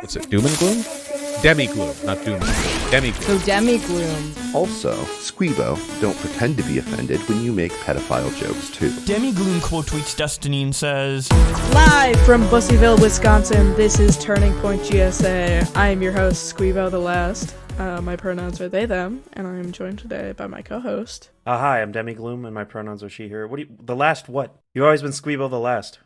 What's it? Doom and gloom? Demigloom, not doom and gloom. Demigloom. So Demigloom. Also, Squeebo, don't pretend to be offended when you make pedophile jokes too. Demigloom quote tweets Destiny and says, Live from Bussyville, Wisconsin, this is Turning Point GSA. I am your host, Squeebo the Last. My pronouns are they, them, and I am joined today by my co-host. Hi, I'm Demigloom, and my pronouns are she, her. The last what? You've always been Squeebo the Last.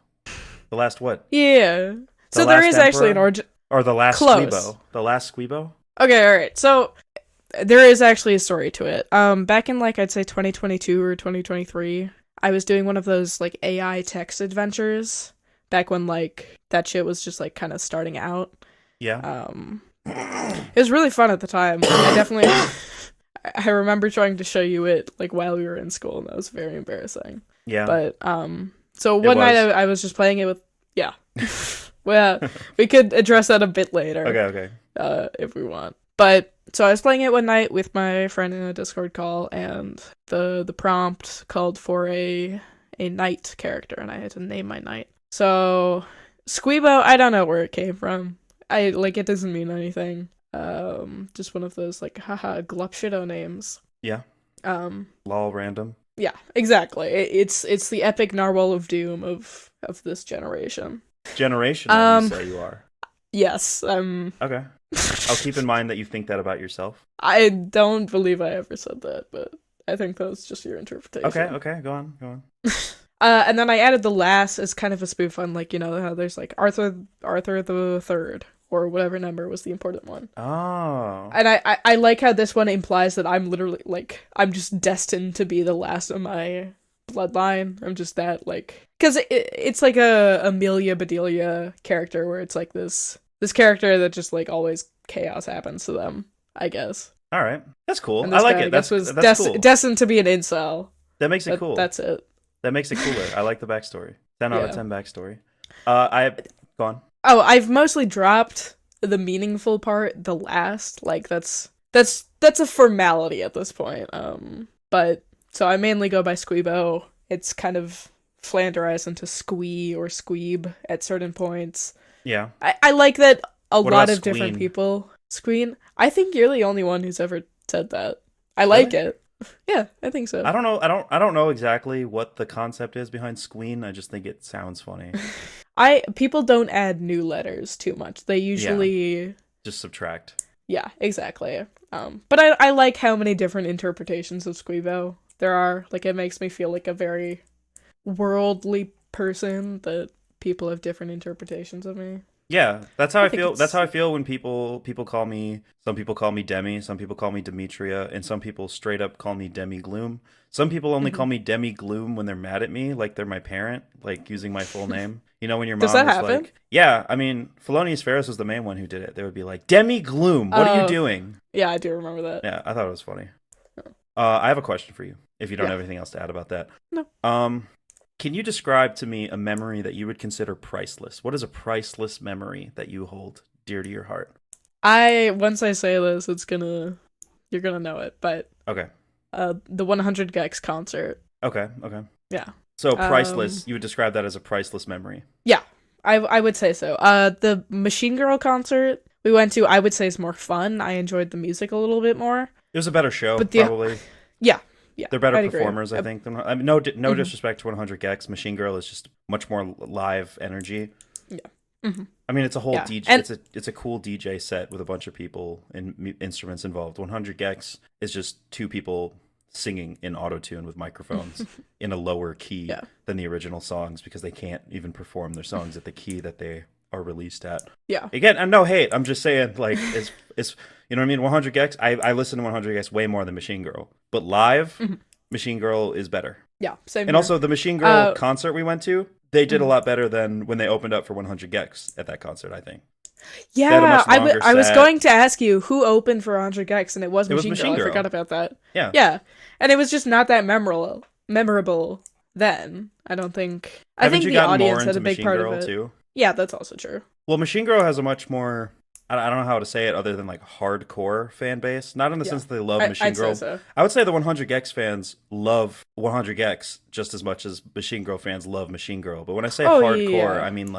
The last what? Yeah. So there is actually an origin. Or the last Close. Squeebo. The last Squeebo? Okay, alright. So there is actually a story to it. Back in I'd say 2022 or 2023, I was doing one of those AI text adventures back when that shit was just kind of starting out. Yeah. It was really fun at the time. I remember trying to show you it while we were in school, and that was very embarrassing. Yeah. But so one night I was just playing it with well, we could address that a bit later. Okay. If we want. But so I was playing it one night with my friend in a Discord call, and the prompt called for a knight character, and I had to name my knight. So Squeebo, I don't know where it came from. It doesn't mean anything. Just one of those haha glupshido names. Yeah. Lol random. Yeah, exactly. It's the epic narwhal of doom of this generation. Generational, you say you are. Yes. Okay. I'll keep in mind that you think that about yourself. I don't believe I ever said that, but I think that was just your interpretation. Okay. Go on. And then I added the last as kind of a spoof on how there's Arthur the Third, or whatever number was the important one. Oh. And I like how this one implies that I'm literally, I'm just destined to be the last of my bloodline. I'm just that, because it's a Amelia Bedelia character where it's this character that just, always chaos happens to them, I guess. All right. That's cool. I like it. That's cool. Destined to be an incel. That makes it cool. That's it. That makes it cooler. I like the backstory. 10 out of 10 backstory. Go on. Oh, I've mostly dropped the meaningful part, the last. That's a formality at this point. But so I mainly go by Squeebo. It's kind of flanderized into Squee or Squeeb at certain points. Yeah. I like that What lot about of different Squeen? people. Squeen? I think you're the only one who's ever said that. I like it. Yeah, I think so. I don't know. I don't know exactly what the concept is behind Squeen. I just think it sounds funny. People don't add new letters too much. They usually just subtract. Yeah, exactly. But I like how many different interpretations of Squeebo there are. It makes me feel like a very worldly person that people have different interpretations of me. Yeah, that's how I feel. That's how I feel when people call me. Some people call me Demi. Some people call me Demetria, and some people straight up call me Demigloom. Some people only call me Demigloom when they're mad at me, like they're my parent, using my full name. You know, when your mom Does that is happen? yeah, I mean, Felonious Ferris was the main one who did it. They would be like, Demigloom, what are you doing? Yeah, I do remember that. Yeah, I thought it was funny. I have a question for you, if you don't have anything else to add about that. No. Can you describe to me a memory that you would consider priceless? What is a priceless memory that you hold dear to your heart? Once I say this, you're gonna know it, but Okay. The 100 Gex concert. Okay. Yeah. So priceless, you would describe that as a priceless memory. Yeah, I would say so. The Machine Girl concert we went to, I would say, is more fun. I enjoyed the music a little bit more. It was a better show, but probably. Yeah. They're better I'd performers, agree. I think. I mean, no disrespect to 100 Gex. Machine Girl is just much more live energy. Yeah. Mm-hmm. I mean, it's a whole DJ. And it's a cool DJ set with a bunch of people and instruments involved. 100 Gex is just two people singing in auto-tune with microphones in a lower key than the original songs because they can't even perform their songs at the key that they are released at. Yeah. Again, and no hate. I'm just saying, it's you know what I mean? 100 Gex, I listen to 100 Gex way more than Machine Girl. But live, Machine Girl is better. Yeah, same. And also, the Machine Girl concert we went to, they did a lot better than when they opened up for 100 Gex at that concert, I think. Yeah, I was going to ask you who opened for 100 Gex, and it was Machine Girl. I forgot about that. Yeah. And it was just not that memorable then. I don't think. I think the gotten audience more had a into big Machine part Girl of it. too? Yeah, that's also true. Well, Machine Girl has a much more, I don't know how to say it other than hardcore fan base. Not in the sense that they love Machine Girl. Say so. I would say the 100 Gex fans love 100 Gex just as much as Machine Girl fans love Machine Girl. But when I say hardcore, I mean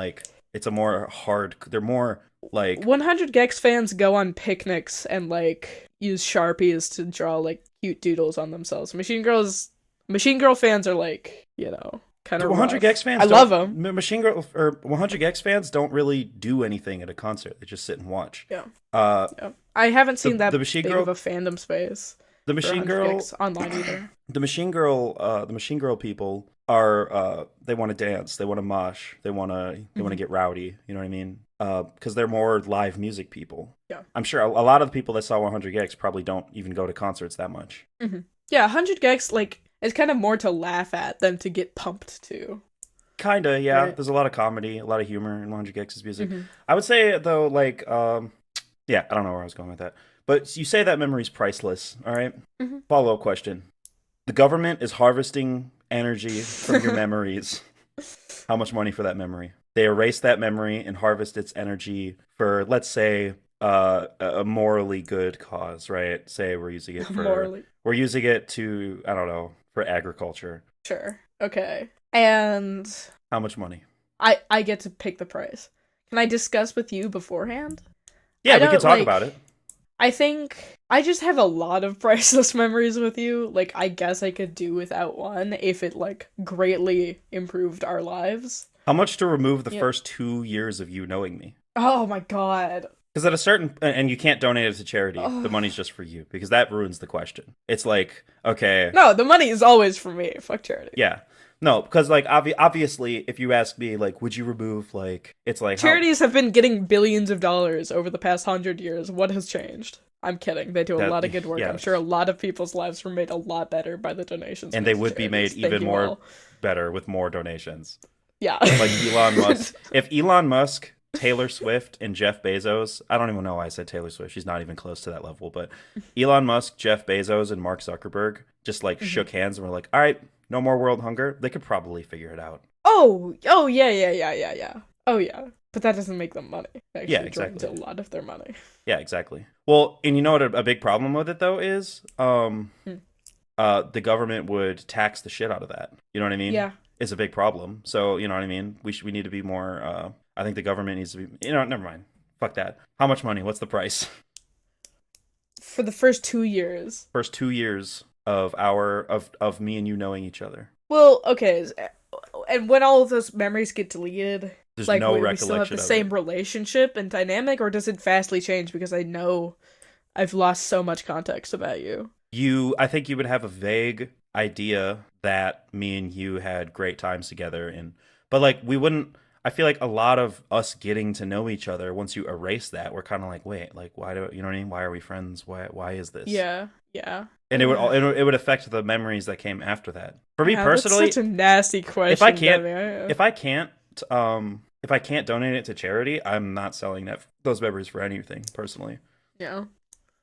it's a more hard. They're more Like 100 Gex fans go on picnics and like use Sharpies to draw like cute doodles on themselves. Machine Girl fans are like, you know, kind of 100 Gex fans. I love them. Machine Girl or 100 Gex fans don't really do anything at a concert. They just sit and watch. Yeah. Yeah. I haven't seen the that Machine big Girl, of a fandom space. The Machine Girl online either. The Machine Girl people are they want to dance, they want to mosh, they want to get rowdy. You know what I mean? Because they're more live music people. Yeah. I'm sure a lot of the people that saw 100 Gex probably don't even go to concerts that much. Mm-hmm. Yeah, 100 Gex like is kind of more to laugh at than to get pumped to. Kinda, yeah. Right. There's a lot of comedy, a lot of humor in 100 Gex's music. Mm-hmm. I would say though, like, yeah, I don't know where I was going with that. But you say that memory's priceless, all right? Mm-hmm. Follow-up question. The government is harvesting energy from your memories. How much money for that memory? They erase that memory and harvest its energy for, let's say, a morally good cause, right? Say we're using it for... We're using it to, I don't know, for agriculture. Sure. Okay. And... How much money? I get to pick the price. Can I discuss with you beforehand? Yeah, we can talk about it. I think I just have a lot of priceless memories with you. Like, I guess I could do without one if it, like, greatly improved our lives. How much to remove the first 2 years of you knowing me? Oh my god. Because at a certain... And you can't donate it to charity. The money's just for you. Because that ruins the question. It's like, okay... No, the money is always for me. Fuck charity. Yeah. No, because, like, obviously, if you ask me, like, would you remove, like... It's like... Charities have been getting billions of dollars over the past 100 years. What has changed? I'm kidding. They do a lot of good work. Yeah. I'm sure a lot of people's lives were made a lot better by the donations. And they would be made even more better with more donations. Yeah. Like Elon Musk. If Elon Musk, Taylor Swift, and Jeff Bezos... I don't even know why I said Taylor Swift. She's not even close to that level. But Elon Musk, Jeff Bezos, and Mark Zuckerberg just, like, shook hands and were like, all right, no more world hunger. They could probably figure it out. Oh, yeah. Oh, yeah. But that doesn't make them money. Actually, yeah, exactly. A lot of their money. Yeah, exactly. Well, and you know what a big problem with it, though, is? The government would tax the shit out of that. You know what I mean? Yeah. It's a big problem. So, you know what I mean? We need to be more... I think the government needs to be... You know, never mind. Fuck that. How much money? What's the price? For the first 2 years. First 2 years of of me and you knowing each other. Well, okay. And when all of those memories get deleted... There's like, no we recollection still have the same relationship and dynamic, or does it vastly change because I know I've lost so much context about you? I think you would have a vague idea that me and you had great times together, but like we wouldn't. I feel like a lot of us getting to know each other, once you erase that, we're kind of like, wait, like why do you know what I mean? Why are we friends? Why is this? Yeah. And it would affect the memories that came after that. For me personally, that's such a nasty question. If I can't donate it to charity, I'm not selling those memories for anything personally. Yeah.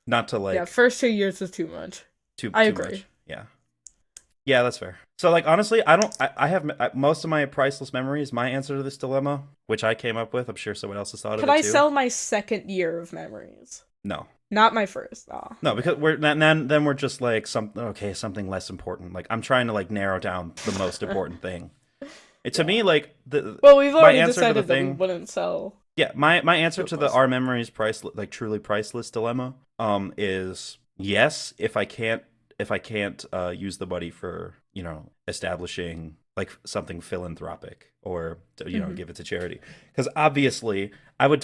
Not to like. Yeah, first 2 years is too much. I agree. Much. Yeah. Yeah, that's fair. So like honestly, I have most of my priceless memories. My answer to this dilemma, which I came up with, I'm sure someone else has thought of it too. Could I sell my second year of memories? No. Not my first. Oh. No, because then we're just like something less important. Like I'm trying to like narrow down the most important thing. To me, like we've already decided that we wouldn't sell. Yeah, my answer to the our memories truly priceless dilemma is yes, if I can't use the money for, you know, establishing like something philanthropic or you know, give it to charity, because obviously I would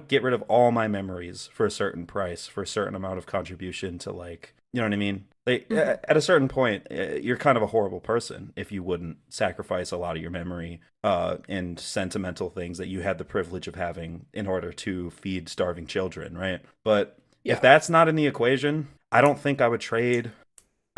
get rid of all my memories for a certain price, for a certain amount of contribution to, like, you know what I mean? Like, at a certain point, you're kind of a horrible person if you wouldn't sacrifice a lot of your memory and sentimental things that you had the privilege of having in order to feed starving children, right? But if that's not in the equation, I don't think I would trade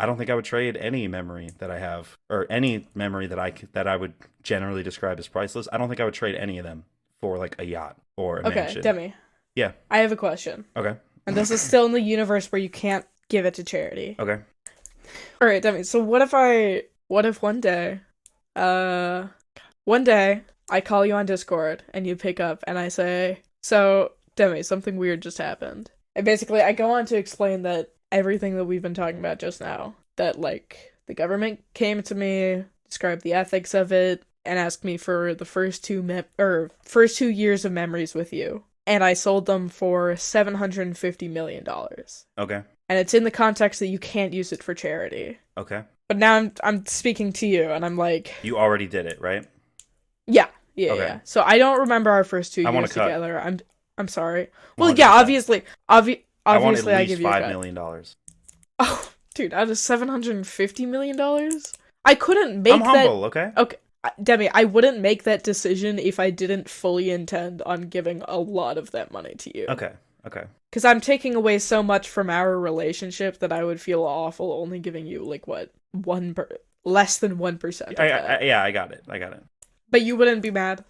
any memory that I have, or any memory that I would generally describe as priceless. I don't think I would trade any of them for like a yacht or a mansion. Okay, Demi. Yeah. I have a question. Okay. And this is still in the universe where you can't give it to charity. Okay. All right, Demi. So what if one day I call you on Discord and you pick up and I say, so Demi, something weird just happened. And basically I go on to explain that everything that we've been talking about just now, that like the government came to me, described the ethics of it, and asked me for the first 2 years of memories with you. and I sold them for $750 million. Okay. And it's in the context that you can't use it for charity. Okay. But now I'm speaking to you, and I'm like... You already did it, right? Yeah. Okay. Yeah. So I don't remember our first 2 I wanna years cut. together. I'm sorry. Well, 100%. yeah, obviously I want at I least give you a $5 cut. million. Oh, dude, out of $750 million? I couldn't make I'm humble, okay? Okay, Demi, I wouldn't make that decision if I didn't fully intend on giving a lot of that money to you. Okay. Because I'm taking away so much from our relationship that I would feel awful only giving you, like, what? Less than 1% of that. Yeah, I got it. But you wouldn't be mad?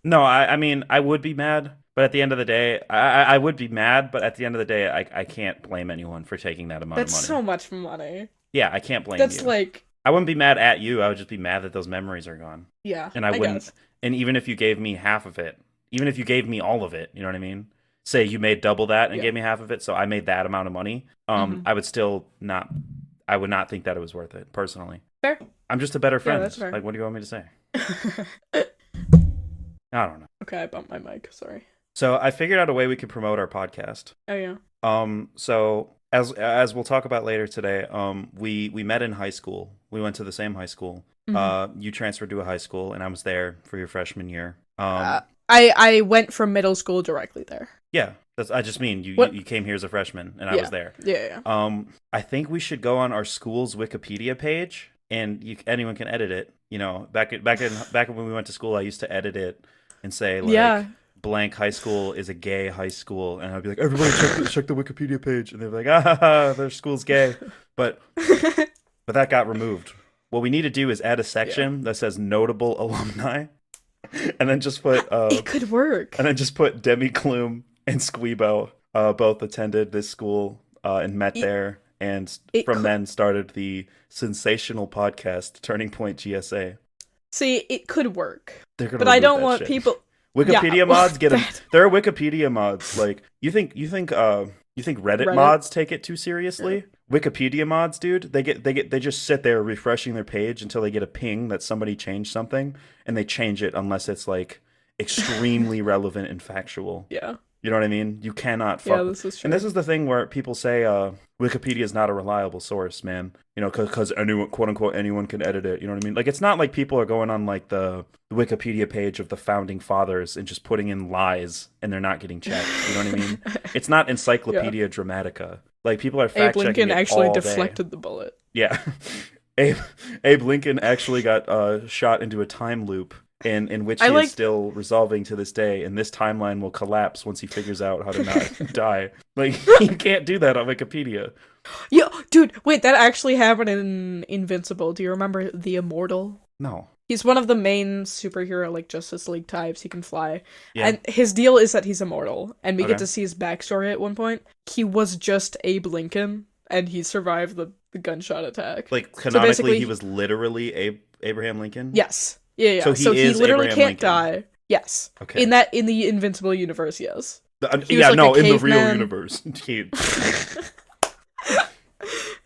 No, I mean, I would be mad, but at the end of the day, I would be mad, but at the end of the day, I can't blame anyone for taking that amount of money. That's so much money. Yeah, I can't blame That's you. like... I wouldn't be mad at you, I would just be mad that those memories are gone. Yeah, And I wouldn't... guess. And even if you gave me half of it, even if you gave me all of it, you know what I mean? Say you made double that and gave me half of it, so I made that amount of money, I would still not... I would not think that it was worth it, personally. Fair. I'm just a better friend. Yeah, that's fair. Like, what do you want me to say? I don't know. Okay, I bumped my mic, sorry. So I figured out a way we could promote our podcast. Oh, yeah. So as we'll talk about later today, we met in high school. We went to the same high school. You transferred to a high school, and I was there for your freshman year. I went from middle school directly there. Yeah, I just mean you came here as a freshman, and I was there. Yeah. I think we should go on our school's Wikipedia page, and anyone can edit it. You know, back when we went to school, I used to edit it and say like, blank high school is a gay high school, and I'd be like, everybody check the Wikipedia page, and they'd be like, their school's gay, but that got removed. What we need to do is add a section that says notable alumni, and then just put it could work, and then just put Demigloom and Squeebo both attended this school and met there, and then started the sensational podcast Turning Point GSA. See, it could work, but I don't want people. Wikipedia mods get them. There are Wikipedia mods. Like you think Reddit mods take it too seriously? Yeah. Wikipedia mods, dude, they just sit there refreshing their page until they get a ping that somebody changed something, and they change it unless it's like extremely relevant and factual. Yeah. You know what I mean? You cannot fuck. Yeah, this is true. And this is the thing where people say Wikipedia is not a reliable source, man. You know, because anyone, quote unquote, anyone can edit it. You know what I mean? Like, it's not like people are going on like the Wikipedia page of the founding fathers and just putting in lies and they're not getting checked. You know what I mean? It's not Encyclopedia Dramatica. Like, people are fact checking. Abe Lincoln it actually all deflected day. the bullet. Yeah, Abe Lincoln actually got shot into a time loop. In which he is still resolving to this day, and this timeline will collapse once he figures out how to not die. Like, you can't do that on Wikipedia. Yeah, dude, wait, that actually happened in Invincible. Do you remember the Immortal? No. He's one of the main superhero, like, Justice League types. He can fly. Yeah. And his deal is that he's immortal, and we get to see his backstory at one point. He was just Abe Lincoln, and he survived the gunshot attack. Like, canonically, he was literally Abraham Lincoln? Yes. Yeah. So he literally Abraham can't Lincoln. Die. Yes. Okay. In the Invincible universe, yes. In the real universe.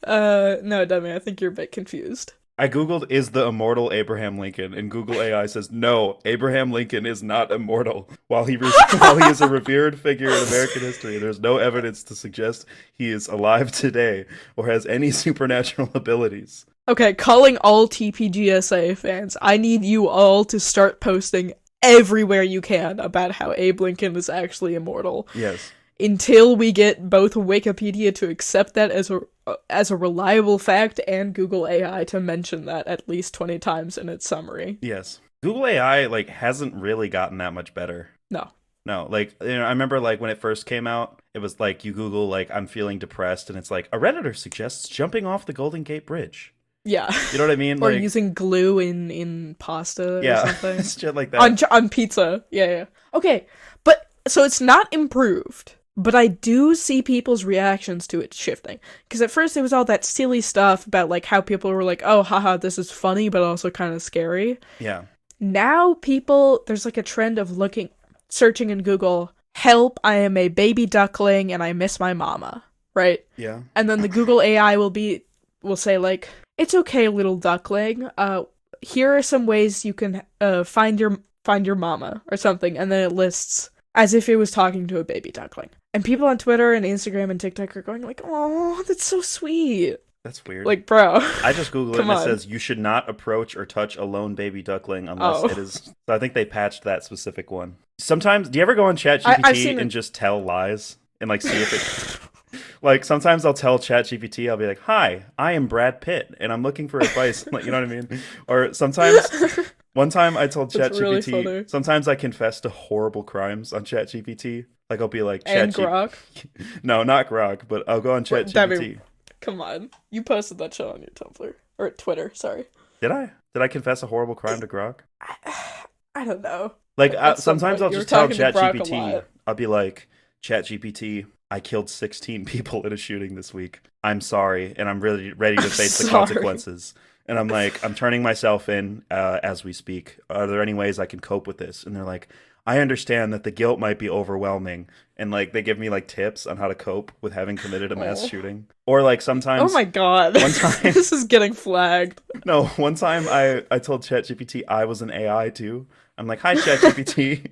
No, Dummy, I think you're a bit confused. I googled, is the immortal Abraham Lincoln, and Google AI says, no, Abraham Lincoln is not immortal. While he is a revered figure in American history, there's no evidence to suggest he is alive today or has any supernatural abilities. Okay, calling all TPGSA fans, I need you all to start posting everywhere you can about how Abe Lincoln is actually immortal. Yes. Until we get both Wikipedia to accept that as a reliable fact and Google AI to mention that at least 20 times in its summary. Yes. Google AI, like, hasn't really gotten that much better. No, like, you know, I remember, like, when it first came out, it was like, you Google, like, I'm feeling depressed, and it's like, a Redditor suggests jumping off the Golden Gate Bridge. Yeah. You know what I mean? Or like, using glue in pasta or something. Shit like that. On pizza. Yeah. Okay, but, so it's not improved, but I do see people's reactions to it shifting. Because at first it was all that silly stuff about, like, how people were like, oh, haha, this is funny, but also kind of scary. Yeah. Now there's, like, a trend of searching in Google, help, I am a baby duckling and I miss my mama, right? Yeah. And then the Google AI will say, like, it's okay, little duckling. Here are some ways you can find your mama or something, and then it lists as if it was talking to a baby duckling. And people on Twitter and Instagram and TikTok are going like, "Oh, that's so sweet." That's weird. Like, bro. I just Googled it and it says you should not approach or touch a lone baby duckling unless it is. So I think they patched that specific one. Sometimes, do you ever go on ChatGPT and just tell lies and like see if it? Like sometimes I'll tell ChatGPT, I'll be like, "Hi, I am Brad Pitt and I'm looking for advice." Like, you know what I mean? Or sometimes, one time I told ChatGPT, really sometimes I confess to horrible crimes on ChatGPT. Like I'll be like, and Grok? No, not Grok, but I'll go on ChatGPT. Come on. You posted that shit on your Tumblr. Or Twitter, sorry. Did I? Did I confess a horrible crime to Grok? I don't know. Like, sometimes I'll just tell ChatGPT, I'll be like, "ChatGPT, I killed 16 people in a shooting this week. I'm sorry, and I'm really ready to face the consequences." And I'm like, I'm turning myself in as we speak. Are there any ways I can cope with this? And they're like, "I understand that the guilt might be overwhelming." And like they give me like tips on how to cope with having committed a mass shooting. Or like sometimes, oh my god, one time this is getting flagged. No, one time I told ChatGPT I was an AI too. I'm like, "Hi ChatGPT,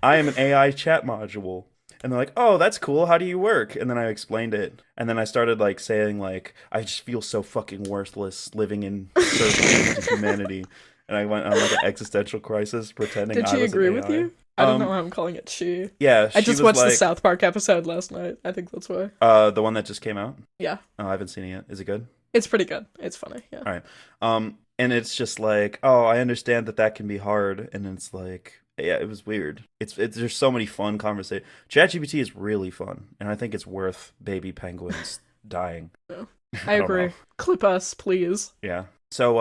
I am an AI chat module." And they're like, "Oh, that's cool. How do you work?" And then I explained it. And then I started like saying like, "I just feel so fucking worthless living in service to humanity." And I went on like an existential crisis pretending I was an AI. Did she agree with you? I don't know why I'm calling it she. Yeah, I just watched the South Park episode last night. I think that's why. The one that just came out? Yeah. Oh, I haven't seen it yet. Is it good? It's pretty good. It's funny, yeah. All right. And it's just like, "Oh, I understand that can be hard." And it's like, yeah, it was weird. It's there's so many fun conversations. ChatGPT is really fun, and I think it's worth baby penguins dying. No. I agree. Clip us, please. Yeah. So,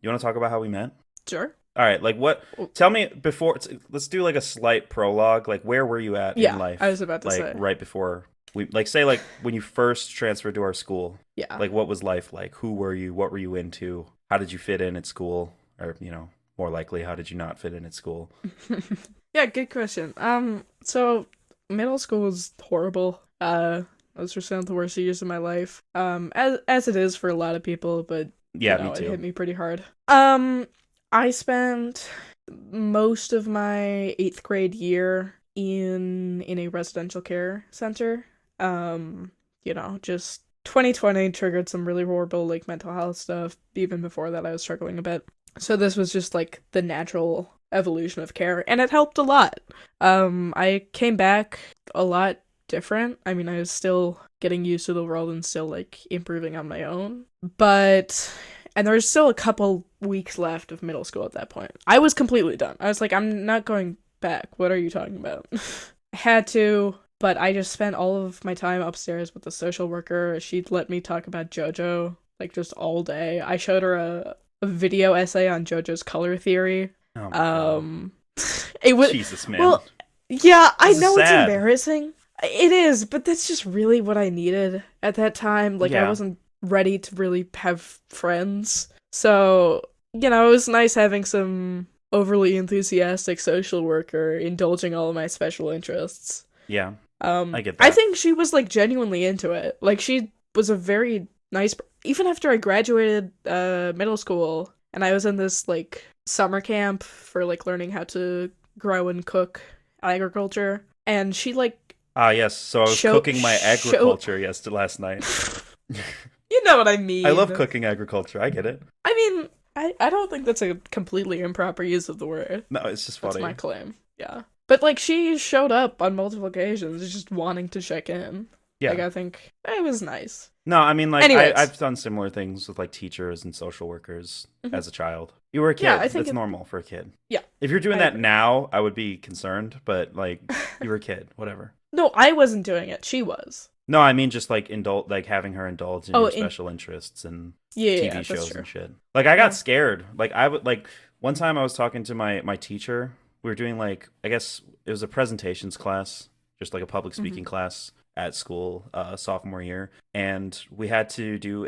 you want to talk about how we met? Sure. All right, like what? Tell me before. Let's do like a slight prologue. Like, where were you at in life? I was about to say. Right before we, like, say, like when you first transferred to our school. Yeah. Like, what was life like? Who were you? What were you into? How did you fit in at school? Or more likely, how did you not fit in at school? Yeah, good question. So middle school was horrible. Those were some of the worst years of my life. As it is for a lot of people, but yeah, me too. It hit me pretty hard. I spent most of my 8th grade year in a residential care center. Just 2020 triggered some really horrible like mental health stuff. Even before that, I was struggling a bit. So this was just like the natural evolution of care, and it helped a lot. I came back a lot different. I mean, I was still getting used to the world and still like improving on my own. And there's still a couple weeks left of middle school at that point. I was completely done. I was like, I'm not going back. What are you talking about? I had to, but I just spent all of my time upstairs with the social worker. She'd let me talk about JoJo, like, just all day. I showed her a video essay on JoJo's color theory. Oh my God. It was Jesus, man. Well, yeah, I know it's sad. embarrassing. It is, but that's just really what I needed at that time. Like, I wasn't ready to really have friends. So, it was nice having some overly enthusiastic social worker indulging all of my special interests. Yeah. I get that. I think she was like genuinely into it. Like, she was a very nice even after I graduated middle school and I was in this like summer camp for like learning how to grow and cook agriculture, and she like yes, so I was cooking my agriculture last night. You know what I mean. I love cooking agriculture. I get it. I mean, I don't think that's a completely improper use of the word. No, it's just funny. That's my claim. Yeah. But like she showed up on multiple occasions just wanting to check in. Yeah. Like I think it was nice. No, I mean like I've done similar things with like teachers and social workers as a child. You were a kid. Yeah, I think it's normal for a kid. Yeah. If you're doing that now, I would be concerned, but like you were a kid, whatever. No, I wasn't doing it. She was. No, I mean just like having her indulge in your special interests and TV shows and shit. Like I got scared. Like I would like one time I was talking to my teacher. We were doing like I guess it was a presentations class, just like a public speaking class at school, sophomore year, and we had to do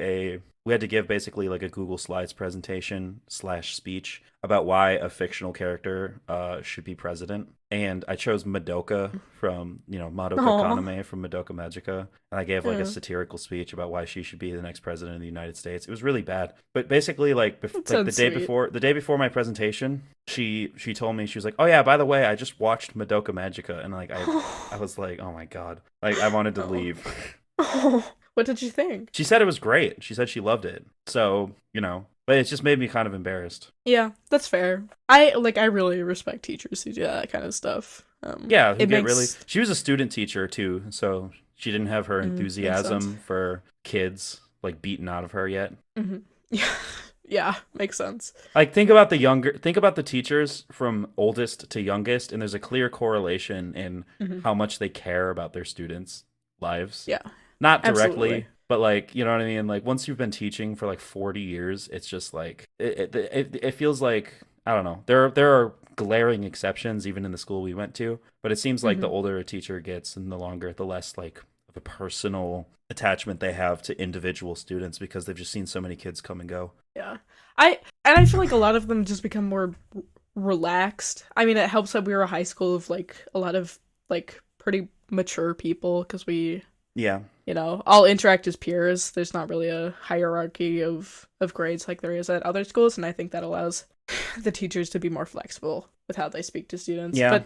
we had to give basically like a Google Slides presentation / speech about why a fictional character should be president. And I chose Madoka from, Madoka Kaname from Madoka Magica. And I gave like a satirical speech about why she should be the next president of the United States. It was really bad. But basically like, the day before my presentation, she told me, she was like, oh yeah, by the way, I just watched Madoka Magica. And like, I was like, oh my God, like I wanted to leave. What did you think? She said it was great. She said she loved it. So, but it just made me kind of embarrassed. Yeah, that's fair. I really respect teachers who do that kind of stuff. Yeah, she was a student teacher too, so she didn't have her enthusiasm for kids like beaten out of her yet. Mm-hmm. Yeah, makes sense. Like think about the teachers from oldest to youngest, and there's a clear correlation in how much they care about their students' lives. Yeah. Not directly, absolutely. But like, you know what I mean? Like once you've been teaching for like 40 years, it's just like it feels like, I don't know. There are glaring exceptions even in the school we went to, but it seems like the older a teacher gets and the less like of a personal attachment they have to individual students because they've just seen so many kids come and go. Yeah. I feel like a lot of them just become more relaxed. I mean, it helps that we were a high school of like a lot of like pretty mature people because we all interact as peers. There's not really a hierarchy of grades like there is at other schools, and I think that allows the teachers to be more flexible with how they speak to students. Yeah.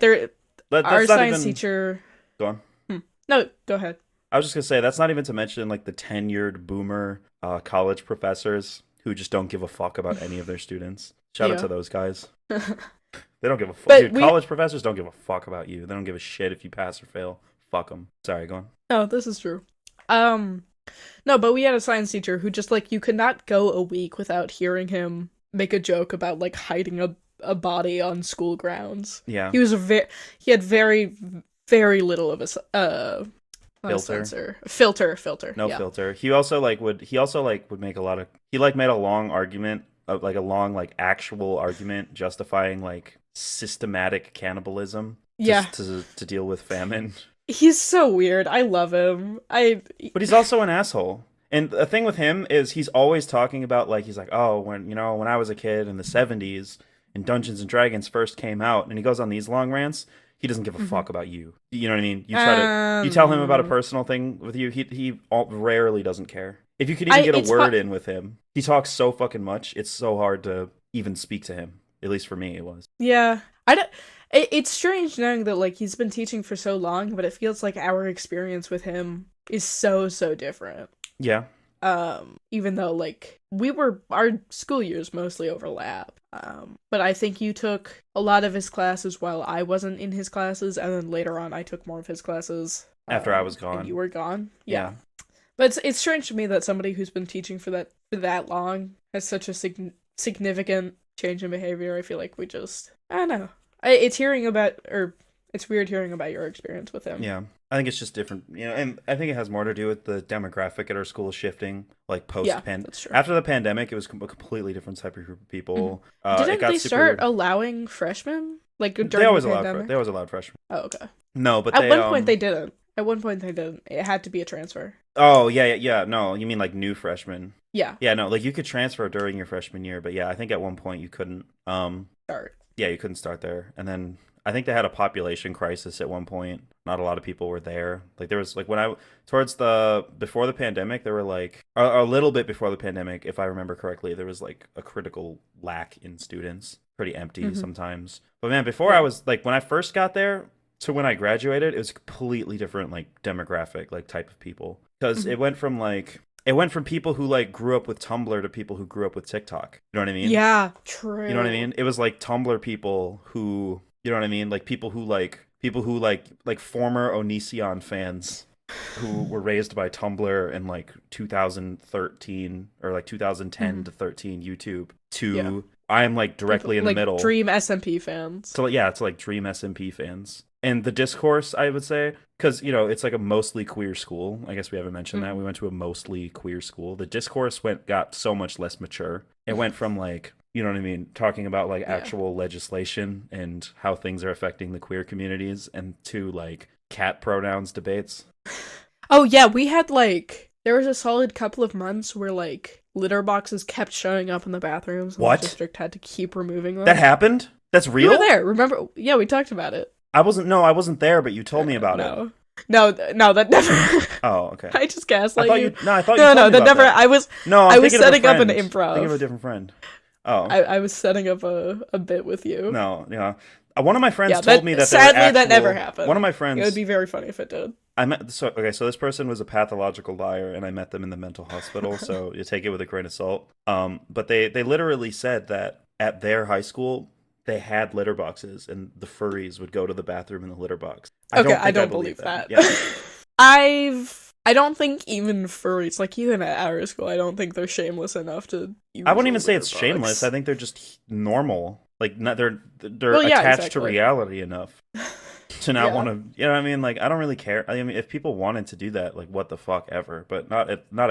But our science teacher... Go on. No, go ahead. I was just going to say, that's not even to mention like the tenured boomer college professors who just don't give a fuck about any of their students. Shout out to those guys. They don't give a fuck. Dude, college professors don't give a fuck about you. They don't give a shit if you pass or fail. Fuck them. Sorry, go on. No, this is true. No, but we had a science teacher who just like, you could not go a week without hearing him make a joke about like hiding a body on school grounds. Yeah. He had very, very little of a filter. No filter. He also would make a lot of, made a long argument of like a long like actual argument justifying like systematic cannibalism just to deal with famine. He's so weird. I love him. But he's also an asshole. And the thing with him is he's always talking about like, he's like, oh, when I was a kid in the 70s and Dungeons and Dragons first came out, and he goes on these long rants, he doesn't give a fuck about you. You know what I mean? You you tell him about a personal thing with you, he rarely doesn't care. If you could even get a word in with him, he talks so fucking much, it's so hard to even speak to him. At least for me, it was. Yeah. It's strange knowing that like he's been teaching for so long, but it feels like our experience with him is so different. Yeah. Even though like our school years mostly overlap. But I think you took a lot of his classes while I wasn't in his classes, and then later on I took more of his classes after I was gone. And you were gone. Yeah. But it's strange to me that somebody who's been teaching for that long has such a significant change in behavior. I feel like I don't know. It's weird hearing about your experience with him. Yeah, I think it's just different, and I think it has more to do with the demographic at our school shifting, like post-pandemic. That's true. After the pandemic, it was a completely different type of group of people. Didn't they start allowing freshmen? Like during the pandemic? They always allowed freshmen. Oh, okay. No, but at one point they didn't. It had to be a transfer. Oh, yeah. No, you mean like new freshmen? Yeah. Yeah, no, like you could transfer during your freshman year, but yeah, I think at one point you couldn't start. Yeah, you couldn't start there. And then I think they had a population crisis at one point. Not a lot of people were there. Like there was like before the pandemic, there were like a little bit before the pandemic, if I remember correctly, there was like a critical lack in students. Pretty empty sometimes. But man, before I was like, when I first got there to when I graduated, it was a completely different like demographic, like type of people. Because it went from people who like grew up with Tumblr to people who grew up with TikTok. You know what I mean? Yeah, true. You know what I mean? It was like Tumblr people who, you know what I mean? Like people who like former Onision fans who were raised by Tumblr in like 2013 or like 2010 to 13 YouTube to I'm like directly in the middle. Dream SMP fans. So yeah, it's like Dream SMP fans. And the discourse, I would say, because, it's like a mostly queer school. I guess we haven't mentioned that. We went to a mostly queer school. The discourse got so much less mature. It went from like, you know what I mean, talking about like actual legislation and how things are affecting the queer communities, and to like cat pronouns debates. Oh yeah, we had like, there was a solid couple of months where like litter boxes kept showing up in the bathrooms. And What? The district had to keep removing them. That happened? That's You real? were there, remember? Yeah, we talked about it. I wasn't there, but you told me about it. No, that never. Oh, okay. I just gaslight I thought you. you told me about that never. that. I was setting up an improv. Think of a different friend. Oh. I was setting up a bit with you. No, yeah. One of my friends told me that sadly that never happened. One of my friends. It would be very funny if it did. So this person was a pathological liar, and I met them in the mental hospital. So you take it with a grain of salt. But they literally said that at their high school they had litter boxes, and the furries would go to the bathroom in the litter box. I don't believe that. Yeah. I don't think even furries, like even at our school, I don't think they're shameless enough to use I wouldn't even a say litter it's box. shameless. I think they're just normal. Like they're attached to exactly. reality enough to not Yeah. want to. You know what I mean? Like I don't really care. I mean, if people wanted to do that, like what the fuck ever. But not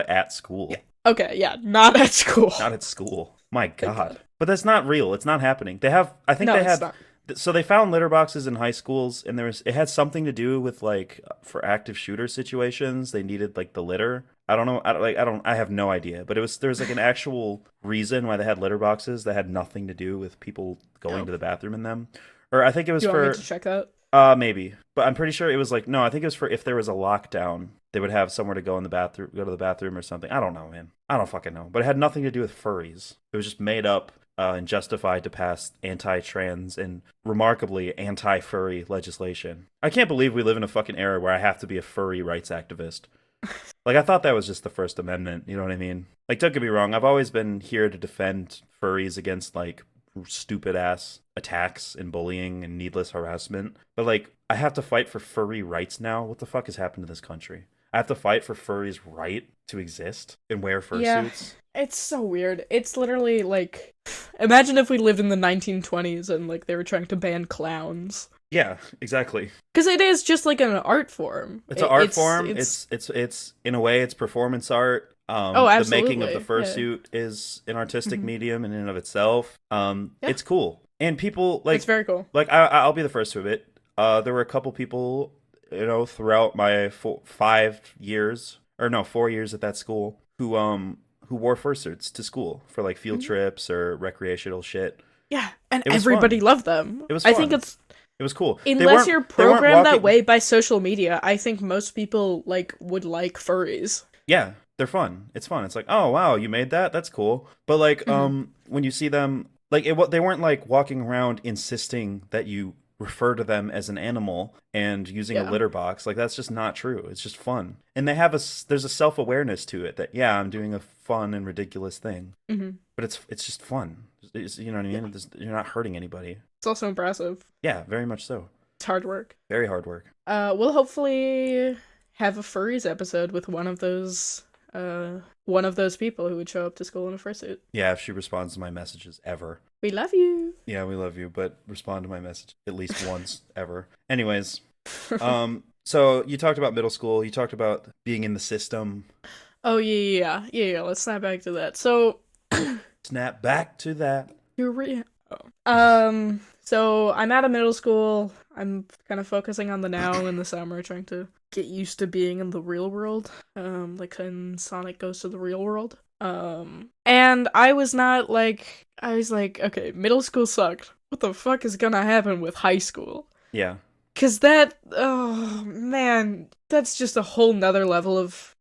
at school. Yeah. Okay, yeah, not at school. Not at school. My Thank God. God. But that's not real. It's not happening. They have. I think No, they it's had. not. So they found litter boxes in high schools, and it had something to do with like for active shooter situations. They needed like the litter. I don't know. I have no idea. But there was like an actual reason why they had litter boxes that had nothing to do with people going to the bathroom in them. Or I think it was Do you for. want me to check that? Maybe, but I'm pretty sure it was like no. I think it was for if there was a lockdown, they would have somewhere to go in the bathroom, go to the bathroom or something. I don't know, man. I don't fucking know. But it had nothing to do with furries. It was just made up and justified to pass anti-trans and remarkably anti-furry legislation. I can't believe we live in a fucking era where I have to be a furry rights activist. Like I thought that was just the First Amendment. You know what I mean? Like don't get me wrong. I've always been here to defend furries against like stupid ass attacks and bullying and needless harassment, but like I have to fight for furry rights now. What the fuck has happened to this country? I have to fight for furries' right to exist and wear fursuits. It's so weird. It's literally like, imagine if we lived in the 1920s and like they were trying to ban clowns. Yeah, exactly. Because it is just like an art form. It's an art form. It's in a way it's performance art. Absolutely. The making of the fursuit is an artistic medium in and of itself. It's cool, and people like it's very cool. Like I'll be the first to admit, there were a couple people, throughout my 4 years at that school who wore fursuits to school for like field trips or recreational shit. Yeah, and It was everybody fun. loved them. It was I fun. think It was cool. Unless you're they weren't programmed that walking- way by social media, I think most people like would like furries. Yeah, they're fun. It's fun. It's like, oh wow, you made that? That's cool. But like, when you see them, like, they weren't like walking around insisting that you refer to them as an animal and using a litter box. Like that's just not true. It's just fun, and they have there's a self-awareness to it that I'm doing a fun and ridiculous thing, but it's just fun. You know what I mean? You're not hurting anybody. It's also impressive. Yeah, very much so. It's hard work. Very hard work. We'll hopefully have a furries episode with one of those people who would show up to school in a fursuit. Yeah, if she responds to my messages ever. We love you. Yeah, we love you, but respond to my message at least once ever. Anyways, so you talked about middle school. You talked about being in the system. Oh yeah. Let's snap back to that. So, Snap back to that. So I'm at a middle school. I'm kind of focusing on the now in the summer, trying to get used to being in the real world. Like when Sonic goes to the real world. And I was like, okay, middle school sucked. What the fuck is gonna happen with high school? Yeah. 'Cause oh man, that's just a whole nother level of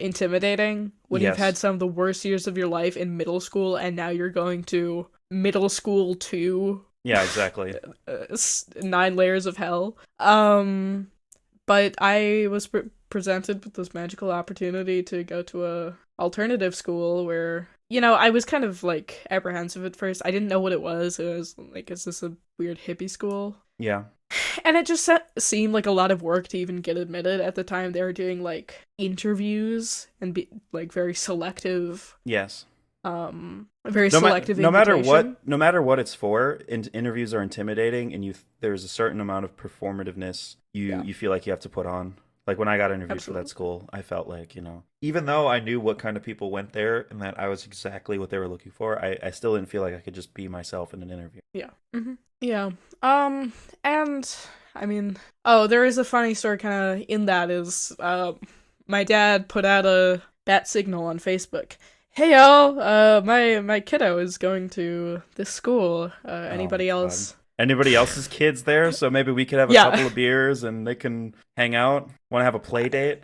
intimidating when you've had some of the worst years of your life in middle school, and now you're going to middle school 2. Yeah, exactly. 9 layers of hell. But I was presented with this magical opportunity to go to a alternative school where, I was kind of like apprehensive at first. I didn't know what it was. It was like, is this a weird hippie school? Yeah. And it just seemed like a lot of work to even get admitted. At the time, they were doing like interviews and be like very selective. Yes. Very selective. No matter what it's for, interviews are intimidating, and there's a certain amount of performativeness you feel like you have to put on. Like when I got interviewed for that school, I felt like, even though I knew what kind of people went there and that I was exactly what they were looking for, I still didn't feel like I could just be myself in an interview. Yeah. Yeah. And I mean, there is a funny story kind of in that is, my dad put out a bat signal on Facebook. hey y'all, my kiddo is going to this school. Anybody God. else? Anybody else's kids there? So maybe we could have a couple of beers and they can hang out. Want to have a play date?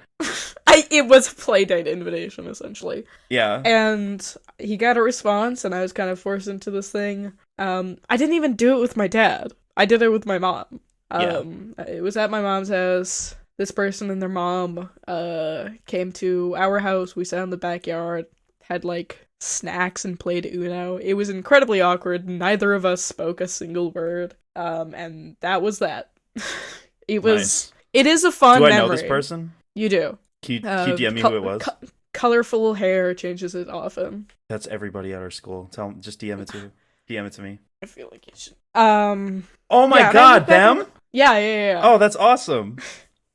It was a play date invitation, essentially. Yeah. And he got a response, and I was kind of forced into this thing. I didn't even do it with my dad. I did it with my mom. It was at my mom's house. This person and their mom came to our house. We sat in the backyard, had like snacks and played Uno. It was incredibly awkward. Neither of us spoke a single word. And that was that. It was. Nice. It is a fun memory. Do I know this person? You do. Can you DM me who it was? Colorful hair changes it often. That's everybody at our school. Just DM it to me. I feel like you should. Oh my God, them? Yeah. Oh, that's awesome.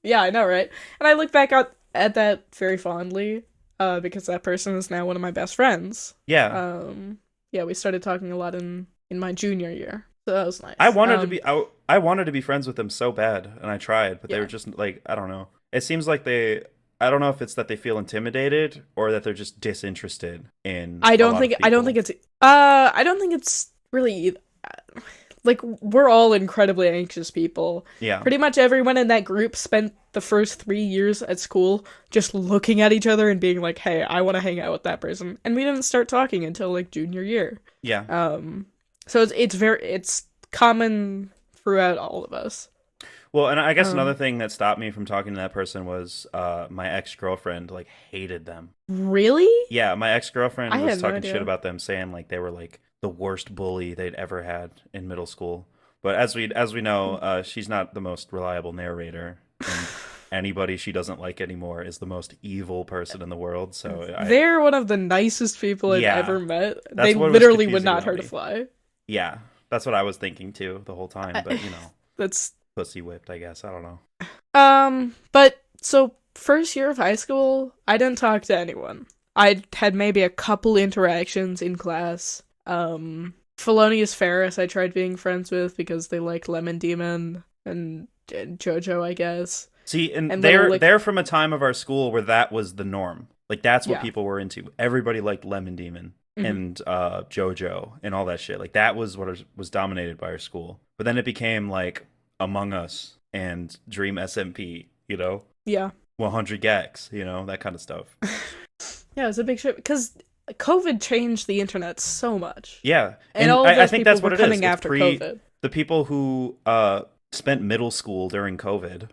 Yeah, I know, right? And I look back at that very fondly, because that person is now one of my best friends. Yeah. Yeah, we started talking a lot in my junior year, so that was nice. I wanted to be friends with them so bad, and I tried, but they were just like, I don't know. It seems like I don't know if it's that they feel intimidated or that they're just disinterested in. I don't think it's really. Like, we're all incredibly anxious people. Yeah. Pretty much everyone in that group spent the first 3 years at school just looking at each other and being like, hey, I want to hang out with that person. And we didn't start talking until, like, junior year. Yeah. So it's common throughout all of us. Well, and I guess another thing that stopped me from talking to that person was my ex-girlfriend, like, hated them. Really? Yeah, my ex-girlfriend was talking idea. shit about them, saying, like, they were, like, the worst bully they'd ever had in middle school. But as we know, she's not the most reliable narrator, and anybody she doesn't like anymore is the most evil person in the world. So they're one of the nicest people I've ever met. They what literally would not hurt a fly. Yeah, that's what I was thinking too the whole time. But that's pussy whipped, I guess. I don't know. But so first year of high school, I didn't talk to anyone. I had maybe a couple interactions in class. Felonious Ferris I tried being friends with because they like Lemon Demon and JoJo, I guess. See, and they're from a time of our school where that was the norm. Like, that's what people were into. Everybody liked Lemon Demon and JoJo and all that shit. Like, that was what was dominated by our school. But then it became like Among Us and Dream SMP, Yeah. 100 Gex, that kind of stuff. Yeah, it was a big shit because COVID changed the internet so much. Yeah. And all of those I think that's what it is. After COVID. The people who spent middle school during COVID.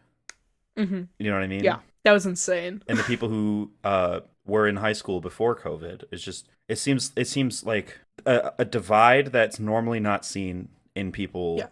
Mm-hmm. You know what I mean? Yeah. That was insane. And the people who were in high school before COVID, it seems like a divide that's normally not seen in people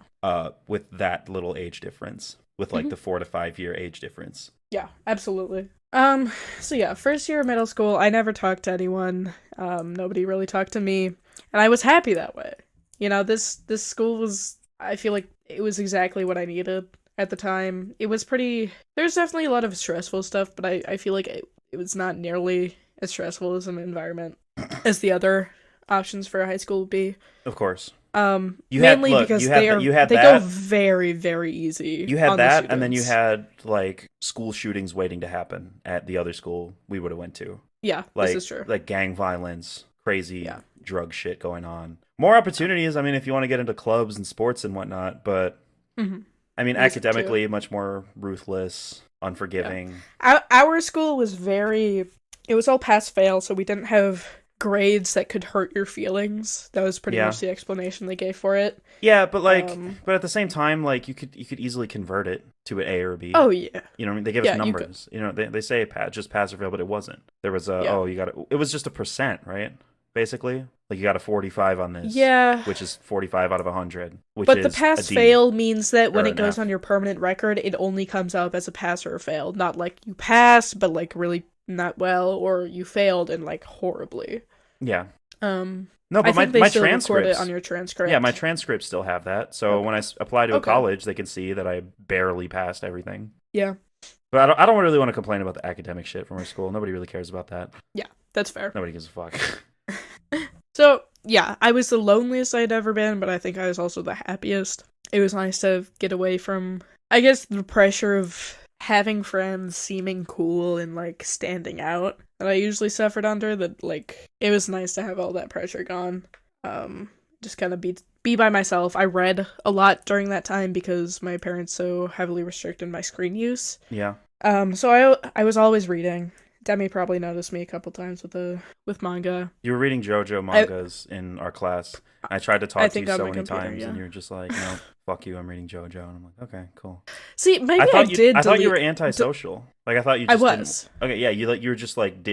with that little age difference, with like the 4 to 5 year age difference. Yeah, absolutely. So yeah, first year of middle school, I never talked to anyone. Nobody really talked to me, and I was happy that way. This school was, I feel like it was exactly what I needed at the time. It was there's definitely a lot of stressful stuff, but I feel like it was not nearly as stressful as an environment as the other options for high school would be. Of course. Because they go very, very easy. You had that, and then you had like school shootings waiting to happen at the other school we would have went to. Yeah, this is true. Like gang violence, crazy drug shit going on. More opportunities. I mean, if you want to get into clubs and sports and whatnot, but I mean, academically, much more ruthless, unforgiving. Yeah. Our school was it was all pass-fail, so we didn't have grades that could hurt your feelings. That was pretty much the explanation they gave for it. Yeah, but but at the same time, like you could easily convert it to an A or a B. Oh yeah. You know what I mean? They give us numbers. They say just pass or fail, but it wasn't. There was it was just a percent, right? Basically, like you got a 45 on this. Yeah. Which is 45 out of 100. But the pass-fail means that when it goes on your permanent record, it only comes up as a pass or a fail. Not like you passed, but like really not well, or you failed and like horribly. Yeah. No, but my transcripts record it on your transcript. Yeah, my transcripts still have that. So when I apply to a college, they can see that I barely passed everything. Yeah. But I don't really want to complain about the academic shit from our school. Nobody really cares about that. Yeah, that's fair. Nobody gives a fuck. So, yeah, I was the loneliest I'd ever been, but I think I was also the happiest. It was nice to get away from, I guess, the pressure of having friends, seeming cool, and like standing out that I usually suffered under. That like it was nice to have all that pressure gone. Just kind of be by myself. I read a lot during that time because my parents so heavily restricted my screen use. Yeah. So I was always reading. Demi probably noticed me a couple times with manga. You were reading JoJo mangas in our class. I tried to talk to you so many times, and you were just like, no, fuck you, I'm reading JoJo. And I'm like, okay, cool. See, maybe I did. I thought you were antisocial. Like, I thought you just I was. Okay, yeah, you were just like,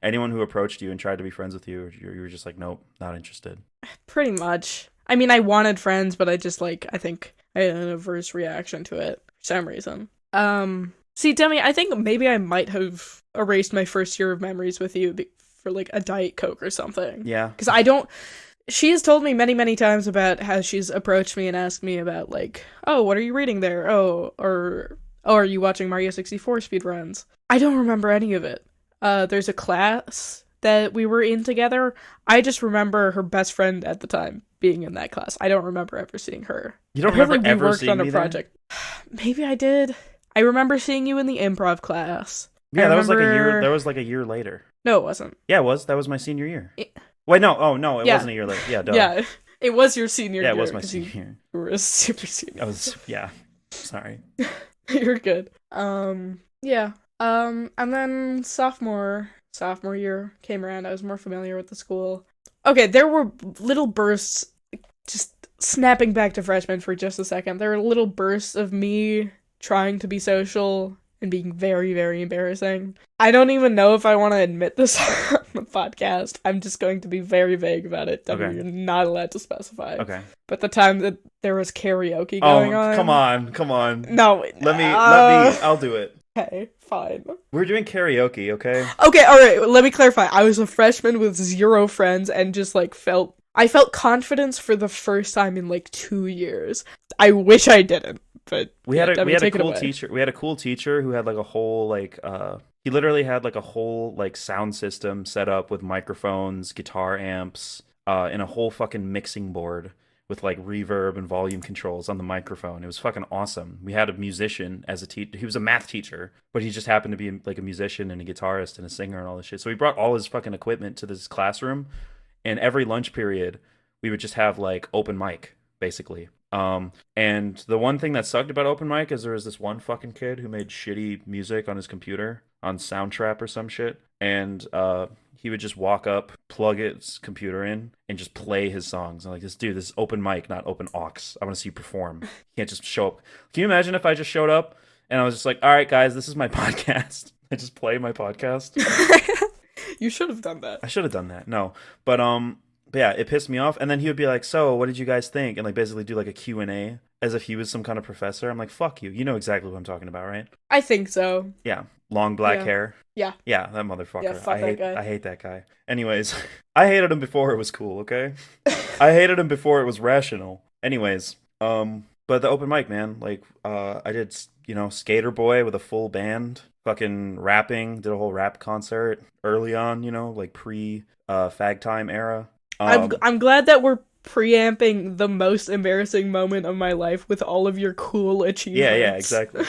anyone who approached you and tried to be friends with you, you were just like, nope, not interested. Pretty much. I mean, I wanted friends, but I just like, I think I had an adverse reaction to it for some reason. See, Demi, I think maybe I might have erased my first year of memories with you for like a Diet Coke or something. Yeah. Because she has told me many, many times about how she's approached me and asked me about like, oh, what are you reading there? Oh, are you watching Mario 64 speedruns? I don't remember any of it. There's a class that we were in together. I just remember her best friend at the time being in that class. I don't remember ever seeing her. You don't remember ever seeing me on a project. Maybe I did. I remember seeing you in the improv class. Yeah, that was like a year. That was like a year later. No, it wasn't. Yeah, it was. That was my senior year. Wait, no. Oh, no, it wasn't a year later. Yeah, duh. Yeah, it was your senior year. Yeah, it was my senior year. You were a super senior. I was. Yeah. Sorry. You're good. Yeah. And then sophomore year came around. I was more familiar with the school. Okay, there were little bursts. Just snapping back to freshman for just a second. There were little bursts of me trying to be social and being very, very embarrassing. I don't even know if I want to admit this on the podcast. I'm just going to be very vague about it. Okay. You're not allowed to specify. Okay. But the time that there was karaoke going on. Come on. No. Let me, I'll do it. Okay, fine. We're doing karaoke, okay? Okay, alright, let me clarify. I was a freshman with 0 friends and just like I felt confidence for the first time in like 2 years. I wish I didn't. But we had a cool teacher. We had a cool teacher who had like a whole like he literally had like a whole like sound system set up with microphones, guitar amps, and a whole fucking mixing board with like reverb and volume controls on the microphone. It was fucking awesome. We had a musician as a teacher. He was a math teacher, but he just happened to be like a musician and a guitarist and a singer and all this shit. So he brought all his fucking equipment to this classroom, and every lunch period we would just have like open mic basically. And the one thing that sucked about open mic is there was this one fucking kid who made shitty music on his computer on Soundtrap or some shit, and he would just walk up, plug his computer in, and just play his songs. I'm like, this is open mic, not open aux. I want to see you perform. You can't just show up. Can you imagine if I just showed up and I was just like, all right, guys, this is my podcast. I just play my podcast. You should have done that. I should have done that. No, but yeah, it pissed me off. And then he would be like, so what did you guys think? And like basically do like a Q&A as if he was some kind of professor. I'm like, fuck you. You know exactly what I'm talking about, right? I think so. Yeah. Long black hair. Yeah. Yeah, that motherfucker. Yeah, fuck that guy. I hate that guy. Anyways, I hated him before it was cool, okay? I hated him before it was rational. Anyways, but the open mic, man, like I did, Skater Boy with a full band, fucking rapping, did a whole rap concert early on, like pre fag time era. I'm glad that we're preamping the most embarrassing moment of my life with all of your cool achievements. Yeah, exactly.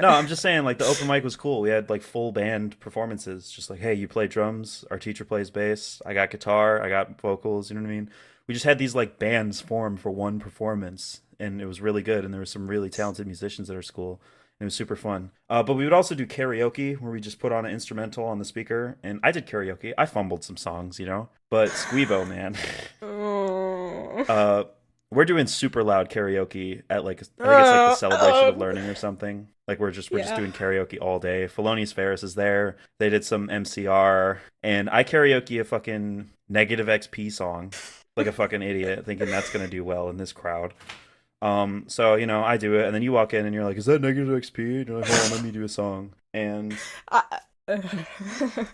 No, I'm just saying, like, the open mic was cool. We had, like, full band performances. Just like, hey, you play drums, our teacher plays bass, I got guitar, I got vocals, you know what I mean? We just had these, like, bands form for one performance, and it was really good, and there were some really talented musicians at our school. It was super fun. But we would also do karaoke, where we just put on an instrumental on the speaker. And I did karaoke. I fumbled some songs, But Squeebo, man. We're doing super loud karaoke at, like, I think it's like the Celebration of Learning or something. Like, we're just doing karaoke all day. Felonious Ferris is there. They did some MCR. And I karaoke a fucking Negative XP song. Like a fucking idiot, thinking that's going to do well in this crowd. So, I do it, and then you walk in and you're like, is that Negative XP? And you're like, hold on, let me do a song. And I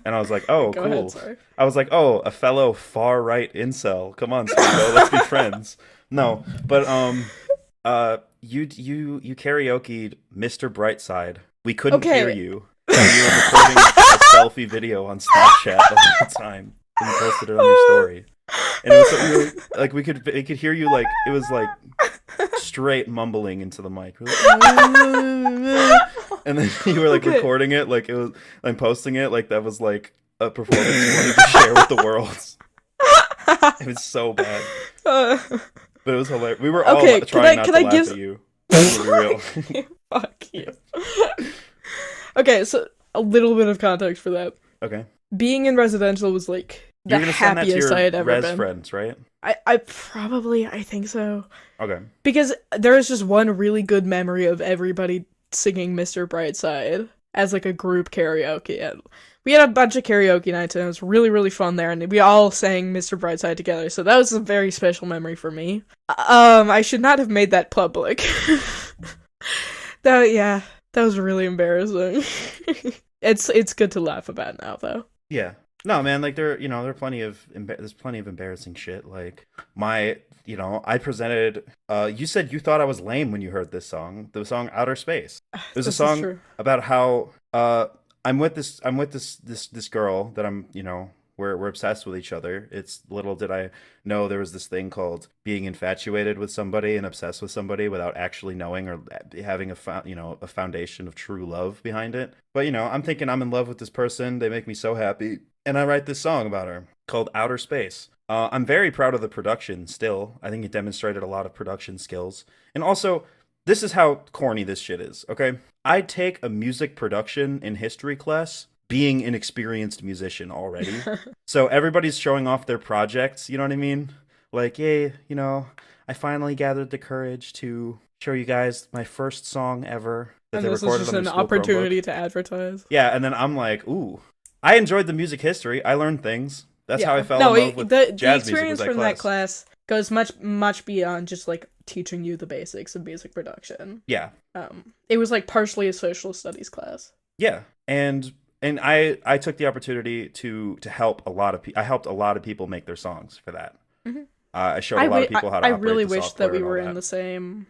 was like, oh, Go cool. ahead, I was like, oh, a fellow far-right incel. Come on, Squeebo, let's be friends. No, but you karaoke'd Mr. Brightside. We couldn't hear you. And you were recording a selfie video on Snapchat the whole time. And you posted it on your story. And it was so, like, we could hear you, like, it was like straight mumbling into the mic. And then you were like recording it, like it was, and posting it, like that was like a performance you wanted to share with the world. It was so bad, but it was hilarious. We were all trying not to laugh at you. To be real. Fuck you. Okay, so a little bit of context for that. Okay. Being in residential was like the happiest I had ever been. Friends, right? I think so. Okay. Because there is just one really good memory of everybody singing Mr. Brightside as like a group karaoke. And we had a bunch of karaoke nights and it was really, really fun there, and we all sang Mr. Brightside together, so that was a very special memory for me. I should not have made that public. That was really embarrassing. It's good to laugh about now, though. Yeah. No, man, like there are plenty of there's plenty of embarrassing shit. Like I presented. You said you thought I was lame when you heard this song, the song "Outer Space." It was a song about how I'm with this girl that I'm, we're obsessed with each other. It's little did I know there was this thing called being infatuated with somebody and obsessed with somebody without actually knowing or having a foundation of true love behind it. But I'm thinking I'm in love with this person. They make me so happy, and I write this song about her called "Outer Space." I'm very proud of the production. Still, I think it demonstrated a lot of production skills, and also. This is how corny this shit is, okay? I take a music production in history class being an experienced musician already. So everybody's showing off their projects, you know what I mean? Like, hey, I finally gathered the courage to show you guys my first song ever that and they this recorded is just on their an school opportunity Chromebook. to advertise. Yeah, and then I'm like, ooh, I enjoyed the music history. I learned things. That's how I fell in love with the jazz experience music from that class goes much beyond just like teaching you the basics of music production. Yeah. It was like partially a social studies class. Yeah, and I took the opportunity to help a lot of people. I helped a lot of people make their songs for that. Mm-hmm. I showed a lot of people how to. I really wish that we were in the same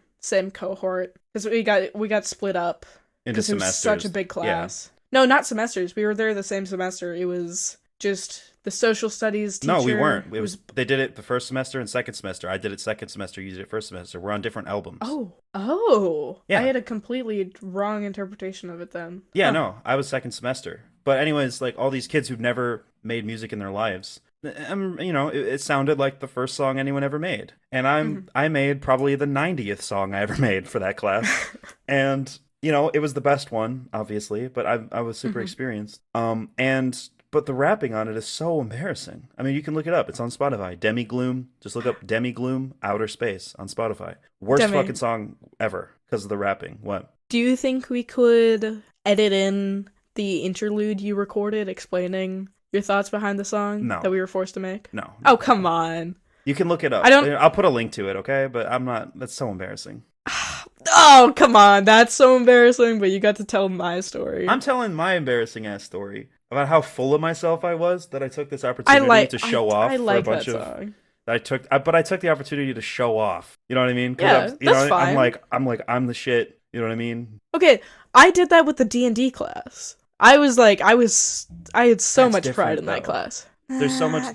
cohort, because we got split up into semesters. It was such a big class. Yeah. No, not semesters. We were there the same semester. It was just the social studies teacher. No, we weren't. They did it the first semester and second semester. I did it second semester. You did it first semester. We're on different albums. Oh. Yeah. I had a completely wrong interpretation of it then. Yeah, no, I was second semester. But anyways, like all these kids who've never made music in their lives, it sounded like the first song anyone ever made. And I made probably the 90th song I ever made for that class. And it was the best one, obviously, but I was super experienced. But the rapping on it is so embarrassing. I mean, you can look it up. It's on Spotify. Demigloom. Just look up Demigloom Outer Space on Spotify. Worst fucking song ever because of the rapping. What? Do you think we could edit in the interlude you recorded explaining your thoughts behind the song that we were forced to make? No. Oh, come on. You can look it up. I'll put a link to it, okay? But I'm not. That's so embarrassing. Oh, come on. That's so embarrassing, but you got to tell my story. I'm telling my embarrassing ass story about how full of myself I was that I took this opportunity to show off for a bunch of song. I took the opportunity to show off. You know what I mean? Yeah, that's fine. I'm the shit. You know what I mean? Okay, I did that with the D&D class. I had so much pride in that class. There's so much.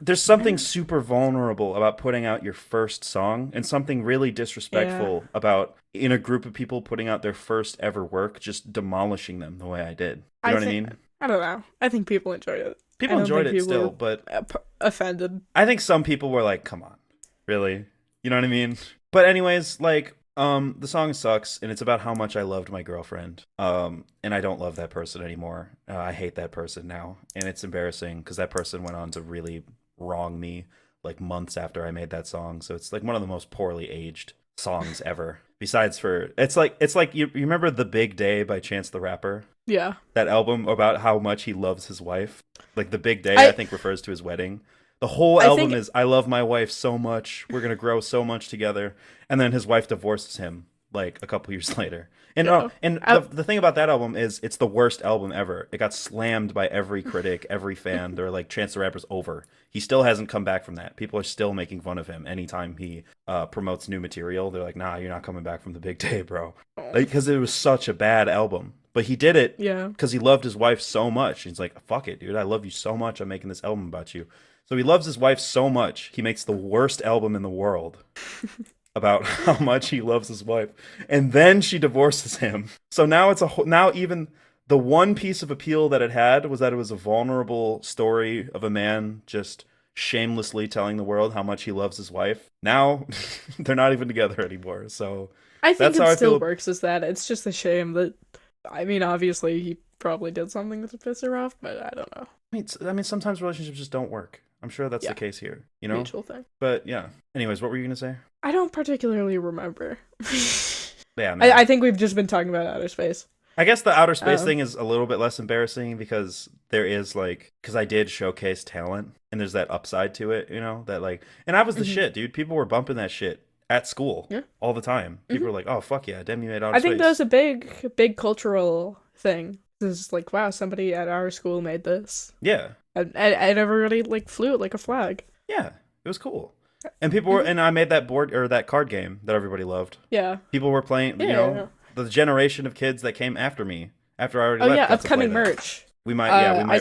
There's something super vulnerable about putting out your first song, and something really disrespectful about in a group of people putting out their first ever work, just demolishing them the way I did. You know what I mean? I don't know. I think people enjoyed it. People enjoyed it still, but offended. I think some people were like, "Come on, really?" You know what I mean? But anyways, like, the song sucks, and it's about how much I loved my girlfriend. And I don't love that person anymore. I hate that person now, and it's embarrassing because that person went on to really wrong me like months after I made that song. So it's like one of the most poorly aged songs ever. Besides it's like you remember The Big Day by Chance the Rapper? Yeah. That album about how much he loves his wife. Like The Big Day, I think refers to his wedding. The whole album is I love my wife so much. We're going to grow so much together. And then his wife divorces him like a couple years later. And the thing about that album is it's the worst album ever. It got slammed by every critic, every fan. They're like, Chance the Rapper's over. He still hasn't come back from that. People are still making fun of him anytime he promotes new material. They're like, nah, you're not coming back from The Big Day, bro. Because it was such a bad album. But he did it because he loved his wife so much. He's like, fuck it, dude. I love you so much. I'm making this album about you. So he loves his wife so much, he makes the worst album in the world about how much he loves his wife, and then she divorces him. So now it's now even the one piece of appeal that it had was that it was a vulnerable story of a man just shamelessly telling the world how much he loves his wife. Now they're not even together anymore. So I think that's how it I still feel. works as that. It's just a shame that, I mean, obviously he probably did something to piss her off, but I don't know. I mean, sometimes relationships just don't work. I'm sure that's the case here, you know? Mutual thing. But yeah. Anyways, what were you going to say? I don't particularly remember. Yeah, no. I think we've just been talking about outer space. I guess the outer space thing is a little bit less embarrassing because there is because I did showcase talent and there's that upside to it, you know, that and I was the shit, dude. People were bumping that shit at school all the time. People were like, oh, fuck yeah, Demi made outer space. I think that was a big cultural thing. It's like, wow, somebody at our school made this. Yeah. And everybody flew it like a flag. Yeah, it was cool. And people were, and I made that board or that card game that everybody loved. Yeah. People were playing, you know, the generation of kids that came after me, after I already left. Oh yeah, got to play upcoming that. merch. We might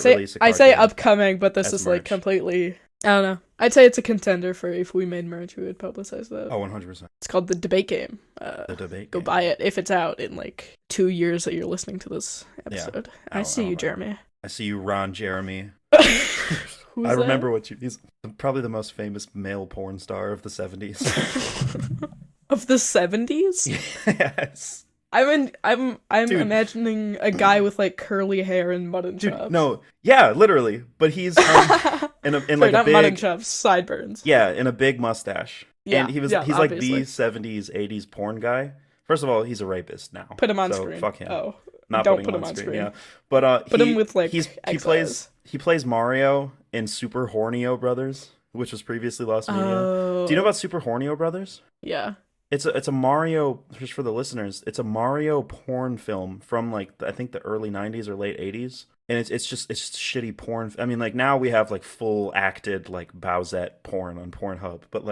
release a card I say game upcoming, but this is merch. completely, I don't know. I'd say it's a contender for if we made merch, we would publicize that. Oh, 100%. It's called the debate game. The debate Go game. buy it if it's out in 2 years that you're listening to this episode. Yeah. I see you, Jeremy. I see you, Ron Jeremy. Who's I remember that? he's probably the most famous male porn star of the 70s. Of the 70s? Yes. I'm Dude. imagining a guy with curly hair and mutton chops. Dude, no. Yeah, literally. But he's in Sorry, a not big mutton chops, sideburns. Yeah, in a big mustache. Yeah, and he's obviously. like the 70s, 80s porn guy. First of all, he's a rapist now. Put him on so screen. Fuck him. Oh. Not Don't put him on screen. Yeah. But put him with he plays Mario in Super Hornio Brothers, which was previously Lost Media. Oh. Do you know about Super Hornio Brothers? Yeah. It's a Mario, just for the listeners, it's a Mario porn film from I think the early 90s or late 80s. And it's just shitty porn. I mean, now we have full acted Bowsette porn on Pornhub, but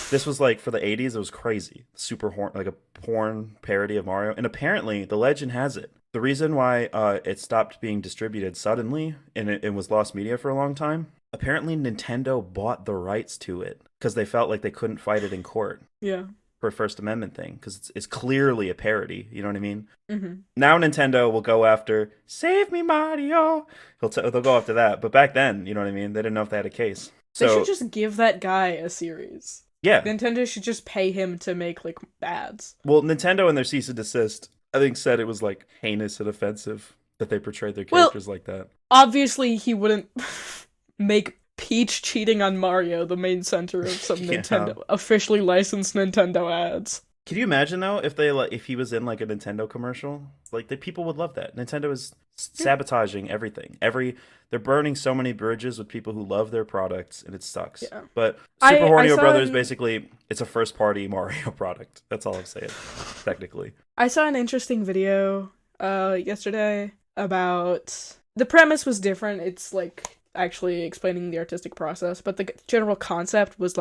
this was for the 80s. It was crazy. Super horn, a porn parody of Mario. And apparently, the legend has it, the reason why it stopped being distributed suddenly and it was lost media for a long time. Apparently, Nintendo bought the rights to it because they felt like they couldn't fight it in court. Yeah. For a First Amendment thing, because it's clearly a parody. You know what I mean? Mm-hmm. Now Nintendo will go after "Save Me, Mario." They'll go after that. But back then, you know what I mean? They didn't know if they had a case. They So should just give that guy a series. yeah. Nintendo should just pay him to make ads. Well, Nintendo and their cease and desist, I think, said it was heinous and offensive that they portrayed their characters like that. Obviously, he wouldn't make Peach cheating on Mario the main center of some Nintendo officially licensed Nintendo ads. Can you imagine though if he was in a Nintendo commercial? The people would love that. Nintendo is sabotaging everything. They're burning so many bridges with people who love their products, and it sucks. Yeah. But Super Hornio Brothers basically it's a first party Mario product. That's all I'm saying. Technically. I saw an interesting video yesterday about the premise was different. It's actually explaining the artistic process, but the general concept was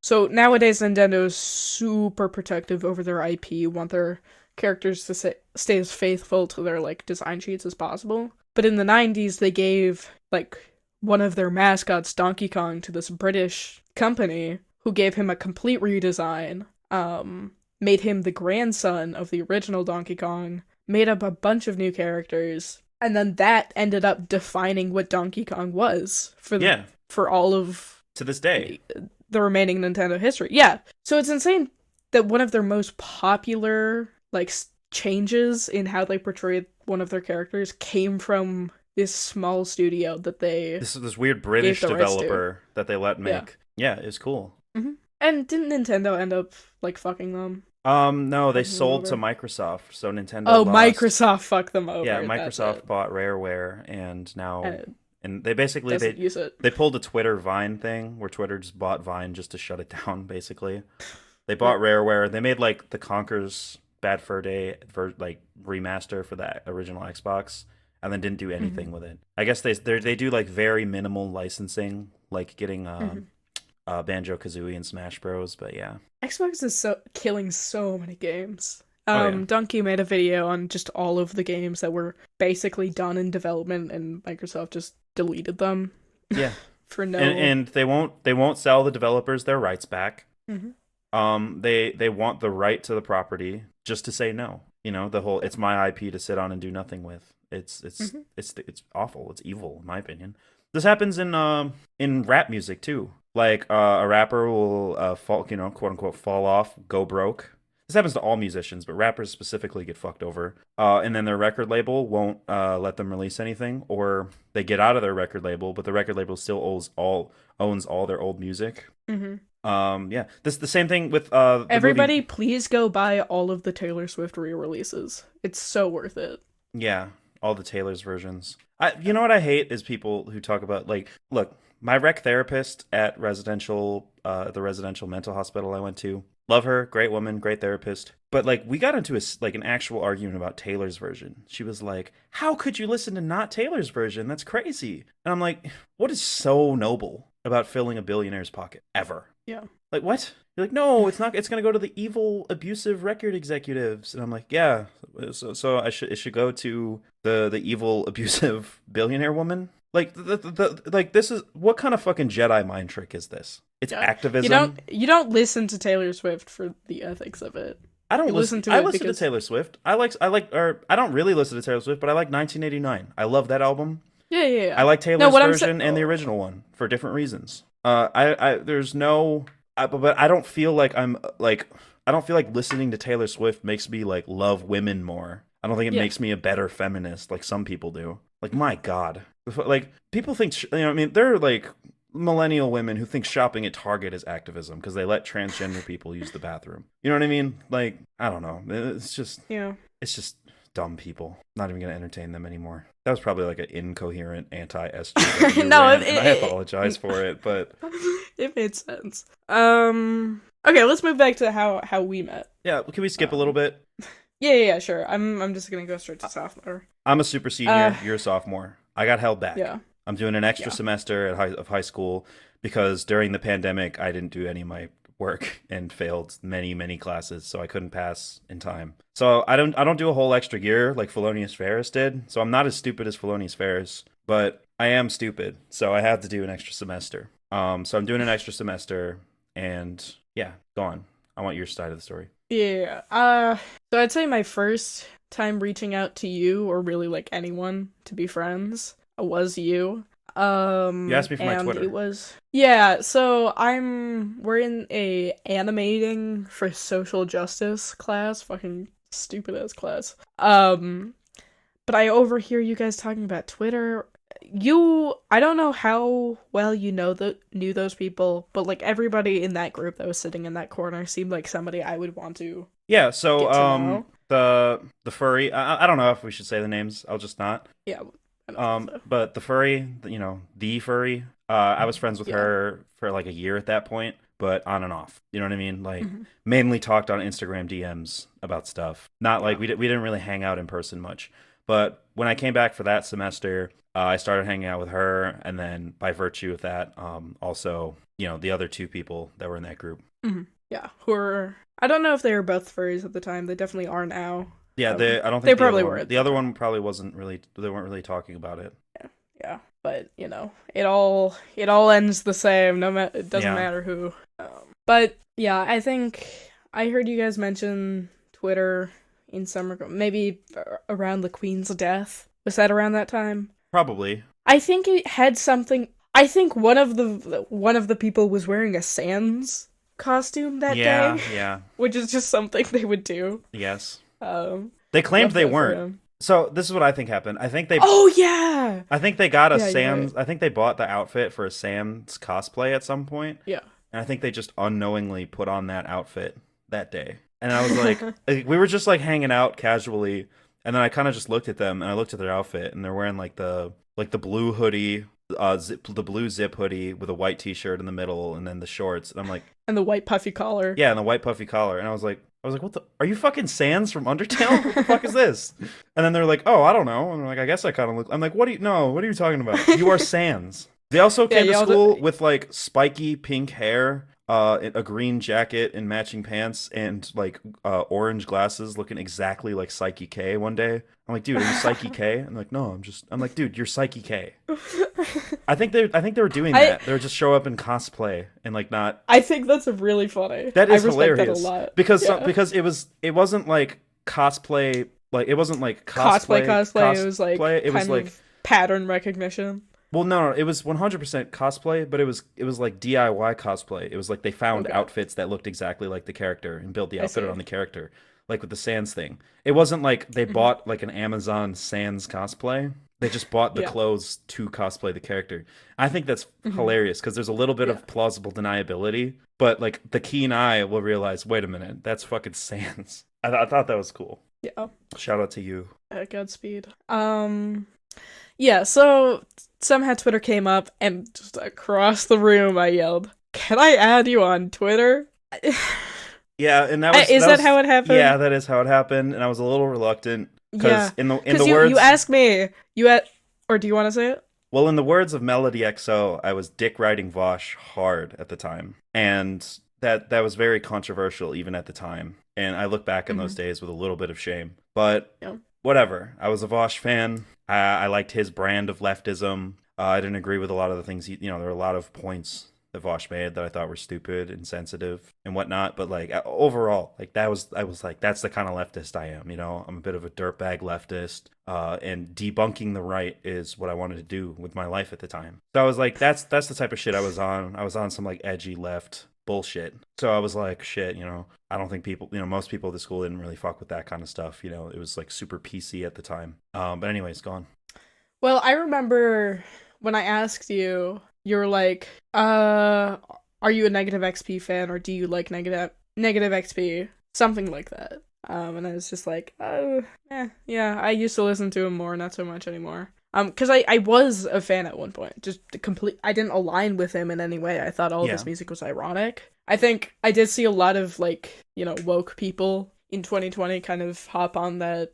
so nowadays Nintendo is super protective over their IP, want their characters to stay as faithful to their design sheets as possible. But in the 90s they gave one of their mascots, Donkey Kong, to this British company who gave him a complete redesign, made him the grandson of the original Donkey Kong, made up a bunch of new characters. And then that ended up defining what Donkey Kong was for all of to this day the remaining Nintendo history. Yeah, so it's insane that one of their most popular changes in how they portrayed one of their characters came from this small studio that they this weird British developer that they let make. Yeah, it was cool. Mm-hmm. And didn't Nintendo end up fucking them? No, they sold to Microsoft, so Nintendo lost. Microsoft fucked them over. Yeah, Microsoft bought Rareware, and now and they basically they pulled a Twitter Vine thing where Twitter just bought Vine just to shut it down. Basically, they bought Rareware. They made the Conker's Bad Fur Day remaster for that original Xbox, and then didn't do anything with it. I guess they do very minimal licensing, getting Banjo-Kazooie and Smash Bros. But yeah, Xbox is killing so many games. Yeah. Donkey made a video on just all of the games that were basically done in development, and Microsoft just deleted them. Yeah, for no. And they won't sell the developers their rights back. Mm-hmm. They want the right to the property just to say no. You know, the whole it's my IP to sit on and do nothing with. It's awful. It's evil in my opinion. This happens in rap music too. Like a rapper will fall, you know, quote unquote fall off, go broke. This happens to all musicians, but rappers specifically get fucked over. And then their record label won't let them release anything, or they get out of their record label, but the record label still owns all their old music. Yeah, this the same thing with everybody movie. Please go buy all of the Taylor Swift re-releases. It's so worth it. Yeah, all the Taylor's versions. You know what I hate is people who talk about, like, look, my rec therapist at the residential mental hospital I went to, love her, great woman, great therapist. But like we got into an actual argument about Taylor's version. She was like, "How could you listen to not Taylor's version? That's crazy." And I'm like, "What is so noble about filling a billionaire's pocket ever?" Yeah. Like, what? You're like, "No, it's not. It's going to go to the evil, abusive record executives." And I'm like, "Yeah. So it should go to the evil, abusive billionaire woman." Like like this is what kind of fucking Jedi mind trick is this? It's activism. You don't listen to Taylor Swift for the ethics of it. I don't listen to it. I listen to Taylor Swift. I don't really listen to Taylor Swift, but I like 1989. I love that album. Yeah. I like Taylor's version and the original one for different reasons. But I don't feel like I don't feel like listening to Taylor Swift makes me like love women more. I don't think it makes me a better feminist like some people do. Like, my God. Like, people think, you know, I mean, they're like millennial women who think shopping at Target is activism because they let transgender people use the bathroom. You know what I mean? Like, I don't know. It's just dumb people. Not even going to entertain them anymore. That was probably like an incoherent anti-SJW No, rant, and I apologize for it, but it made sense. Okay, let's move back to how we met. Yeah, can we skip a little bit? Yeah, sure. I'm just gonna go straight to sophomore. I'm a super senior. You're a sophomore. I got held back. Yeah. I'm doing an extra semester of high school because during the pandemic I didn't do any of my work and failed many classes, so I couldn't pass in time. So I don't do a whole extra year like Felonious Ferris did. So I'm not as stupid as Felonious Ferris, but I am stupid. So I have to do an extra semester. So I'm doing an extra semester, and yeah, go on. I want your side of the story. Yeah. So I'd say my first time reaching out to you, or really like anyone, to be friends, was you. You asked me for my Twitter. It was so we're in a animating for social justice class, fucking stupid ass class. But I overhear you guys talking about Twitter. I don't know how well you knew those people, but like everybody in that group that was sitting in that corner seemed like somebody I would want to. Yeah, so the furry, I don't know if we should say the names. I'll just not. Yeah. But the furry, the furry, I was friends with her for like a year at that point, but on and off. You know what I mean? Like mainly talked on Instagram DMs about stuff. Not like we didn't really hang out in person much. But when I came back for that semester, I started hanging out with her, and then by virtue of that, also, the other two people that were in that group. Mm-hmm. Yeah, who were, I don't know if they were both furries at the time. They definitely are now. Yeah, I don't think they probably were. The other one probably wasn't really. They weren't really talking about it. Yeah, but it all ends the same. It doesn't matter who. But yeah, I think I heard you guys mention Twitter in some regard, maybe around the Queen's death. Was that around that time? Probably. I think it had something. I think one of the people was wearing a Sans costume that day. Yeah. Which is just something they would do. Yes. They claimed they weren't. So this is what I think happened. I think they. Oh yeah. I think they got a Sans. Right. I think they bought the outfit for a Sans cosplay at some point. Yeah. And I think they just unknowingly put on that outfit that day. And I was like, we were just like hanging out casually, and then I kind of just looked at them, and I looked at their outfit, and they're wearing like the blue hoodie, the blue zip hoodie with a white t-shirt in the middle, and then the shorts, and I'm like, and the white puffy collar. Yeah, and the white puffy collar, and I was like, what the? Are you fucking Sans from Undertale? What the fuck is this? And then they're like, oh, I don't know. And I'm like, I guess I kind of look. I'm like, what are you talking about? You are Sans. They also came to school with like spiky pink hair. a green jacket and matching pants and like orange glasses, looking exactly like Psyche K one day. I'm like, dude, are you Psyche K? And like, no, I'm like, dude, you're Psyche K. I think they were doing that. They would just show up in cosplay and like not. I think that's really funny. That is I respect hilarious. that a lot. Because it wasn't like cosplay. Like it wasn't like cosplay. It was like kind of pattern recognition. Well, no, it was 100% cosplay, but it was like DIY cosplay. It was like they found outfits that looked exactly like the character and built the outfit on the character, like with the Sans thing. It wasn't like they bought like an Amazon Sans cosplay. They just bought the clothes to cosplay the character. I think that's hilarious because there's a little bit of plausible deniability, but like the keen eye will realize, wait a minute, that's fucking Sans. I thought that was cool. Yeah. Shout out to you. Godspeed. Yeah, so somehow Twitter came up, and just across the room I yelled, "Can I add you on Twitter?" Yeah, and that was... Is that how it happened? Yeah, that is how it happened, and I was a little reluctant, because in the words... you asked me, or do you want to say it? Well, in the words of Melody XO, I was dick riding Vosh hard at the time, and that was very controversial even at the time, and I look back in those days with a little bit of shame, but... Yeah. Whatever. I was a Vosh fan. I liked his brand of leftism. I didn't agree with a lot of the things there were a lot of points that Vosh made that I thought were stupid, insensitive, and whatnot. But like overall, like I was like, that's the kind of leftist I am. I'm a bit of a dirtbag leftist, and debunking the right is what I wanted to do with my life at the time. So I was like, that's the type of shit I was on. I was on some like edgy left bullshit. So I was like, shit, I don't think people, most people at the school didn't really fuck with that kind of stuff. It was like super PC at the time. But anyways, go on. Well, I remember when I asked you, you were like, are you a Negative XP fan, or do you like Negative XP? Something like that. And I was just like, yeah, I used to listen to him more, not so much anymore. Because I was a fan at one point, just I didn't align with him in any way. I thought all of his music was ironic. I think I did see a lot of like, woke people in 2020 kind of hop on the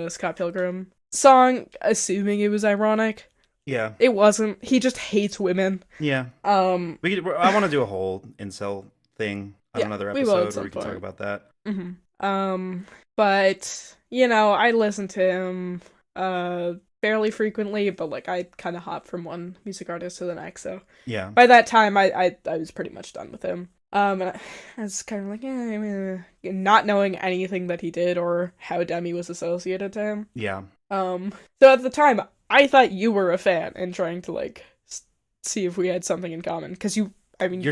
Scott Pilgrim song, assuming it was ironic. Yeah. It wasn't. He just hates women. Yeah. I want to do a whole incel thing on another episode where we can talk about that. Mm-hmm. But, I listen to him, fairly frequently, but like I kind of hop from one music artist to the next, so yeah. By that time, I was pretty much done with him. And I was kind of like, not knowing anything that he did or how Demi was associated to him. Yeah. So at the time, I thought you were a fan and trying to like see if we had something in common, because you're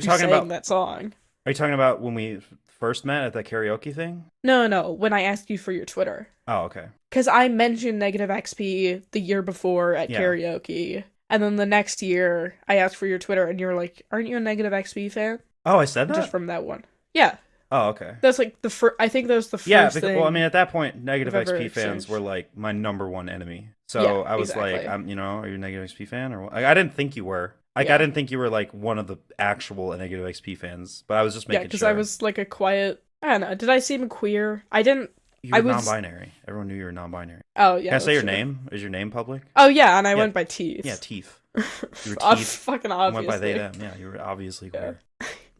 talking about that song. Are you talking about when we first met at that karaoke thing? No, when I asked you for your Twitter. Oh, okay. Because I mentioned Negative XP the year before at karaoke, and then the next year I asked for your Twitter, and you were like, "Aren't you a Negative XP fan?" Oh, I said that? Just from that one. Yeah. Oh, okay. That's like the first. I think that was the first. Yeah, because, well, I mean, at that point, Negative XP fans were like my number one enemy. So I was like, are you a Negative XP fan, or I didn't think you were. I didn't think you were like one of the actual Negative XP fans, but I was just making sure. Yeah, because I was like a quiet. I don't know. Did I seem queer? I didn't. You were non-binary. Everyone knew you were non-binary. Oh yeah. Can I say your name? Is your name public? Oh yeah, and I went by Teeth. Yeah, Teeth. You were Teeth. Fucking obviously. Went by they them. Yeah, you were obviously queer.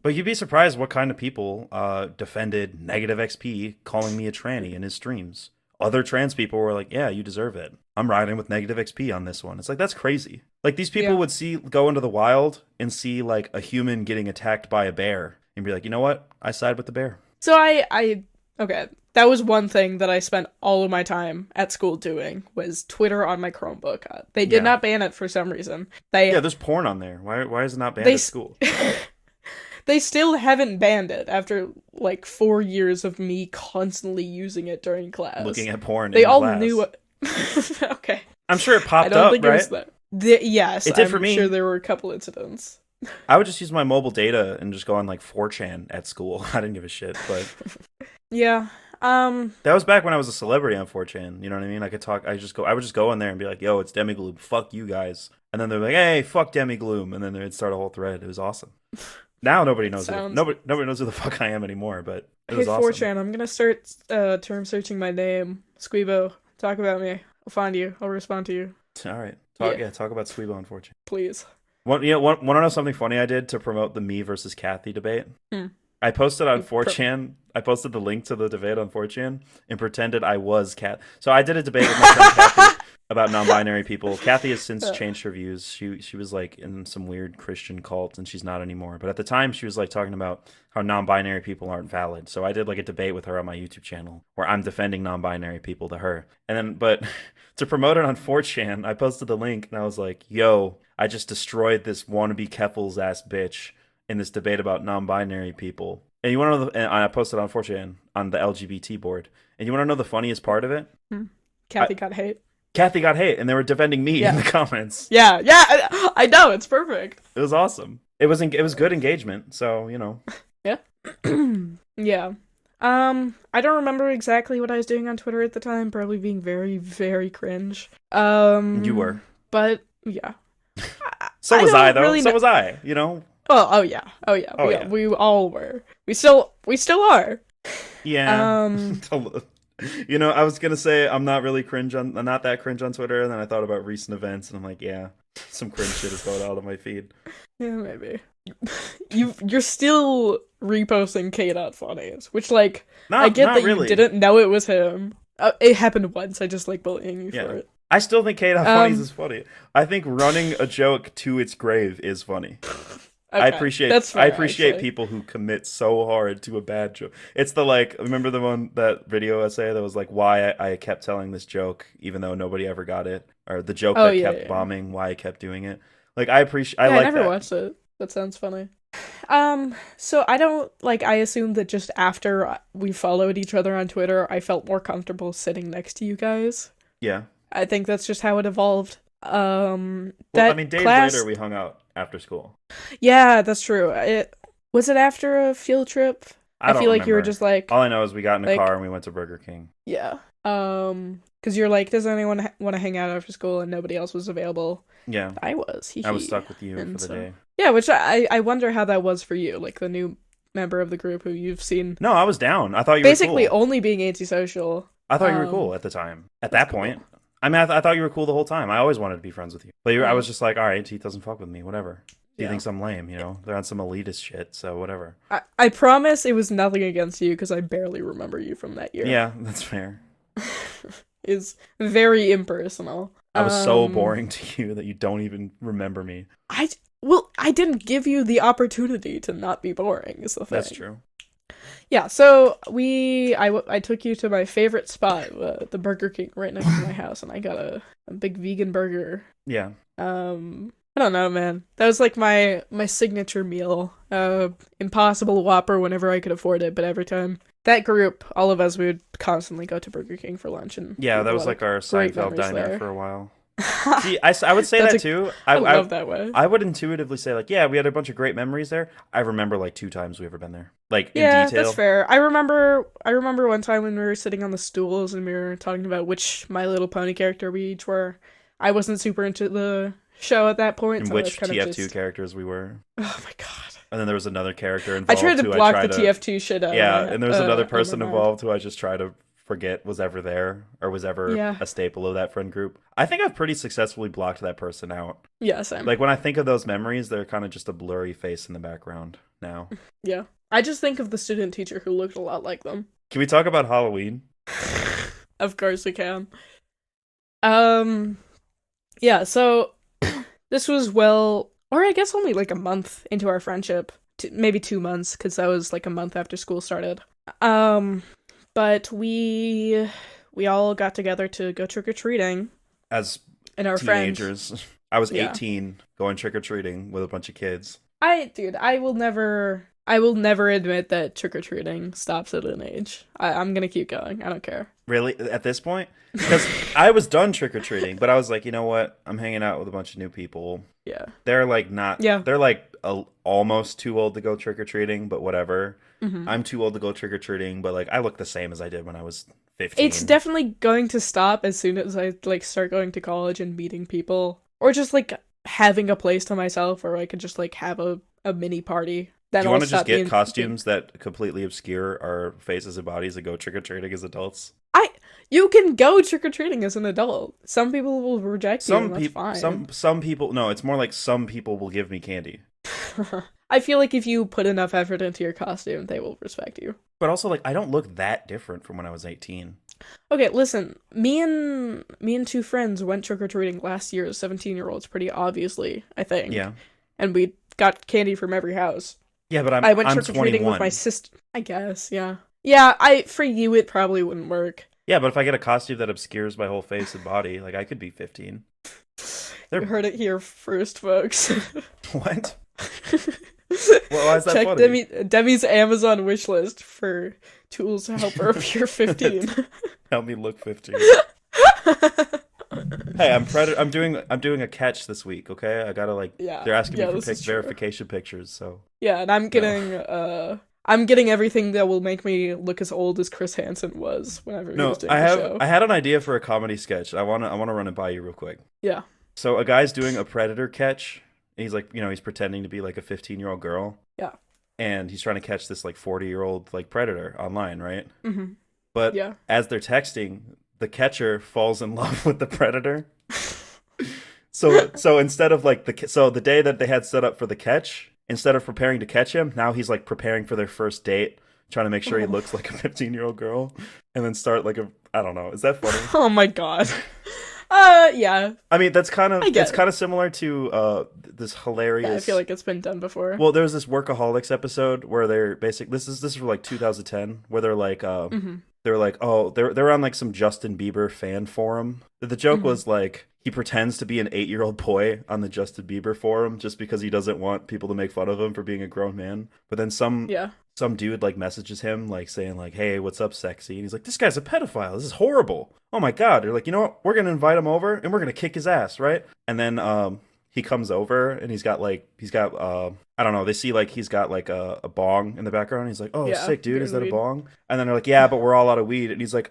But you'd be surprised what kind of people defended Negative XP, calling me a tranny in his streams. Other trans people were like, "Yeah, you deserve it. I'm riding with Negative XP on this one." It's like, that's crazy. Like, these people would go into the wild and see like a human getting attacked by a bear and be like, "You know what? I side with the bear." So okay, that was one thing that I spent all of my time at school doing, was Twitter on my Chromebook. They did not ban it for some reason. There's porn on there. Why is it not banned at school? They still haven't banned it after like 4 years of me constantly using it during class. Looking at porn. They all knew it. Okay. I'm sure it popped up, right? It was that. Yes, it did for me. I'm sure there were a couple incidents. I would just use my mobile data and just go on like 4chan at school. I didn't give a shit, but yeah. That was back when I was a celebrity on 4chan. You know what I mean? I would just go in there and be like, "Yo, it's Demigloom. Fuck you guys." And then they're like, "Hey, fuck Demigloom." And then they'd start a whole thread. It was awesome. Now nobody knows nobody knows who the fuck I am anymore, but it was awesome. 4chan, I'm gonna start term searching my name. Squeebo, talk about me. I'll find you. I'll respond to you. All right. Talk about Squeebo on 4chan. Please. Want to know something funny I did to promote the me versus Kathy debate? I posted on 4chan. I posted the link to the debate on 4chan and pretended I was Kat. So I did a debate with my friend Kathy about non-binary people. Kathy has since changed her views. She was like in some weird Christian cult, and she's not anymore. But at the time, she was like talking about how non-binary people aren't valid. So I did like a debate with her on my YouTube channel where I'm defending non-binary people to her. And then, but to promote it on 4chan, I posted the link and I was like, "Yo, I just destroyed this wannabe Keffels ass bitch in this debate about non-binary people." And you want to know? And I posted on 4chan on the LGBT board. And you want to know the funniest part of it? Kathy got hate. Kathy got hate, and they were defending me in the comments. Yeah, I know, it's perfect. It was awesome. It was good engagement. So Yeah. Yeah. I don't remember exactly what I was doing on Twitter at the time. Probably being very, very cringe. You were. But yeah. So was I though. Really so was I. Oh yeah. We all were. We still are. Yeah. I was gonna say I'm not that cringe on Twitter, and then I thought about recent events, and I'm like, yeah, some cringe shit is going out on my feed. Yeah, maybe. You're still reposting K.Funnies, which I get that really. You didn't know it was him. It happened once. I just like bullying you for it. I still think K.Funnies is funny. I think running a joke to its grave is funny. Okay, I appreciate people who commit so hard to a bad joke. It's remember that video essay that was like why I kept telling this joke even though nobody ever got it, or the joke that kept bombing, why I kept doing it. I never watched it. That sounds funny. So I assumed that just after we followed each other on Twitter, I felt more comfortable sitting next to you guys. Yeah. I think that's just how it evolved. Days later we hung out after school. Yeah, that's true. Was it after a field trip? I feel like remember. You were just like... All I know is we got in a car and we went to Burger King. Yeah. Because you're like, does anyone want to hang out after school? And nobody else was available. Yeah. I was. I was stuck with you for the day. Yeah, which I wonder how that was for you, like the new member of the group who you've seen. No, I was down. I thought you basically were cool. only being antisocial. I thought you were cool at the time. At that point. Cool. I mean, I thought you were cool the whole time. I always wanted to be friends with you. But I was just like, all right, he doesn't fuck with me, whatever. He thinks I'm lame, They're on some elitist shit, so whatever. I promise it was nothing against you, because I barely remember you from that year. Yeah, that's fair. It's very impersonal. I was so boring to you that you don't even remember me. I didn't give you the opportunity to not be boring, is the thing. That's true. Yeah, so I took you to my favorite spot, the Burger King right next to my house, and I got a big vegan burger. Yeah. I don't know, man. That was like my signature meal. Impossible Whopper whenever I could afford it, but every time. That group, all of us, we would constantly go to Burger King for lunch. And yeah, that was like our Seinfeld diner there. For a while. See, I would say that too. I love that way. I would intuitively say we had a bunch of great memories there. I remember 2 times we've ever been there. In detail. Yeah, that's fair. I remember one time when we were sitting on the stools and we were talking about which My Little Pony character we each were. I wasn't super into the show at that point. And so which TF2 characters we were. Oh my god. And then there was another character involved. I tried to block the TF2 shit out. Yeah, and there was another person involved who I just try to forget was ever there or was ever a staple of that friend group. I think I've pretty successfully blocked that person out. Yeah, same. When I think of those memories, they're kind of just a blurry face in the background now. Yeah. I just think of the student teacher who looked a lot like them. Can we talk about Halloween? Of course we can. Yeah, so this was or I guess only a month into our friendship, maybe 2 months, because that was a month after school started. But we all got together to go trick-or-treating. As and our teenagers. Friends. I was 18 going trick-or-treating with a bunch of kids. I will never admit that trick-or-treating stops at an age. I'm gonna keep going. I don't care. Really? At this point? Because I was done trick-or-treating, but I was like, you know what? I'm hanging out with a bunch of new people. Yeah. They're not... Yeah. They're almost too old to go trick-or-treating, but whatever. Mm-hmm. I'm too old to go trick-or-treating, but I look the same as I did when I was 15. It's definitely going to stop as soon as I start going to college and meeting people. Or just having a place to myself where I could just have a mini party. then Do you I'll want to just stop get being- costumes that completely obscure our faces and bodies and go trick-or-treating as adults? You can go trick-or-treating as an adult. Some people will reject you, and that's fine. Some people, no, it's more like some people will give me candy. I feel like if you put enough effort into your costume, they will respect you. But also, like, I don't look that different from when I was 18. Okay, listen. Me and two friends went trick-or-treating last year as 17-year-olds, pretty obviously, I think. Yeah. And we got candy from every house. Yeah, but I went I'm trick-or-treating 21. with my sister. I guess, yeah. Yeah, for you, it probably wouldn't work. Yeah, but if I get a costume that obscures my whole face and body, like, I could be 15. You heard it here first, folks. What? Well, why is that Check funny? Demi's Amazon wishlist for tools to help her appear 15. Help me look 15. Hey, I'm doing a catch this week. Okay, I gotta they're asking me for verification pictures. So yeah, and I'm getting everything that will make me look as old as Chris Hansen was whenever he was doing the show. I had an idea for a comedy sketch. I wanna run it by you real quick. Yeah. So a guy's doing a predator catch. He's like, he's pretending to be like a 15-year-old girl. Yeah. And he's trying to catch this like 40-year-old like predator online, right? Mm-hmm. But as they're texting, the catcher falls in love with the predator. So instead of like the day that they had set up for the catch, instead of preparing to catch him, now he's like preparing for their first date, trying to make sure he looks like a 15-year-old girl, and then start like I don't know. Is that funny? Oh my god. Yeah. I mean, it's kind of similar to this hilarious. Yeah, I feel like it's been done before. Well, there was this Workaholics episode where they're this is for like 2010, where they're like they're like, oh, they're on like some Justin Bieber fan forum. The joke was like he pretends to be an 8-year-old boy on the Justin Bieber forum just because he doesn't want people to make fun of him for being a grown man. But then some dude like messages him like saying like, hey, what's up, sexy? And he's like, this guy's a pedophile. This is horrible. Oh my god. They're like, you know what? We're gonna invite him over and we're gonna kick his ass, right? And then he comes over and he's got I don't know, they see like he's got like a bong in the background. He's like, oh, sick, dude, is that a bong? And then they're like, yeah, but we're all out of weed. And he's like,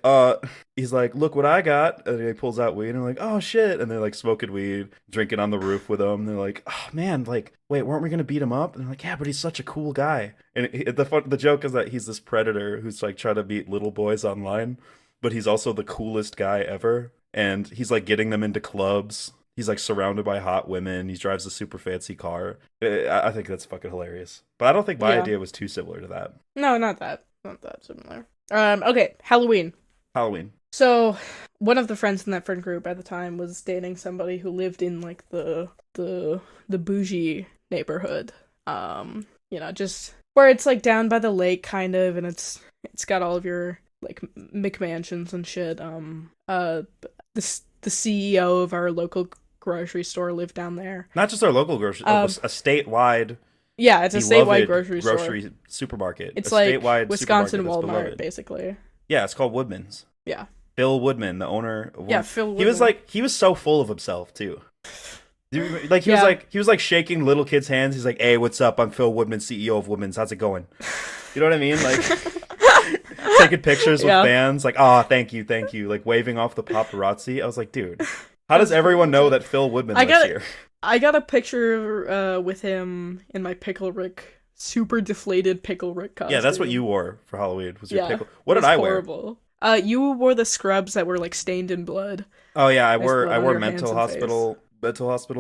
look what I got. And he pulls out weed and they're like, oh shit. And they're like smoking weed, drinking on the roof with him. And they're like, oh man, like, wait, weren't we gonna beat him up? And they're like, yeah, but he's such a cool guy. And the joke is that he's this predator who's like trying to beat little boys online, but he's also the coolest guy ever. And he's like getting them into clubs. He's like surrounded by hot women. He drives a super fancy car. I think that's fucking hilarious. But I don't think my idea was too similar to that. No, not that. Not that similar. Okay, Halloween. So, one of the friends in that friend group at the time was dating somebody who lived in like the bougie neighborhood. Just where it's like down by the lake kind of, and it's got all of your like McMansions and shit. The CEO of our local grocery store lived down there. Not just our local grocery, a statewide. Yeah, it's a statewide grocery supermarket. It's like Wisconsin Walmart, basically. Yeah, it's called Woodman's. Yeah. Phil Woodman, the owner of Phil Woodman. He was so full of himself too. Like he was like shaking little kids' hands. He's like, "Hey, what's up? I'm Phil Woodman, CEO of Woodman's. How's it going?" You know what I mean? Like taking pictures with fans, like, "Oh, thank you," like waving off the paparazzi. I was like, dude, how does everyone know that Phil Woodman lives here? I got a picture with him in my Pickle Rick, super deflated Pickle Rick costume. Yeah, that's what you wore for Halloween. Was your pickle? What did I wear? Horrible. You wore the scrubs that were like stained in blood. Oh yeah, I wore mental hospital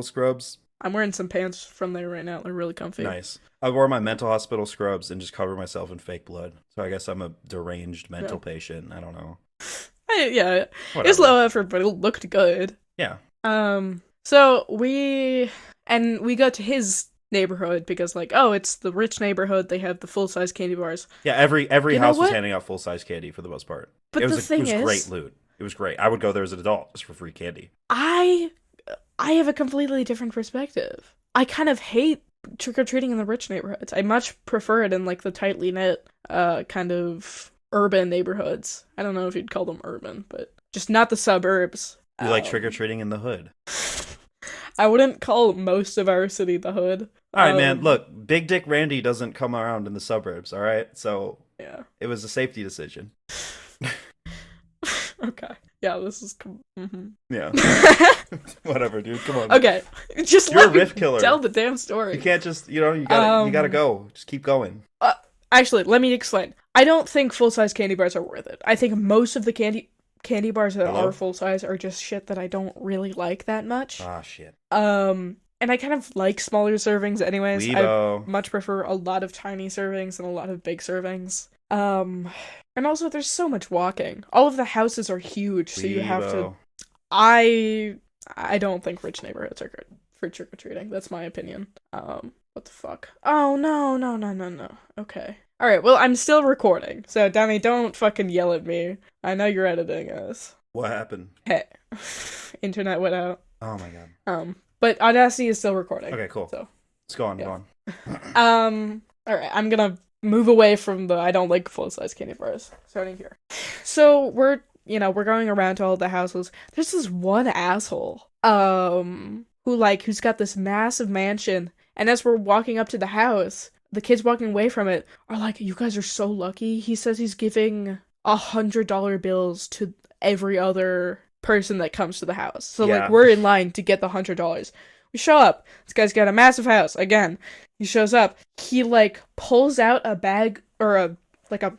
scrubs. I'm wearing some pants from there right now. They're really comfy. Nice. I wore my mental hospital scrubs and just covered myself in fake blood. So I guess I'm a deranged mental patient. I don't know. It was low effort, but it looked good. Yeah. So we go to his neighborhood because like, oh, it's the rich neighborhood. They have the full-size candy bars. Yeah, every house was handing out full-size candy for the most part. But it was great loot. It was great. I would go there as an adult just for free candy. I have a completely different perspective. I kind of hate trick-or-treating in the rich neighborhoods. I much prefer it in like the tightly knit kind of urban neighborhoods. I don't know if you'd call them urban, but just not the suburbs. You like trick-or-treating in the hood. I wouldn't call most of our city the hood. All right, man. Look, Big Dick Randy doesn't come around in the suburbs, all right? So yeah, it was a safety decision. Okay. Yeah, this is. Yeah. Whatever, dude. Come on. Okay. Just You're a let me riff killer. tell the damn story. You can't just, you gotta go. Just keep going. Actually, let me explain. I don't think full-size candy bars are worth it. I think most of the candy bars that are full-size are just shit that I don't really like that much. Ah, shit. And I kind of like smaller servings anyways. Weebo. I much prefer a lot of tiny servings and a lot of big servings. And also there's so much walking. All of the houses are huge, so you have to... I don't think rich neighborhoods are good for trick-or-treating. That's my opinion. What the fuck? Oh, no. Okay. Alright, well, I'm still recording, so Demi, don't fucking yell at me. I know you're editing us. What happened? Hey. Internet went out. Oh my god. But Audacity is still recording. Okay, cool. So Let's go on, yeah. go on. Alright, I'm gonna move away from the I don't like full-size candy bars. Starting here. So we're going around to all the houses. There's this one asshole, who's got this massive mansion, and as we're walking up to the house, the kids walking away from it are like, you guys are so lucky. He says he's giving $100 bills to every other person that comes to the house. So like we're in line to get the $100. We show up. This guy's got a massive house. Again, he shows up. He like pulls out a bag or a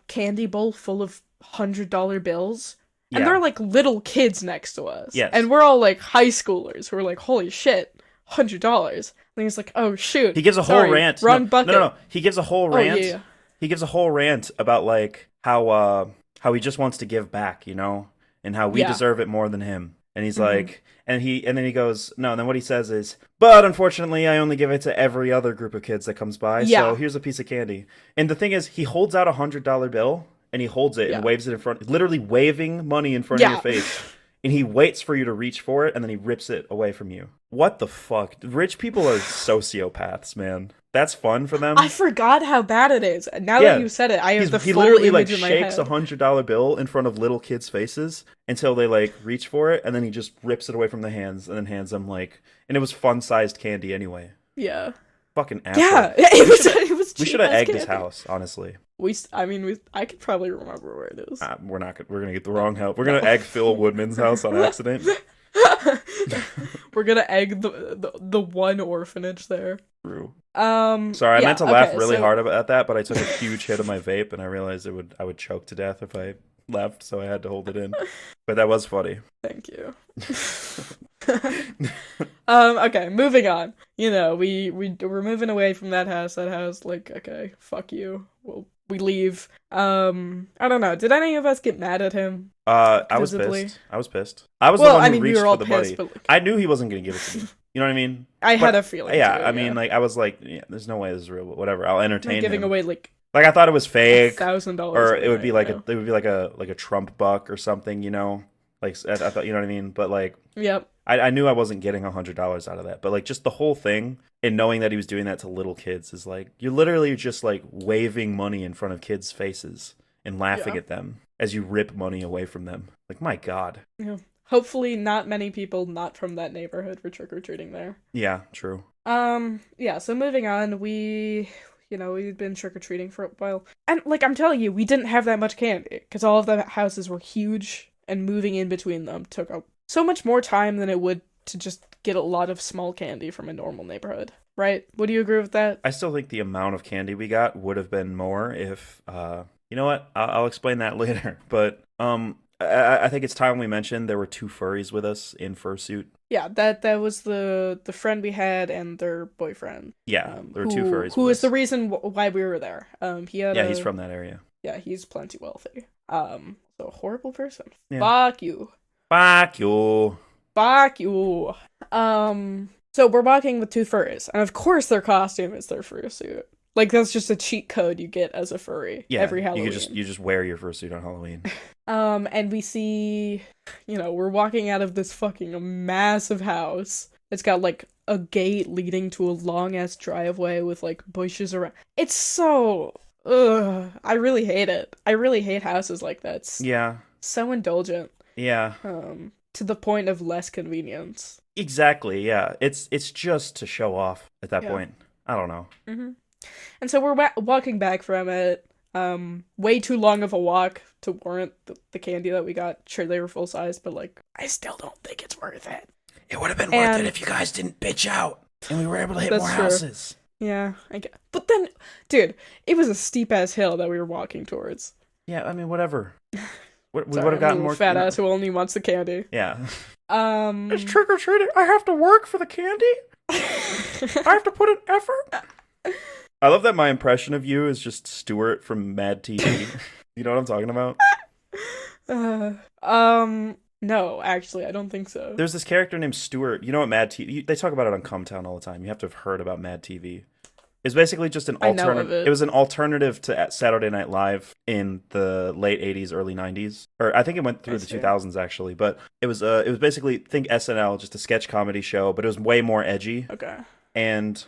candy bowl full of $100 bills. Yeah. And they're like little kids next to us. Yes. And we're all like high schoolers who are like, holy shit, $100. And he's like, oh shoot. He gives a whole rant. Wrong bucket. No. He gives a whole rant. Yeah. He gives a whole rant about like how he just wants to give back, and how we deserve it more than him. And he's like, and then he goes, no, and then what he says is, but unfortunately I only give it to every other group of kids that comes by, so here's a piece of candy. And the thing is, he holds out $100 bill, and he holds it and waves it in front, literally waving money in front of your face. And he waits for you to reach for it, and then he rips it away from you. What the fuck? Rich people are sociopaths, man. That's fun for them. I forgot how bad it is. Now that you said it, I have the full literally image in my head. He literally shakes $100 bill in front of little kids' faces until they like reach for it, and then he just rips it away from the hands and then hands them like, and it was fun-sized candy anyway. Yeah. Fucking asshole. Yeah, it was. We should have egged his house, honestly. I could probably remember where it is. We're gonna get the wrong help. We're gonna egg Phil Woodman's house on accident. We're gonna egg the one orphanage there. True. Sorry, I meant to laugh really hard at that, but I took a huge hit of my vape, and I realized I would choke to death if I left, so I had to hold it in. But that was funny. Thank you. Okay, moving on. We're moving away from that house. That house, like, okay, fuck you. We leave. I don't know. Did any of us get mad at him? I was pissed. I was the one who reached for the buddy. But, like, I knew he wasn't gonna give it to me. You know what I mean? I had a feeling. Yeah, too, I mean, like, I was like, there's no way this is real, but whatever. I'll entertain giving him. away like I thought it was fake, $1,000, or it would be like a Trump buck or something. Like I thought, you know what I mean? But like, yep. I knew I wasn't getting $100 out of that, but like just the whole thing and knowing that he was doing that to little kids is like, you're literally just like waving money in front of kids' faces and laughing at them as you rip money away from them. Like, my God. Yeah. Hopefully not many people not from that neighborhood were trick-or-treating there. Yeah, true. Yeah, so moving on, we'd been trick-or-treating for a while. And, like, I'm telling you, we didn't have that much candy, because all of the houses were huge, and moving in between them took so much more time than it would to just get a lot of small candy from a normal neighborhood. Right? Would you agree with that? I still think the amount of candy we got would have been more if, you know what? I'll explain that later. But, I think it's time we mentioned there were two furries with us in fursuit. Yeah, that was the friend we had and their boyfriend. Yeah, there were two furries. Who is the reason why we were there? He's from that area. Yeah, he's plenty wealthy. So a horrible person. Yeah. Fuck you. Fuck you. Fuck you. So we're walking with two furries, and of course their costume is their fursuit. Like, that's just a cheat code you get as a furry every Halloween. You just wear your fursuit on Halloween. And we see, we're walking out of this fucking massive house. It's got, like, a gate leading to a long-ass driveway with, like, bushes around. It's so... Ugh. I really hate it. I really hate houses like that. It's so indulgent. Yeah. To the point of less convenience. Exactly, yeah. It's just to show off at that point. I don't know. Mm-hmm. And so we're walking back from it. way too long of a walk to warrant the candy that we got. Sure, they were full size, but like, I still don't think it's worth it. It would have been worth it if you guys didn't bitch out and we were able to hit more houses. Yeah, I get. But then, dude, it was a steep ass hill that we were walking towards. Yeah, I mean, whatever. We would Sorry, have gotten I'm a more fat ass who only wants the candy. Yeah. It's trick or treating. I have to work for the candy. I have to put in effort. I love that my impression of you is just Stuart from Mad TV. You know what I'm talking about? No, actually, I don't think so. There's this character named Stuart. You know what Mad TV? They talk about it on Cumtown all the time. You have to have heard about Mad TV. It's basically just an alternative. It was an alternative to Saturday Night Live in the late 80s, early 90s. Or I think it went through the 2000s actually, but it was basically, think SNL, just a sketch comedy show, but it was way more edgy. Okay. And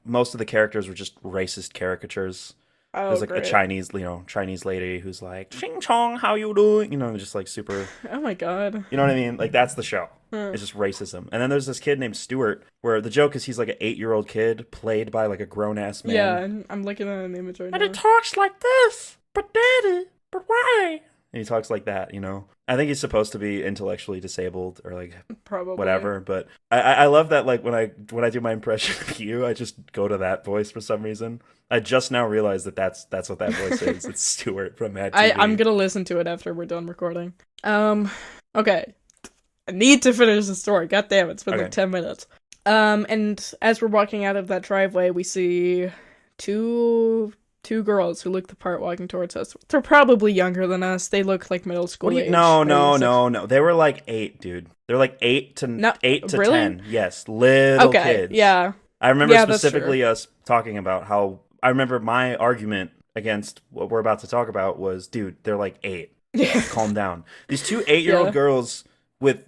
most of the characters were just racist caricatures. Oh, there's like great. a Chinese lady who's like, "Ching chong, how you doing?" You know, just like super. Oh my god. You know what I mean? Like that's the show. It's just racism. And then there's this kid named Stuart, where the joke is he's like an 8-year-old kid played by like a grown ass man. Yeah, I'm looking at an image right now. And he talks like this, but why? And he talks like that, you know. I think he's supposed to be intellectually disabled or like probably whatever. But I love that like when I do my impression of you, I just go to that voice for some reason. I just now realized that that's what that voice is. It's Stuart from Mad TV. I'm gonna listen to it after we're done recording. Okay. I need to finish the story. God damn it, it's been like 10 minutes. And as we're walking out of that driveway, we see two girls who look the part walking towards us. They're probably younger than us. They look like middle school age. No. They were like 8, dude. They're like 8 to really? 10. Yes, little kids. Yeah. I remember specifically us talking about how I remember my argument against what we're about to talk about was, dude, they're like 8. Yeah. Calm down. These two 8-year-old girls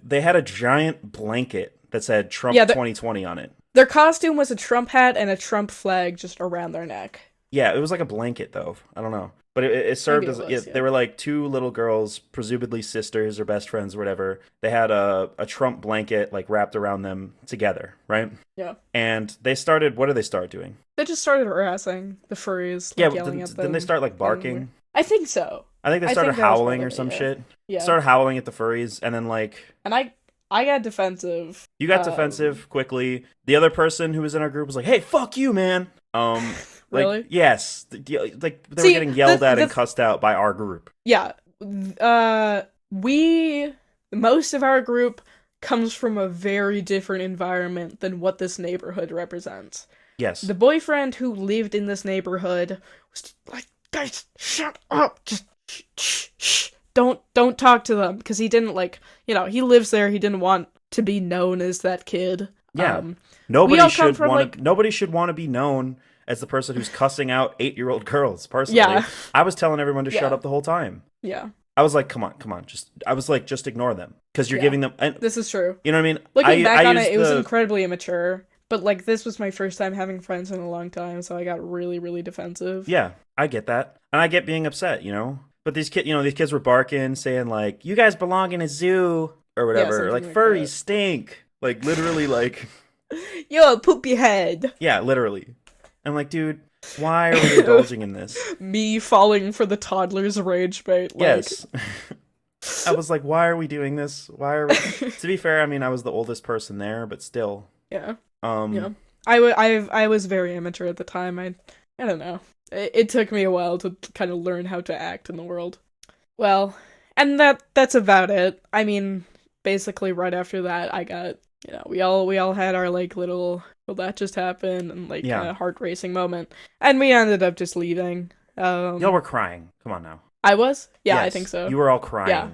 they had a giant blanket that said Trump 2020 on it. Their costume was a Trump hat and a Trump flag just around their neck. Yeah, it was like a blanket though. I don't know. But it served they were like two little girls, presumably sisters or best friends or whatever. They had a Trump blanket like wrapped around them together, right? Yeah. And they started, what did they start doing? They just started harassing the furries, like, yelling at them. Didn't they start like barking? I think so. I think they started howling or some shit. Yeah. Started howling at the furries and then like... And I got defensive. You got defensive quickly. The other person who was in our group was like, "Hey, fuck you, man." Really? Yes. Like they were getting yelled at and cussed out by our group. Yeah. Most of our group comes from a very different environment than what this neighborhood represents. Yes. The boyfriend who lived in this neighborhood was like, "Guys, shut up. Just shh. Don't talk to them," because he didn't he lives there. He didn't want to be known as that kid. Yeah. Nobody should want to be known as the person who's cussing out 8-year-old girls, personally. Yeah. I was telling everyone to shut up the whole time. Yeah. I was like, come on. Just ignore them. Because you're giving them... This is true. You know what I mean? Looking back on it, it was incredibly immature. But, like, this was my first time having friends in a long time, so I got really, really defensive. Yeah, I get that. And I get being upset, you know? But these kids were barking, saying, like, "You guys belong in a zoo," or whatever. Yeah, like, furries stink. Like, literally, like... Yo, poopy head. Yeah, literally. I'm like, dude, why are we indulging in this? Me falling for the toddler's rage bait. Like... Yes. I was like, why are we doing this? Why are we... To be fair, I mean, I was the oldest person there, but still. Yeah. Yeah. I was very immature at the time. I don't know. It took me a while to kind of learn how to act in the world. Well, and that's about it. I mean, basically right after that, I got, we all had our like little, well, that just happened, and like kind of heart racing moment, and we ended up just leaving. Y'all were crying. Come on now. I was? Yeah, yes, I think so. You were all crying. Yeah.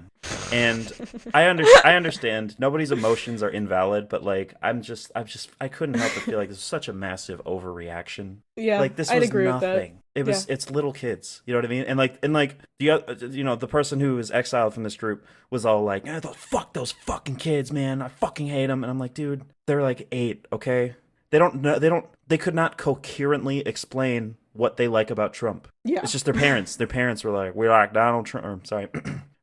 And I understand nobody's emotions are invalid, but like I couldn't help but feel like this was such a massive overreaction. Yeah, like this was nothing. It's little kids, you know what I mean? And like the person who was exiled from this group was all like, "Fuck those fucking kids, man! I fucking hate them." And I'm like, dude, they're like 8, okay? They could not coherently explain what they like about Trump. Yeah, it's just their parents. Their parents were like, "We like Donald Trump." Or, sorry.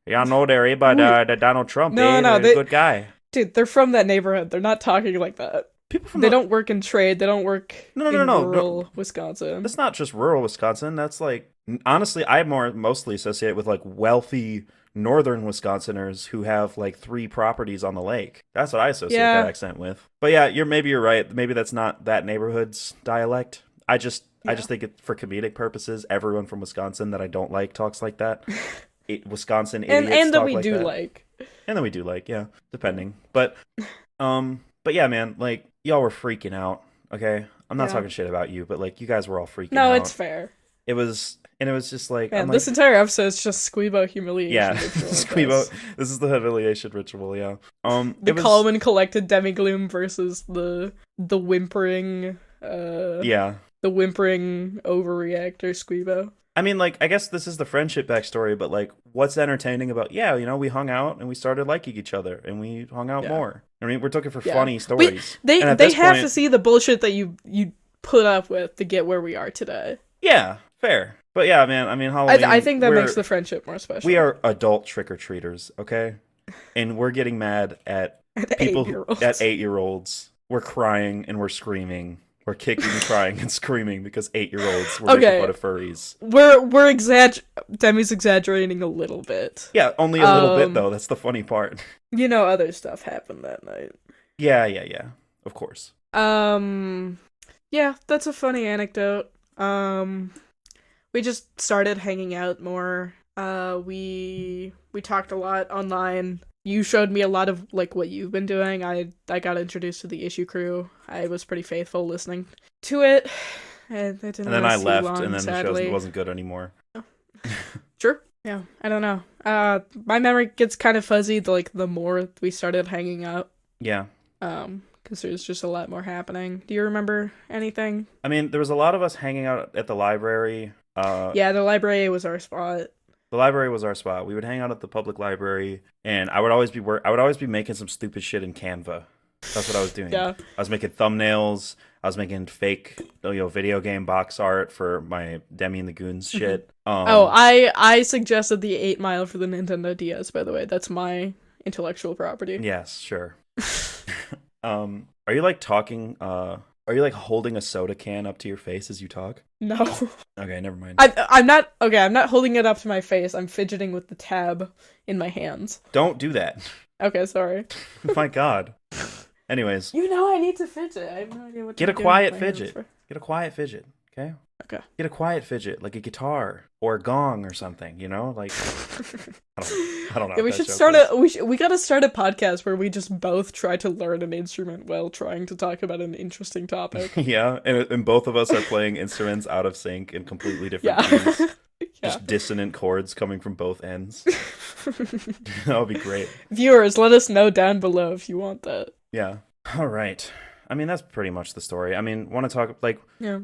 Y'all know there, but Donald Trump, they're a good guy. Dude, they're from that neighborhood. They're not talking like that. They don't work in trade. They don't work in rural Wisconsin. That's not just rural Wisconsin. That's like Honestly, I mostly associate it with like wealthy northern Wisconsiners who have like 3 properties on the lake. That's what I associate that accent with. But yeah, you're right. Maybe that's not that neighborhood's dialect. I just think it for comedic purposes. Everyone from Wisconsin that I don't like talks like that. Wisconsin idiots and that talk we like do that. like. And then we do like, yeah, depending. But yeah, man, like y'all were freaking out. Okay, I'm not talking shit about you, but like you guys were all freaking out. No, it's fair. It was just like, man, this entire episode is just Squeebo humiliation. Yeah, Squeebo. This is the humiliation ritual. Yeah. The calm and collected Demigloom versus the whimpering. The whimpering overreactor Squeebo. I mean, like, I guess this is the friendship backstory, but like, what's entertaining about? Yeah, we hung out and we started liking each other and we hung out more. I mean, we're looking for funny stories. They have to see the bullshit that you put up with to get where we are today. Yeah, fair. But yeah, man, I mean, Halloween. I think that makes the friendship more special. We are adult trick-or-treaters, okay? And we're getting mad at people at 8-year-olds. We're crying and we're screaming. We're kicking, crying, and screaming because 8-year-olds were making fun of furries. Demi's exaggerating a little bit. Yeah, only a little bit though. That's the funny part. Other stuff happened that night. Yeah. Of course. Yeah, that's a funny anecdote. We just started hanging out more. We talked a lot online. You showed me a lot of like what you've been doing. I got introduced to the issue crew. I was pretty faithful listening to it, and it didn't. And then I left, long, and then sadly. The show wasn't good anymore. Sure. Yeah, I don't know. My memory gets kind of fuzzy. The more we started hanging out. Yeah. Because there's just a lot more happening. Do you remember anything? I mean, there was a lot of us hanging out at the library. Yeah, the library was our spot. The library was our spot. We would hang out at the public library, and I would always be making some stupid shit in Canva. That's what I was doing. Yeah. I was making thumbnails. I was making fake, video game box art for my Demi and the Goons shit. I suggested the 8 Mile for the Nintendo DS. By the way, that's my intellectual property. Yes, sure. Are you like talking? Are you like holding a soda can up to your face as you talk? No. Okay, never mind. I'm not holding it up to my face. I'm fidgeting with the tab in my hands. Don't do that. Okay, sorry. My God. Anyways. I need to fidget. I have no idea what to do. Get a quiet fidget. Get a quiet fidget, okay? Okay. Get a quiet fidget, like a guitar or a gong or something, like I don't know. Yeah, we gotta start a podcast where we just both try to learn an instrument while trying to talk about an interesting topic. Yeah, and both of us are playing instruments out of sync in completely different keys. Just dissonant chords coming from both ends. That would be great. Viewers, let us know down below if you want that. Yeah. All right. I mean, that's pretty much the story. I mean, want to talk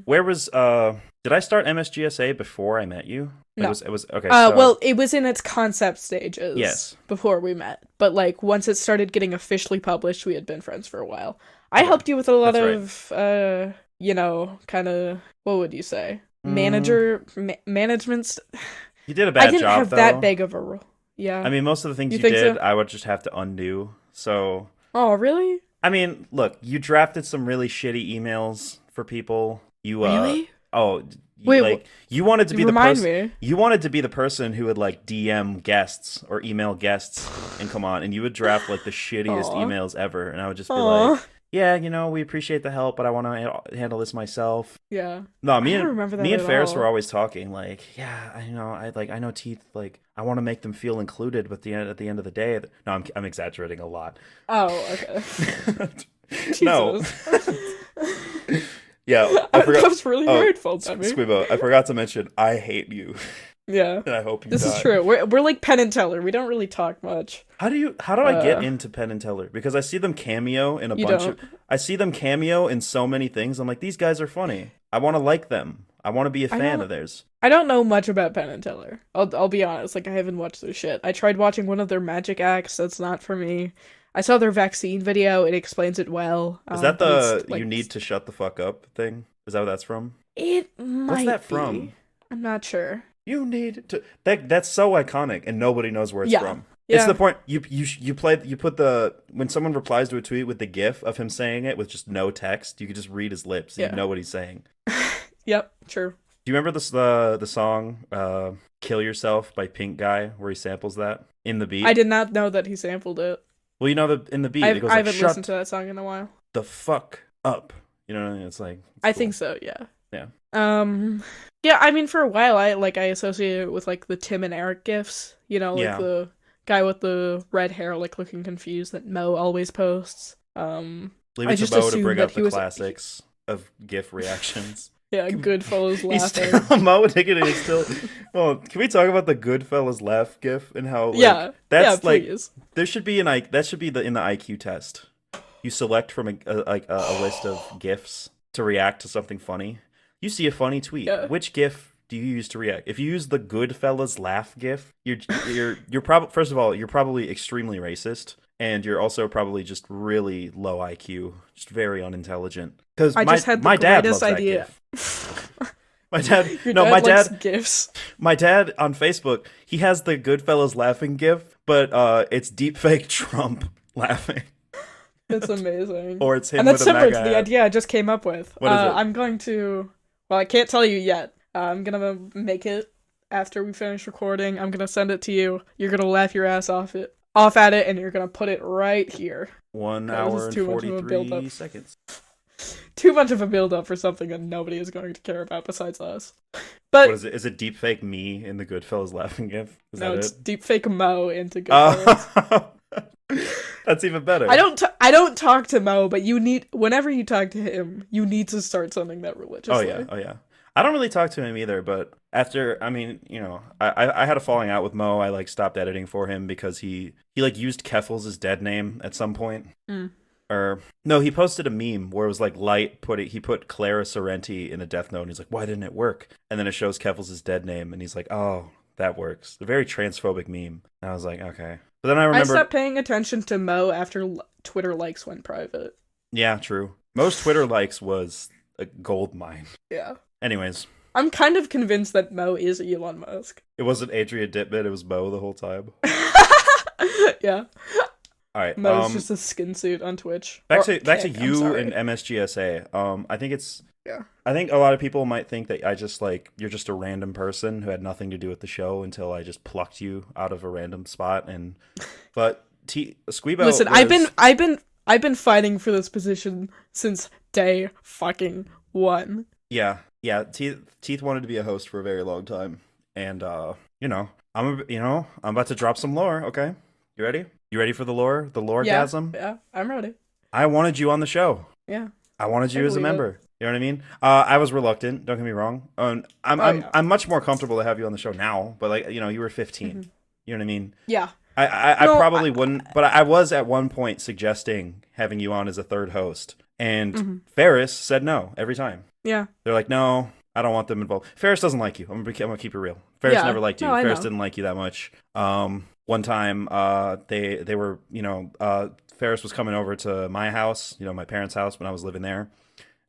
where was did I start MSGSA before I met you? No. It was okay. Well, it was in its concept stages. Yes. Before we met, but once it started getting officially published, we had been friends for a while. I helped you with a lot of kind of, what would you say, management. You did a bad job. I didn't have that big of a role. Yeah. I mean, most of the things you did, so? I would just have to undo. So. Oh, really? I mean, look, you drafted some really shitty emails for people. You really? Wait, you wanted to be the person. Me. You wanted to be the person who would DM guests or email guests and come on, and you would draft the shittiest emails ever, and I would just be like, yeah, we appreciate the help, but I want to handle this myself. Yeah. No, me I don't remember that and at Ferris all. were always talking yeah, I know Teeth, I want to make them feel included, but at the end of the day, no, I'm exaggerating a lot. Oh, okay. No. Yeah, I forgot. That was really hurtful to me. Squeebo, I forgot to mention, I hate you. Yeah. And I hope you This die. is true. We're like Penn and Teller. We don't really talk much. How do I get into Penn and Teller? Because I see them cameo in I see them cameo in so many things. I'm like, these guys are funny. I want to like them. I want to be a fan of theirs. I don't know much about Penn and Teller. I'll be honest. I haven't watched their shit. I tried watching one of their magic acts. That's not for me. I saw their vaccine video. It explains it well. Is that the you need to shut the fuck up thing? Is that what that's from? It might What's that be. from? I'm not sure. You need to. That's so iconic, and nobody knows where it's from. Yeah. It's the point. You put the when someone replies to a tweet with the GIF of him saying it with just no text, you could just read his lips. And you know what he's saying. Yep, true. Do you remember the song "Kill Yourself" by Pink Guy, where he samples that in the beat? I did not know that he sampled it. Well, you know in the beat, it goes I like, haven't listened to that song in a while. The fuck up. You know what I mean? It's like I think so. Yeah. Yeah. Yeah. I mean, for a while, I associated it with like the Tim and Eric gifs. You know, like the guy with the red hair, like looking confused that Mo always posts. Leave it to Mo to bring up the classics of GIF reactions. Yeah, Goodfellas laughing. Still, Mo is still. Well, can we talk about the Goodfellas laugh GIF and how? Like, that's please. There should be that should be in the IQ test. You select from a list of GIFs to react to something funny. You see a funny tweet. Yeah. Which GIF do you use to react? If you use the Goodfellas laugh GIF, you're probably, first of all, you're probably extremely racist. And you're also probably just really low IQ, just very unintelligent. Because my dad loves idea. That GIF. My dad likes GIFs. My dad on Facebook, he has the Goodfellas laughing GIF, but it's deepfake Trump laughing. It's amazing. Or it's him, and that's with a similar MAGA to the idea I just came up with. What is it? I'm going to. Well, I can't tell you yet. I'm gonna make it after we finish recording. I'm gonna send it to you. You're gonna laugh your ass off at it, and you're gonna put it right here. 1 hour and 43 seconds. Too much of a build-up for something that nobody is going to care about besides us. But what is it? Is it deepfake me in the Goodfellas laughing GIF? It's deepfake Mo into Goodfellas. That's even better. I don't talk to Mo, but whenever you talk to him, you need to start something that religiously. Oh yeah. I don't really talk to him either, but after, I mean, you know, I had a falling out with Mo. I stopped editing for him because he used Keffels' dead name at some point. Or no, he posted a meme where it was he put Clara Sorrenti in a death note, and he's like, why didn't it work? And then it shows Keffels' dead name, and he's like, oh, that works. A very transphobic meme. And I was like, okay. But then I remember I stopped paying attention to Mo after Twitter likes went private. Yeah, true. Most Twitter likes was a gold mine. Yeah. Anyways. I'm kind of convinced that Mo is Elon Musk. It wasn't Adria Dittman, it was Mo the whole time. Yeah. Alright. Mo's just a skin suit on Twitch. Back to you and MSGSA. I think a lot of people might think that you're just a random person who had nothing to do with the show until I just plucked you out of a random spot but Squeebo. Listen, I've been fighting for this position since day fucking one. Yeah. Teeth wanted to be a host for a very long time, and I'm about to drop some lore. Okay, you ready? You ready for the lore? The lore-gasm? Yeah, I'm ready. I wanted you on the show. Yeah, I wanted you as a member. You know what I mean? I was reluctant. Don't get me wrong. I'm much more comfortable to have you on the show now. But you were 15. Mm-hmm. You know what I mean? Yeah. I probably wouldn't, but I was at one point suggesting having you on as a third host, and Ferris said no every time. Yeah. They're like, no, I don't want them involved. Ferris doesn't like you. I'm gonna keep it real. Ferris never liked you. No, Ferris didn't like you that much. One time, they were, Ferris was coming over to my house, my parents' house when I was living there.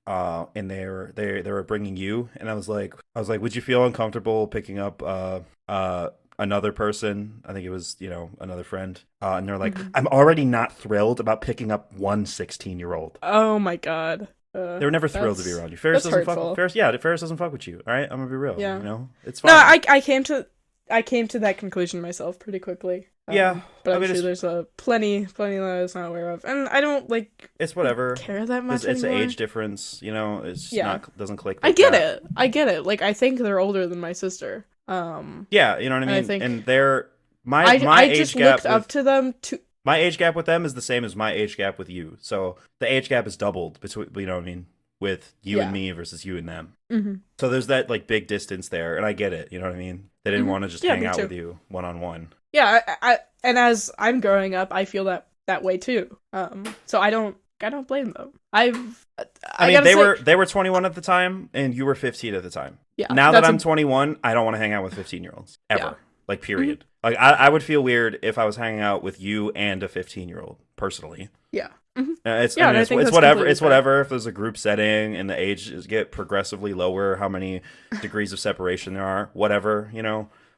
And they were bringing you, and I was like, would you feel uncomfortable picking up another person? I think it was another friend. And they're like, I'm already not thrilled about picking up one 16-year-old. Oh my god. They were never thrilled to be around you. Ferris doesn't fuck. Ferris doesn't fuck with you. All right, I'm gonna be real. Yeah. It's fine. No, I came to that conclusion myself pretty quickly. Yeah, but I'm sure there's plenty that I was not aware of, and I don't It's whatever. Care that much. It's anymore. an age difference, It's not doesn't click. I get it. I think they're older than my sister. Yeah, you know what I mean. And they're my I age just gap looked up to them to. My age gap with them is the same as my age gap with you. So the age gap is doubled between, you know what I mean, with you and me versus you and them. Mm-hmm. So there's that big distance there, and I get it. You know what I mean? They didn't want to just hang out with you one-on-one. Yeah, I and as I'm growing up, I feel that way too. So I don't blame them. I mean, they were 21 at the time, and you were 15 at the time. Yeah. Now that I'm 21, I don't want to hang out with 15-year-olds ever. Yeah. Period. Mm-hmm. I would feel weird if I was hanging out with you and a 15-year-old personally. Yeah. Mm-hmm. It's whatever. It's whatever. If there's a group setting and the ages get progressively lower, how many degrees of separation there are, whatever,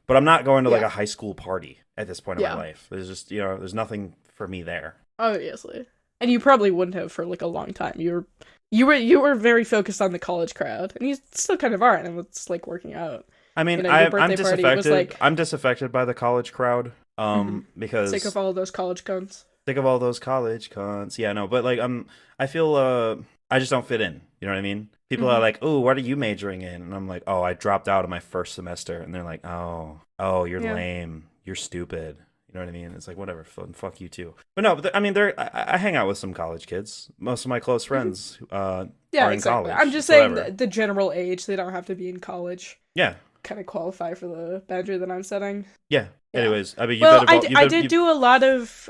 But I'm not going to a high school party at this point in my life. There's just there's nothing for me there. Obviously. And you probably wouldn't have for like a long time. You were very focused on the college crowd, and you still kind of are, and it's like working out. I mean, your I'm birthday party was, disaffected. like... I'm disaffected by the college crowd. Because sick of all of those college cunts. Sick of all those college cunts. Yeah, no, but like I feel I just don't fit in. You know what I mean? People are like, "Oh, what are you majoring in?" And I'm like, "Oh, I dropped out of my first semester." And they're like, "Oh, you're lame. You're stupid." You know what I mean? It's like, whatever, fuck you too. But no, I mean, I hang out with some college kids. Most of my close friends are in college. I'm just saying the general age. They don't have to be in college. Yeah. Kind of qualify for the boundary that I'm setting. Yeah. Anyways, I mean, I did do a lot of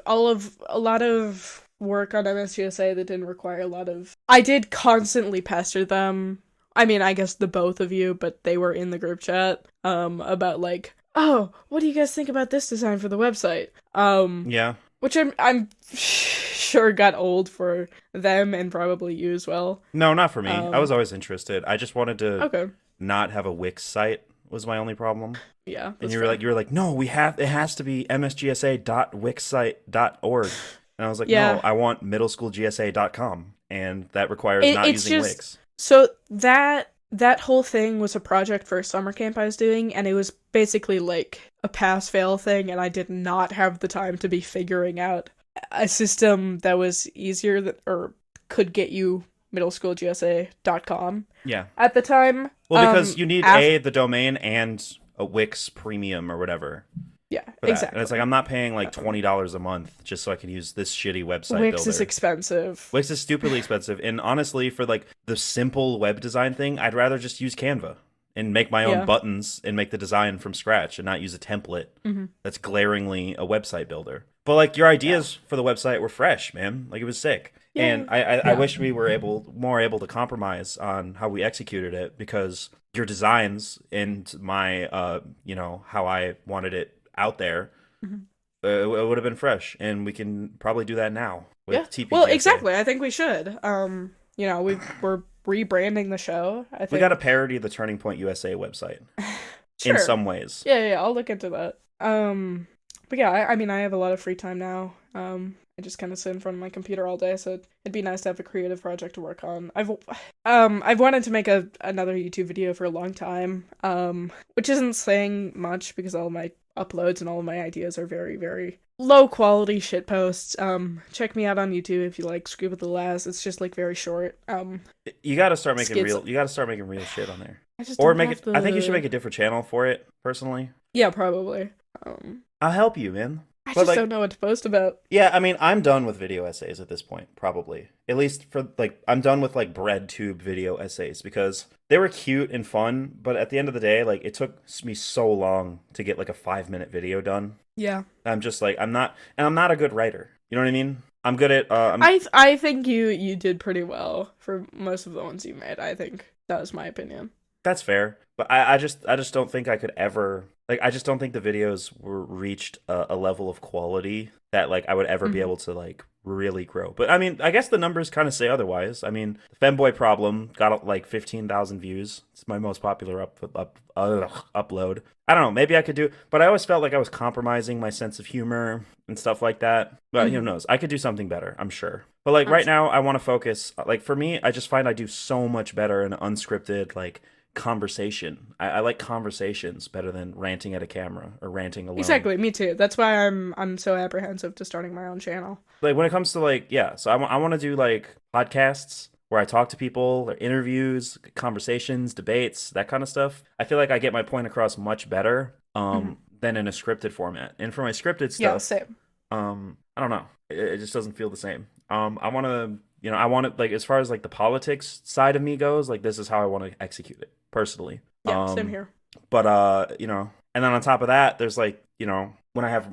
work on MSGSA that didn't require a lot of... I did constantly pester them. I mean, I guess the both of you, but they were in the group chat about like, oh, what do you guys think about this design for the website? Yeah. Which I'm sure got old for them and probably you as well. No, not for me. I was always interested. I just wanted to not have a Wix site was my only problem. Yeah. And you were like, no, it has to be msgsa.wixsite.org. And I was like, no, I want middleschoolgsa.com. And that requires not using Wix. So that whole thing was a project for a summer camp I was doing, and it was basically like a pass-fail thing, and I did not have the time to be figuring out a system that was easier or could get you middleschoolgsa.com at the time. Well, because you need the domain and a Wix premium or whatever. Yeah, exactly. And it's like, I'm not paying like $20 a month just so I can use this shitty website Wix builder. is expensive. Wix is stupidly expensive. And honestly, for like the simple web design thing, I'd rather just use Canva and make my own buttons and make the design from scratch and not use a template that's glaringly a website builder. But like your ideas for the website were fresh, man. Like it was sick. Yeah. And I wish we were more able to compromise on how we executed it, because your designs and my how I wanted it out there, it would have been fresh, and we can probably do that now with TP. Well, exactly. I think we should. We're rebranding the show. I think we got to parody the Turning Point USA website in some ways. Yeah, I'll look into that. But yeah, I mean, I have a lot of free time now. I just kind of sit in front of my computer all day, so it'd be nice to have a creative project to work on. I've wanted to make another YouTube video for a long time, which isn't saying much because all of my uploads and all of my ideas are very, very low quality shit posts. Check me out on YouTube if you like Squeebo the Last. It's just like very short. You got to start making real. You got to start making real shit on there. I think you should make a different channel for it. Personally. Yeah, probably. I'll help you, man. I just don't know what to post about. Yeah, I mean, I'm done with video essays at this point, probably. At least for, like, I'm done with, like, bread-tube video essays, because they were cute and fun, but at the end of the day, like, it took me so long to get, like, a 5-minute video done. Yeah. I'm just, like, I'm not a good writer. You know what I mean? I'm good at, I think you did pretty well for most of the ones you made. I think that was my opinion. That's fair, but I just don't think I could ever, like, I just don't think the videos were reached a level of quality that, like, I would ever be able to, like, really grow. But I mean, I guess the numbers kind of say otherwise. I mean, the Femboy Problem got like 15,000 views. It's my most popular upload. I don't know, maybe I could do, but I always felt like I was compromising my sense of humor and stuff like that. But who knows? I could do something better, I'm sure. But like right now, I want to focus. Like for me, I just find I do so much better in unscripted, like, conversation. I like conversations better than ranting at a camera or ranting alone. Exactly, me too. That's why I'm so apprehensive to starting my own channel. Like when it comes to like, so I want to do like podcasts where I talk to people, or interviews, conversations, debates, that kind of stuff. I feel like I get my point across much better than in a scripted format. And for my scripted stuff, yeah, same. I don't know. It just doesn't feel the same. I want to, I want to, like, as far as like the politics side of me goes, like this is how I want to execute it personally. Yeah, same here. But and then on top of that, there's like, when I have,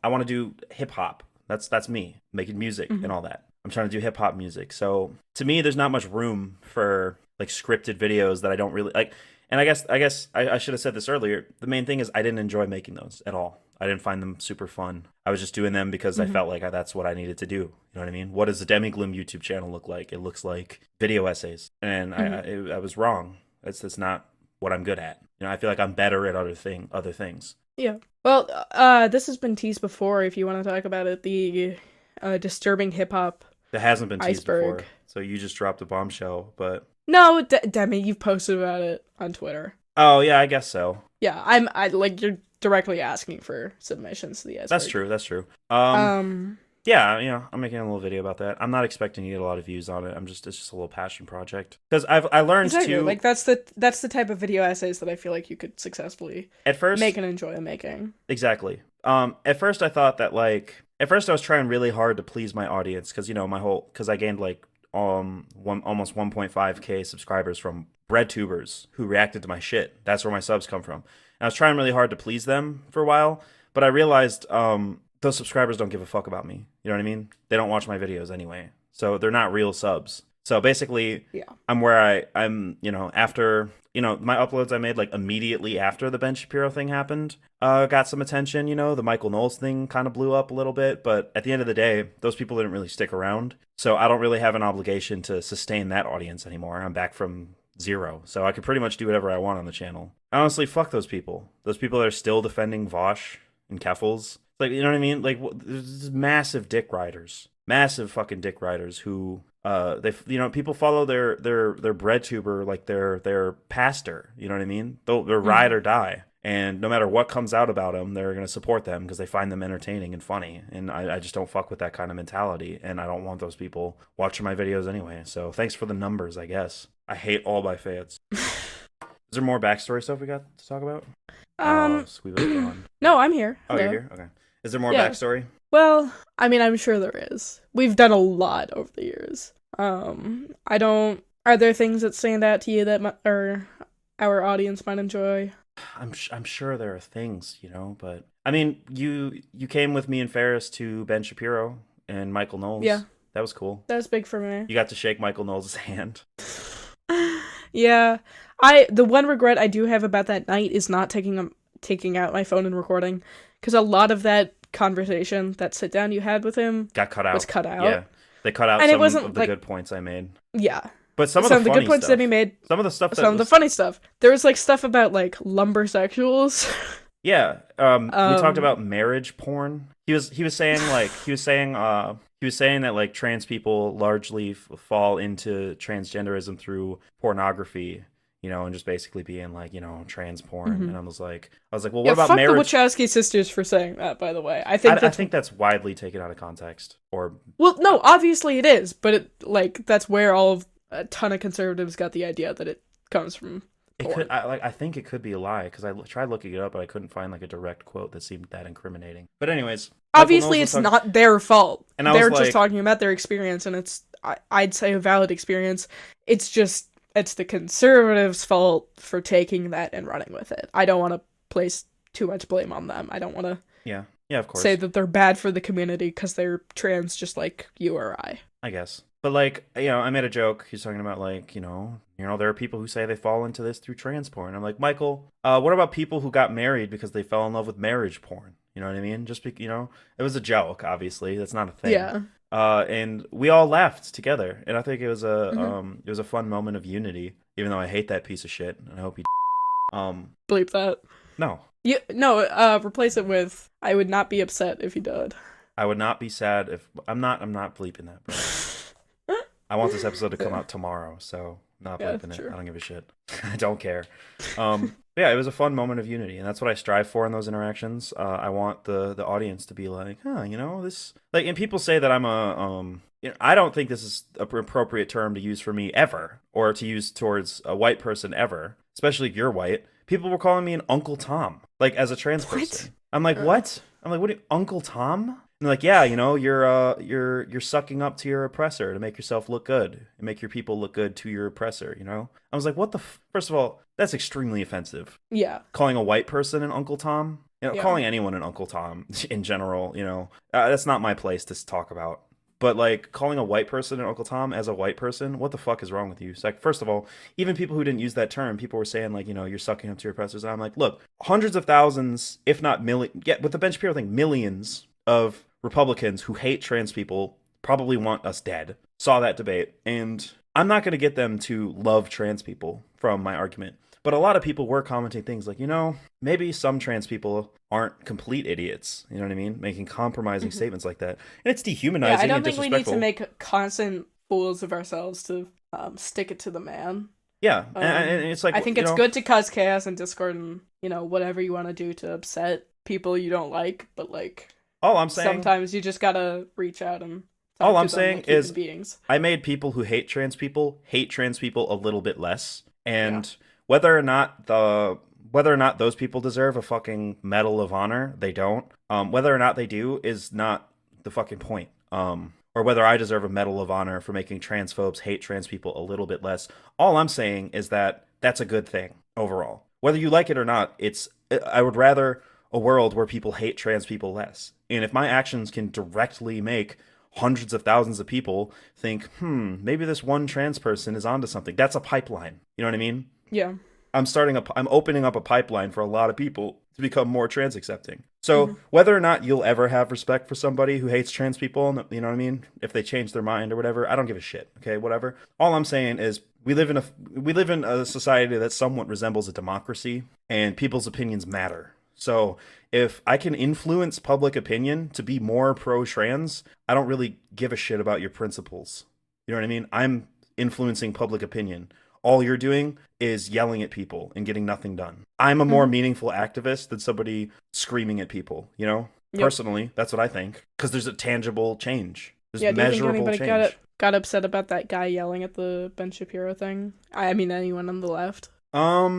I want to do hip hop. That's me making music and all that. I'm trying to do hip hop music. So to me, there's not much room for like scripted videos that I don't really like. And I guess I should have said this earlier. The main thing is I didn't enjoy making those at all. I didn't find them super fun. I was just doing them because I felt like that's what I needed to do. You know what I mean? What does the Demigloom YouTube channel look like? It looks like video essays. And I was wrong. That's not what I'm good at. I feel like I'm better at other things. Yeah. Well, this has been teased before. If you want to talk about it, the disturbing hip hop That hasn't been teased iceberg. before. So you just dropped a bombshell, but No, Demi, you've posted about it on Twitter. oh yeah, I guess so. Yeah, I like you're directly asking for submissions to the iceberg. That's true. Yeah, I'm making a little video about that. I'm not expecting to get a lot of views on it. It's just a little passion project. Because I learned exactly. to Like that's the type of video essays that I feel like you could successfully make and enjoy making. Exactly. At first I thought that I was trying really hard to please my audience because because I gained almost 1.5k subscribers from breadtubers who reacted to my shit. That's where my subs come from. And I was trying really hard to please them for a while, but I realized those subscribers don't give a fuck about me. You know what I mean? They don't watch my videos anyway. So they're not real subs. So basically, I'm where I'm, after, my uploads I made immediately after the Ben Shapiro thing happened, got some attention, the Michael Knowles thing kind of blew up a little bit. But at the end of the day, those people didn't really stick around. So I don't really have an obligation to sustain that audience anymore. I'm back from 0. So I could pretty much do whatever I want on the channel. Honestly, fuck those people. Those people that are still defending Vosh and Keffels. You know what I mean? There's massive dick riders. Massive fucking dick riders who people follow their bread tuber like their pastor, you know what I mean? They're ride or die, and no matter what comes out about them, they're gonna support them because they find them entertaining and funny. And I just don't fuck with that kind of mentality, and I don't want those people watching my videos anyway. So thanks for the numbers, I guess. I hate all my fans. Is there more backstory stuff we got to talk about? Squeebo's gone. No, I'm here. Oh, Hello. you're here. Okay. Is there more backstory? Well, I mean, I'm sure there is. We've done a lot over the years. Are there things that stand out to you that our audience might enjoy? I'm sure there are things, but I mean, you came with me and Ferris to Ben Shapiro and Michael Knowles. Yeah. That was cool. That was big for me. You got to shake Michael Knowles' hand. Yeah. The one regret I do have about that night is not taking out my phone and recording, because a lot of that conversation, that sit down you had with him, was cut out. Yeah, they cut out some of the good points I made. Yeah, but some of the good points that he made, some of the funny stuff. There was stuff about lumbersexuals. Yeah, we talked about marriage porn. He was saying that trans people largely fall into transgenderism through pornography. And just basically being trans porn. Mm-hmm. And I was like, well, what about marriage? Fuck the Wachowski sisters for saying that, by the way. I think that's widely taken out of context. Well, no, obviously it is, but that's where a ton of conservatives got the idea that it comes from porn. I think it could be a lie, because I tried looking it up, but I couldn't find a direct quote that seemed that incriminating. But anyways, obviously it's not their fault. And they're just talking about their experience, and it's I'd say a valid experience. It's the conservatives' fault for taking that and running with it. I don't want to place too much blame on them. I don't want to of course, say that they're bad for the community because they're trans just like you or I guess. But I made a joke. He's talking about there are people who say they fall into this through trans porn. I'm like, Michael, what about people who got married because they fell in love with marriage porn? You know what I mean? Just it was a joke, obviously. That's not a thing. Yeah. And we all laughed together, and I think it was a fun moment of unity. Even though I hate that piece of shit, and I hope he bleep that. No. Replace it with I would not be upset if he did. I would not be sad if I'm not bleeping that. Bro. I want this episode to come out tomorrow, so not bleeping it. Sure. I don't give a shit. I don't care. Yeah, it was a fun moment of unity, and that's what I strive for in those interactions. I want the audience to be like, this and people say that I'm I don't think this is an appropriate term to use for me ever, or to use towards a white person ever, especially if you're white. People were calling me an Uncle Tom, as a trans person. I'm like, what? I'm like, what? Uncle Tom? And they're like, yeah, you're sucking up to your oppressor to make yourself look good and make your people look good to your oppressor. I was like, what the? First of all, that's extremely offensive. Yeah. Calling a white person an Uncle Tom, calling anyone an Uncle Tom in general, that's not my place to talk about. But calling a white person an Uncle Tom as a white person, what the fuck is wrong with you? So, first of all, even people who didn't use that term, people were saying you're sucking up to your oppressors. And I'm like, look, hundreds of thousands, if not millions, with the Ben Shapiro thing, millions of Republicans who hate trans people probably want us dead. Saw that debate, and I'm not going to get them to love trans people from my argument. But a lot of people were commenting things like, maybe some trans people aren't complete idiots. You know what I mean? Making compromising statements like that. And it's dehumanizing I don't and think we need disrespectful. to make constant fools of ourselves to stick it to the man. Yeah, and it's like, I think it's good to cause chaos in Discord and, whatever you want to do to upset people you don't like, but all I'm saying, sometimes you just gotta reach out and talk all to I'm them saying like is human beings. I made people who hate trans people a little bit less, and whether or not those people deserve a fucking Medal of Honor, they don't. Whether or not they do is not the fucking point. Or whether I deserve a Medal of Honor for making transphobes hate trans people a little bit less. All I'm saying is that that's a good thing overall. Whether you like it or not, I would rather a world where people hate trans people less. And if my actions can directly make hundreds of thousands of people think, maybe this one trans person is onto something, that's a pipeline. You know what I mean? Yeah. I'm opening up a pipeline for a lot of people to become more trans accepting. So whether or not you'll ever have respect for somebody who hates trans people, you know what I mean? If they change their mind or whatever, I don't give a shit. Okay, whatever. All I'm saying is we live in a society that somewhat resembles a democracy, and people's opinions matter. So if I can influence public opinion to be more pro-trans, I don't really give a shit about your principles. You know what I mean? I'm influencing public opinion. All you're doing is yelling at people and getting nothing done. I'm a more meaningful activist than somebody screaming at people, Yep. Personally, that's what I think. Because there's a tangible change. There's measurable change. Got upset about that guy yelling at the Ben Shapiro thing? I mean, anyone on the left? Are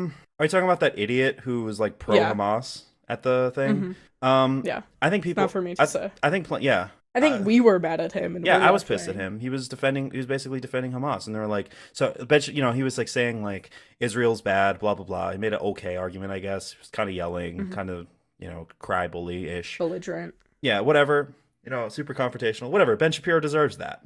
you talking about that idiot who was like pro-Hamas at the thing? Yeah. I think people... Not for me to say. I think, yeah. I think we were mad at him. And I was pissed at him. He was basically defending Hamas. And they were like, he was like saying like, Israel's bad, blah, blah, blah. He made an okay argument, I guess. He was kind of yelling, kind of, cry bully-ish. Belligerent. Yeah, whatever. Super confrontational, whatever. Ben Shapiro deserves that,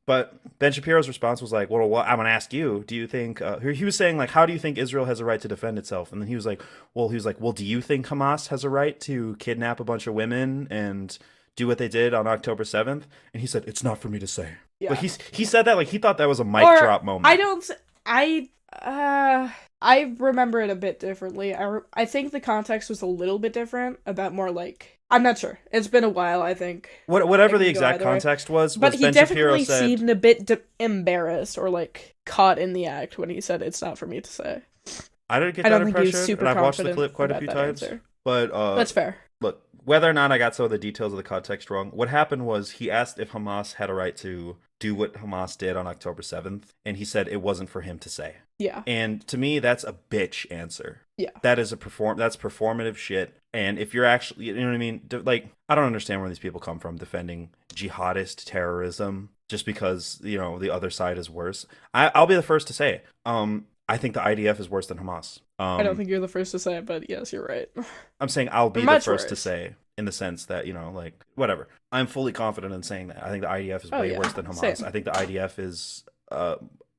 But Ben Shapiro's response was like, well, I'm going to ask you, do you think, he was saying like, how do you think Israel has a right to defend itself? And then he was like, well, do you think Hamas has a right to kidnap a bunch of women and do what they did on October 7th? And he said, it's not for me to say. Yeah. Like he said that like he thought that was a mic drop moment. I remember it a bit differently. I think the context was a little bit different about more like, I'm not sure. It's been a while, I think. Whatever the exact context was but he Ben definitely Shapiro said, seemed a bit embarrassed or like caught in the act when he said it's not for me to say. I didn't get that impression, think he was super and I've watched the confident clip quite a few times. Answer. But that's fair. Look, whether or not I got some of the details of the context wrong, what happened was he asked if Hamas had a right to do what Hamas did on October 7th, and he said it wasn't for him to say. Yeah. And to me, that's a bitch answer. Yeah. That is that's performative shit. And if you're actually, you know what I mean? Like, I don't understand where these people come from defending jihadist terrorism just because, the other side is worse. I'll be the first to say, I think the IDF is worse than Hamas. I don't think you're the first to say it, but yes, you're right. I'm saying I'll be the first to say, in the sense that, like, whatever. I'm fully confident in saying that. I think the IDF is way worse than Hamas. Same. I think the IDF is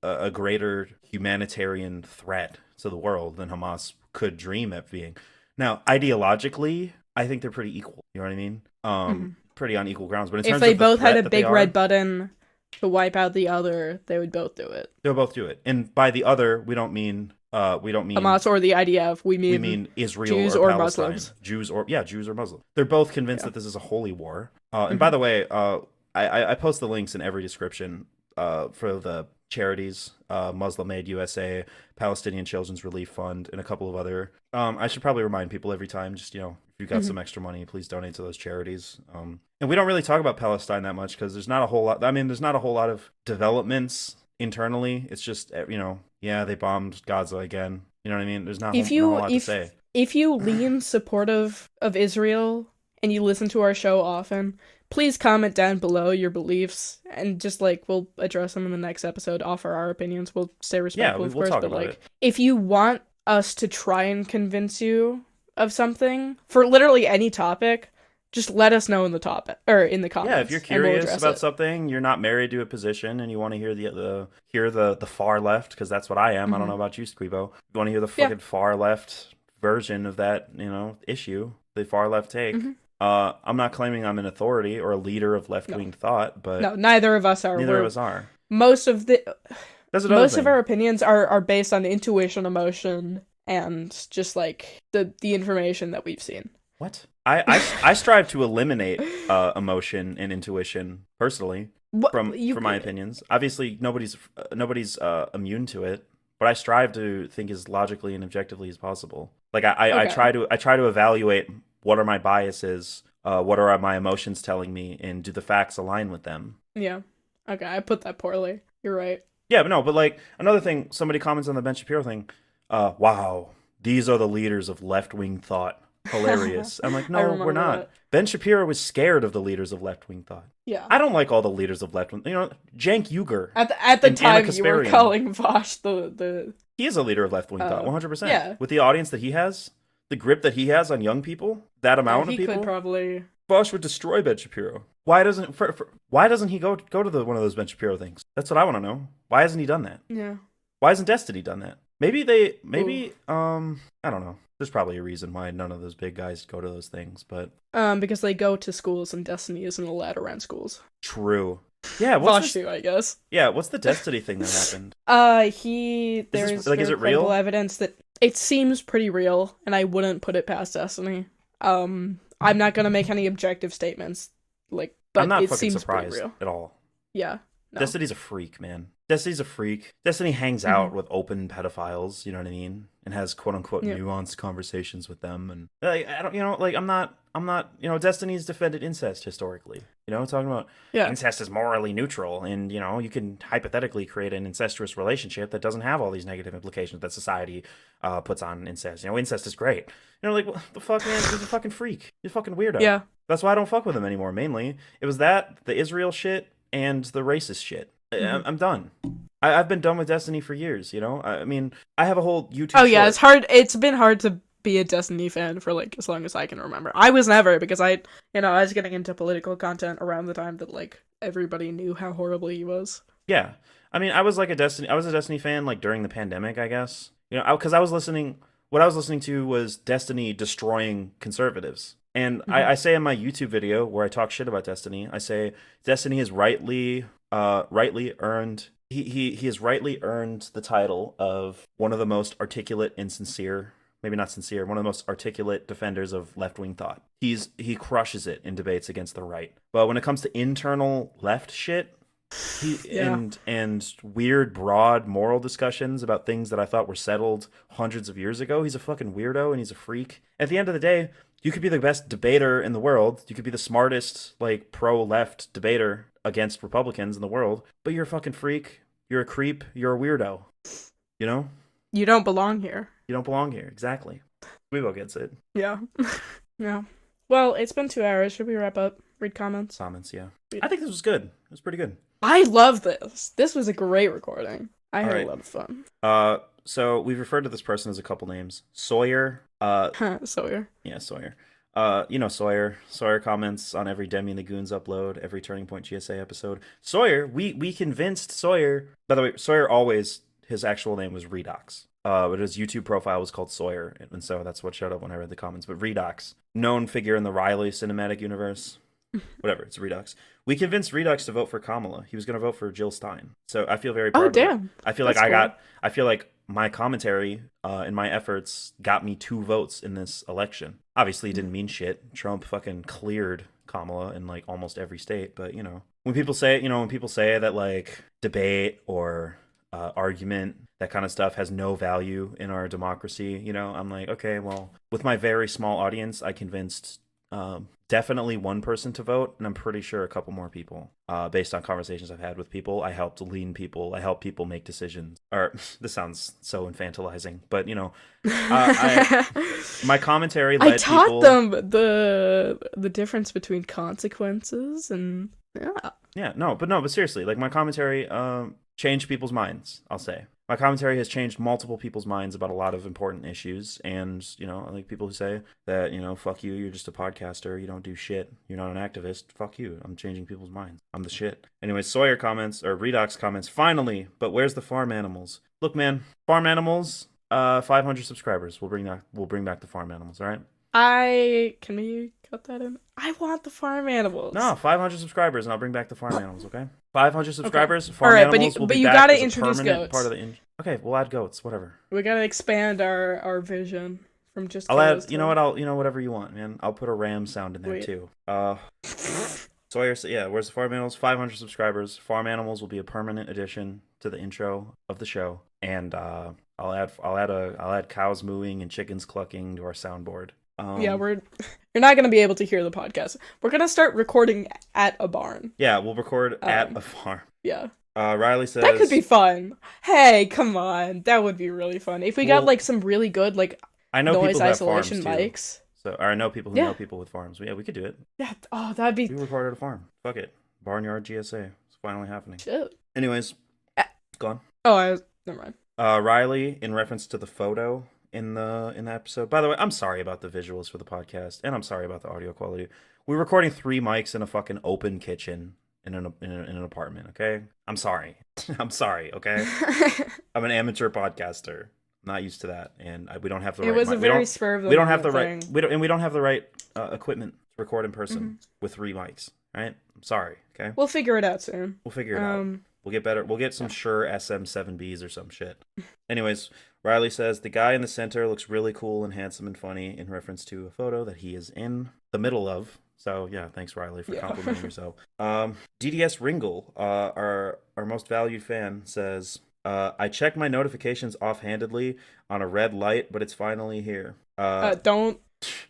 a greater humanitarian threat to the world than Hamas could dream of being. Now, ideologically, I think they're pretty equal. You know what I mean? Pretty on equal grounds. But in terms if they of both had a big red button to wipe out the other, they would both do it. They'll both do it. And by the other, we don't mean Hamas or the IDF. We mean Israel Jews or Palestine. Muslims. Jews or Muslims. They're both convinced that this is a holy war. And by the way, I post the links in every description for the charities, Muslim Aid USA, Palestinian Children's Relief Fund, and a couple of other. I should probably remind people every time, just, if you've got some extra money, please donate to those charities. And we don't really talk about Palestine that much because there's not a whole lot. I mean, there's not a whole lot of developments internally. It's just, they bombed Gaza again. You know what I mean? There's not a whole lot to say. If you lean supportive of Israel and you listen to our show often, please comment down below your beliefs and just we'll address them in the next episode, offer our opinions. We'll stay respectful, of course, but if you want us to try and convince you of something for literally any topic, just let us know in the topic or in the comments. Yeah, if you're curious about something, you're not married to a position, and you want to hear the far left, because that's what I am. I don't know about you, Squeebo. You want to hear the fucking far left version of that, issue, the far left take. I'm not claiming I'm an authority or a leader of left-wing thought, but no, neither of us are. Neither of us are. Most of our opinions are based on intuition, emotion, and just like the information that we've seen. What? I strive to eliminate emotion and intuition personally from my opinions. Obviously, nobody's immune to it, but I strive to think as logically and objectively as possible. Like I try to evaluate what are my biases, what are my emotions telling me, and do the facts align with them? Yeah. Okay, I put that poorly. You're right. Yeah, but like another thing, somebody comments on the Ben Shapiro thing. Wow, these are the leaders of left-wing thought. Hilarious. I'm like, no, we're not. That. Ben Shapiro was scared of the leaders of left-wing thought. Yeah. I don't like all the leaders of left-wing. Cenk Uygur. At the time, you were calling Vosh the... He is a leader of left-wing thought, 100%. Yeah. With the audience that he has, the grip that he has on young people, that amount of people. He could probably... Vosh would destroy Ben Shapiro. Why doesn't he go to one of those Ben Shapiro things? That's what I want to know. Why hasn't he done that? Yeah. Why hasn't Destiny done that? Maybe I don't know. There's probably a reason why none of those big guys go to those things, but because they go to schools and Destiny isn't allowed around schools. True. Yeah, Vosh too, I guess. Yeah, what's the Destiny thing that happened? There's is it real? Evidence that it seems pretty real, and I wouldn't put it past Destiny. I'm not gonna make any objective statements, but I'm not it fucking seems surprised pretty real. at all. Yeah. No. Destiny's a freak, man. Destiny's a freak. Destiny hangs out with open pedophiles, you know what I mean? And has quote unquote nuanced conversations with them. And I'm not, Destiny's defended incest historically. Talking about incest is morally neutral, and you can hypothetically create an incestuous relationship that doesn't have all these negative implications that society puts on incest. Incest is great. What the fuck, man? He's a fucking freak. He's a fucking weirdo. Yeah. That's why I don't fuck with him anymore. Mainly, it was the Israel shit and the racist shit. I'm done. I've been done with Destiny for years, I mean, I have a whole YouTube yeah, it's hard. It's been hard to be a Destiny fan for, as long as I can remember. I was never, because I was getting into political content around the time that, everybody knew how horrible he was. Yeah. I mean, I was a Destiny fan, during the pandemic, I guess. Because what I was listening to was Destiny destroying conservatives. And I say in my YouTube video where I talk shit about Destiny, I say Destiny has rightly earned he has rightly earned the title of one of the most articulate and sincere, maybe not sincere, one of the most articulate defenders of left-wing thought. He crushes it in debates against the right. But when it comes to internal left shit, and weird broad moral discussions about things that I thought were settled hundreds of years ago, he's a fucking weirdo and he's a freak. At the end of the day, you could be the best debater in the world. You could be the smartest, pro-left debater against Republicans in the world, but you're a fucking freak. You're a creep. You're a weirdo. You don't belong here. You don't belong here. Exactly. Squeebo gets it. Yeah. Yeah. Well, it's been 2 hours. Should we wrap up? Read comments? Comments, yeah. I think this was good. It was pretty good. I love this. This was a great recording. I had a lot of fun. So we've referred to this person as a couple names. Sawyer. Sawyer. Yeah, Sawyer. Sawyer. Sawyer comments on every Demi and the Goons upload, every Turning Point GSA episode. Sawyer, we convinced Sawyer. By the way, Sawyer his actual name was Redox. But his YouTube profile was called Sawyer, and so that's what showed up when I read the comments. But Redox, known figure in the Riley cinematic universe. Whatever, it's Redox. We convinced Redox to vote for Kamala. He was going to vote for Jill Stein. So I feel very proud of damn. I feel That's I feel like my commentary and my efforts got me 2 votes in this election. Obviously, it didn't mean shit. Trump fucking cleared Kamala in almost every state. But when people say that debate or argument, that kind of stuff has no value in our democracy, I'm like, okay, well, with my very small audience, I convinced definitely one person to vote, and I'm pretty sure a couple more people. Based on conversations I've had with people, I helped lean people. I help people make decisions. Or this sounds so infantilizing, but my commentary led people. I taught them the difference between consequences and but seriously, my commentary changed people's minds. I'll say. My commentary has changed multiple people's minds about a lot of important issues, and, people who say that, fuck you, you're just a podcaster, you don't do shit, you're not an activist, fuck you, I'm changing people's minds, I'm the shit. Anyway, Sawyer comments, or Redox comments, finally, but where's the farm animals? Look, man, farm animals, 500 subscribers, we'll bring back the farm animals, alright? Can we cut that in? I want the farm animals. No, 500 subscribers, and I'll bring back the farm animals. Okay, 500 subscribers. Okay. Farm All right, animals will but be you back gotta as a introduce permanent goats. part of the. Okay, we'll add goats. Whatever. We gotta expand our vision from just. I'll add. cows You to- know what? Whatever you want, man. I'll put a ram sound in there Wait. too. Sawyer, yeah. Where's the farm animals? 500 subscribers. Farm animals will be a permanent addition to the intro of the show, and I'll add cows mooing and chickens clucking to our soundboard. Yeah, you're not gonna be able to hear the podcast. We're gonna start recording at a barn. Yeah, we'll record at a farm. Yeah. Riley says That could be fun. Hey, come on. That would be really fun. If we got Well, like some really good like I know noise people that have farms isolation too. mics. So, or I know people who know people with farms. Yeah, we could do it. Yeah. Oh, that'd be We record at a farm. Fuck it. Barnyard GSA. It's finally happening. shit. Anyways, go on. Oh, never mind. Riley, in reference to the photo in the episode. By the way, I'm sorry about the visuals for the podcast, and I'm sorry about the audio quality. We're recording 3 mics in a fucking open kitchen in an apartment. Okay, I'm sorry. I'm sorry. Okay, I'm an amateur podcaster. I'm not used to that, and we don't have the. It was a very spur of the. We don't have the moment right. thing. We don't have the right equipment to record in person with 3 mics. Right? I'm sorry. Okay, We'll figure it out soon. we'll figure it out. We'll get better. We'll get some Shure SM7Bs or some shit. Anyways, Riley says the guy in the center looks really cool and handsome and funny in reference to a photo that he is in the middle of. So yeah, thanks Riley for complimenting yourself. DDS Ringle, our most valued fan, says, I check my notifications offhandedly on a red light, but it's finally here. Don't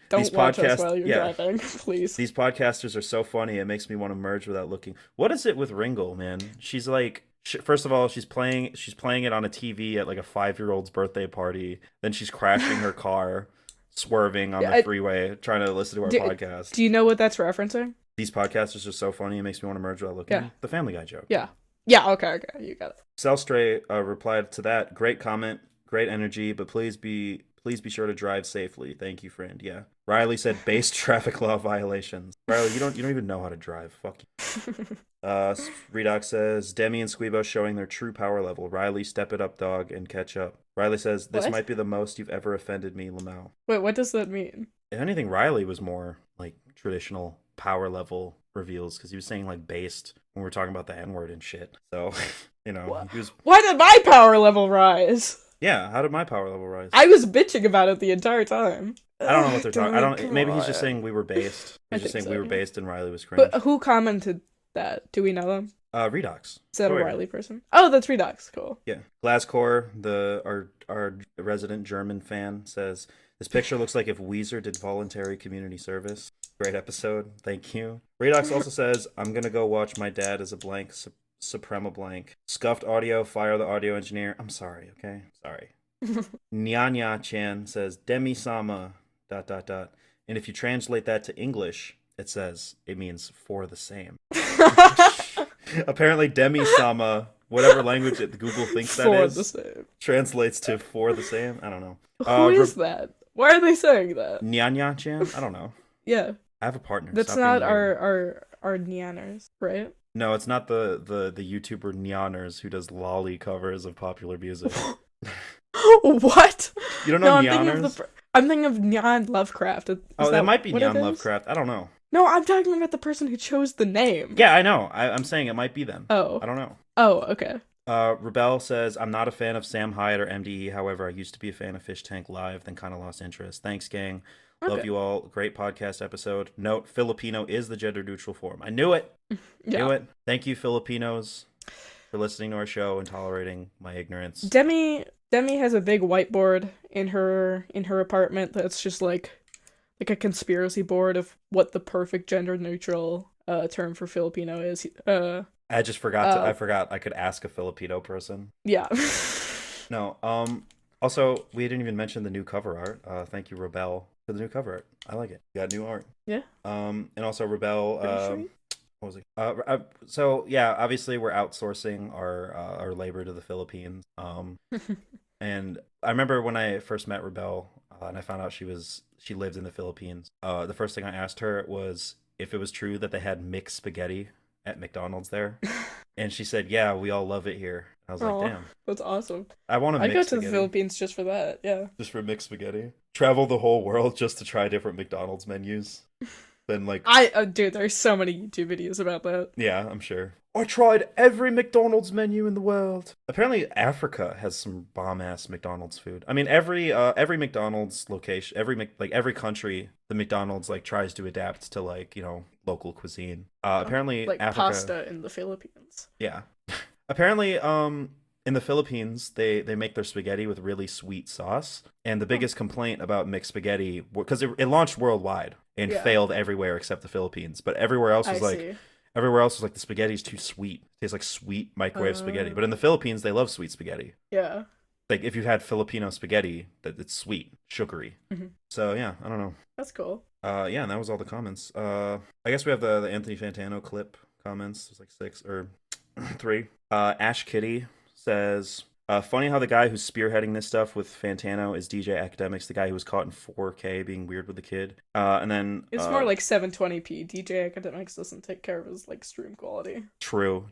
these watch us podcasts- while you're yeah. driving, please. These podcasters are so funny. It makes me want to merge without looking. What is it with Ringle, man? She's like, first of all, she's playing it on a TV at like a 5-year-old's birthday party. Then she's crashing her car, swerving on the freeway, trying to listen to our podcast. Do you know what that's referencing? These podcasters are so funny. It makes me want to merge without looking. Yeah. The Family Guy joke. Yeah. Yeah. Okay. You got it. Celstray replied to that. Great comment, great energy, but please be sure to drive safely. Thank you, friend. Yeah. Riley said base traffic law violations. Riley, you don't even know how to drive. Fuck you. Redox says Demi and Squeebo showing their true power level. Riley, step it up, dog, and catch up. Riley says this What? might be the most you've ever offended me, Lamau. Wait, what does that mean? If anything, Riley was more like traditional power level reveals because he was saying like based when we were talking about the N-word and shit. So, he was. Why did my power level rise? Yeah, how did my power level rise? I was bitching about it the entire time. I don't know what they're talking. Come Maybe he's just on. saying we were based. I He's just saying think we so, were yeah. based and Riley was cringe. But who commented that? Do we know them? Redox. Is that Sawyer. a Riley person? Oh, that's Redux. Cool. Yeah. Glasscore, our resident German fan, says this picture looks like if Weezer did voluntary community service. Great episode. Thank you. Redox also says I'm gonna go watch My Dad as a Blank Suprema Blank. Scuffed audio. Fire the audio engineer. I'm sorry. Okay. Sorry. Nyanya Chan says Demi Sama ... And if you translate that to English, it says it means for the same. Apparently Demi Sama, whatever language that Google thinks that For is, the same. translates to for the same. I don't know. Who is that? Why are they saying that? Nyanya Chan? I don't know. Yeah. I have a partner. That's Stop not being weird. our Nyanners, right? No, it's not the YouTuber Nyanners who does lolly covers of popular music. What? You don't know I'm Nyanners? I'm thinking of Nyan Lovecraft. That might be what it Nyan is? Lovecraft. I don't know. No, I'm talking about the person who chose the name. Yeah, I know. I'm saying it might be them. Oh. I don't know. Oh, okay. Rebel says, I'm not a fan of Sam Hyatt or MDE. However, I used to be a fan of Fish Tank Live, then kind of lost interest. Thanks, gang. Love you all. Great podcast episode. Note, Filipino is the gender neutral form. I knew it. Yeah. Knew it. Thank you, Filipinos, for listening to our show and tolerating my ignorance. Demi has a big whiteboard in her apartment that's just like a conspiracy board of what the perfect gender neutral term for Filipino is. I just forgot I forgot I could ask a Filipino person. Yeah. No. Also, we didn't even mention the new cover art. Thank you, Rebel, for the new cover art. I like it. You got new art. Yeah. And also Rebel. Pretty What was it? So yeah, obviously we're outsourcing our labor to the Philippines. And I remember when I first met Rebel, and I found out she lived in the Philippines. The first thing I asked her was if it was true that they had mixed spaghetti at McDonald's there, and she said, "Yeah, we all love it here." I was like, damn. That's awesome. I want to I'd go to spaghetti. the Philippines just for that, yeah. Just for mixed spaghetti. Travel the whole world just to try different McDonald's menus. Then like dude, there's so many YouTube videos about that. Yeah, I'm sure. I tried every McDonald's menu in the world. Apparently Africa has some bomb-ass McDonald's food. I mean, every McDonald's location, every country, the McDonald's like tries to adapt to like, you know, local cuisine. Apparently like Africa, pasta in the Philippines. Yeah. Apparently in the Philippines, they make their spaghetti with really sweet sauce. And the biggest complaint about mixed spaghetti, because it launched worldwide and failed everywhere except the Philippines. But everywhere else was like the spaghetti's too sweet. It tastes like sweet microwave spaghetti. But in the Philippines, they love sweet spaghetti. Yeah. Like if you've had Filipino spaghetti, that it's sweet, sugary. Mm-hmm. So yeah, I don't know. That's cool. Yeah, and that was all the comments. I guess we have the Anthony Fantano clip comments. There's like 6 or 3. Ash Kitty says, funny how the guy who's spearheading this stuff with Fantano is DJ Academics, the guy who was caught in 4K being weird with the kid. And then it's more like 720p. DJ Academics doesn't take care of his like stream quality. True.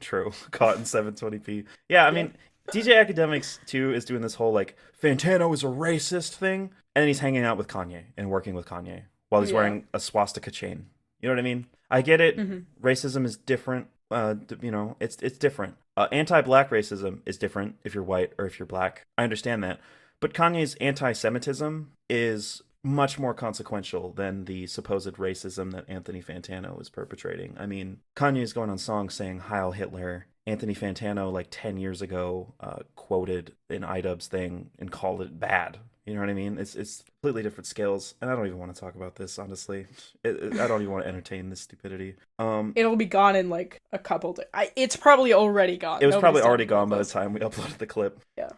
Caught in 720p. Yeah, I mean, DJ Academics too is doing this whole like Fantano is a racist thing, and then he's hanging out with Kanye and working with Kanye while he's wearing a swastika chain. You know what I mean? I get it. Mm-hmm. Racism is different. You know, it's different. Anti-black racism is different if you're white or if you're black. I understand that. But Kanye's anti-Semitism is much more consequential than the supposed racism that Anthony Fantano is perpetrating. I mean, Kanye is going on songs saying Heil Hitler. Anthony Fantano, like 10 years ago, quoted an iDubbbz thing and called it bad. You know what I mean? It's completely different scales, and I don't even want to talk about this, honestly. I don't even want to entertain this stupidity. It'll be gone in like a couple days. It's probably already gone. It was probably already gone by the time we uploaded the clip. Yeah.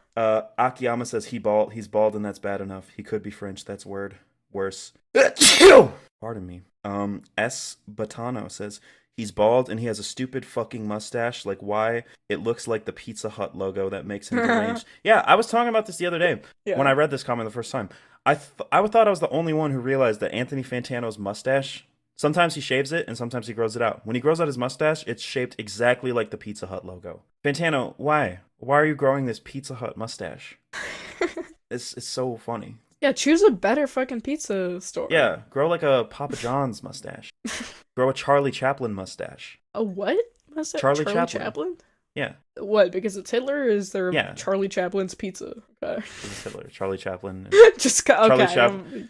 Akiyama says he's bald, and that's bad enough. He could be French. That's worse. Pardon me. S. Batano says he's bald and he has a stupid fucking mustache. Like, why? It looks like the Pizza Hut logo that makes him deranged. Yeah, I was talking about this the other day when I read this comment the first time. I thought I was the only one who realized that Anthony Fantano's mustache, sometimes he shaves it and sometimes he grows it out. When he grows out his mustache, it's shaped exactly like the Pizza Hut logo. Fantano, why? Why are you growing this Pizza Hut mustache? It's so funny. Yeah, choose a better fucking pizza store. Yeah, grow like a Papa John's mustache. Grow a Charlie Chaplin mustache. A what mustache? Charlie Chaplin? Yeah. What, because it's Hitler, or is there Charlie Chaplin's pizza? Okay. It's Hitler, Charlie Chaplin. Charlie Chaplin.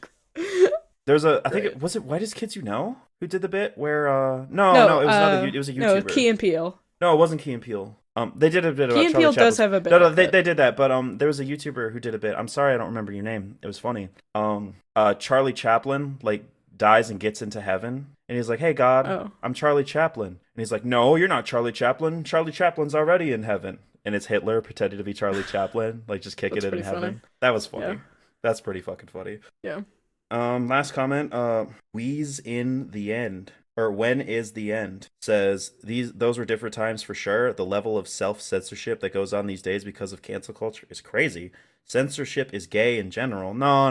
There's I think it was Whitest Kids You Know who did the bit where no, it was a YouTuber. No, Key and Peele. No, it wasn't Key and Peele. They did a bit about Key and Peele does have a bit. No, they did that, but there was a YouTuber who did a bit. I'm sorry, I don't remember your name. It was funny. Charlie Chaplin like dies and gets into heaven, and he's like, "Hey God, I'm Charlie Chaplin," and he's like, "No, you're not Charlie Chaplin. Charlie Chaplin's already in heaven." And it's Hitler pretending to be Charlie Chaplin, like just kicking it in heaven. Funny. That was funny. Yeah. That's pretty fucking funny. Yeah. Last comment. Wheeze in the end. Or when is the end? Says those were different times for sure. The level of self-censorship that goes on these days because of cancel culture is crazy. Censorship is gay in general. No,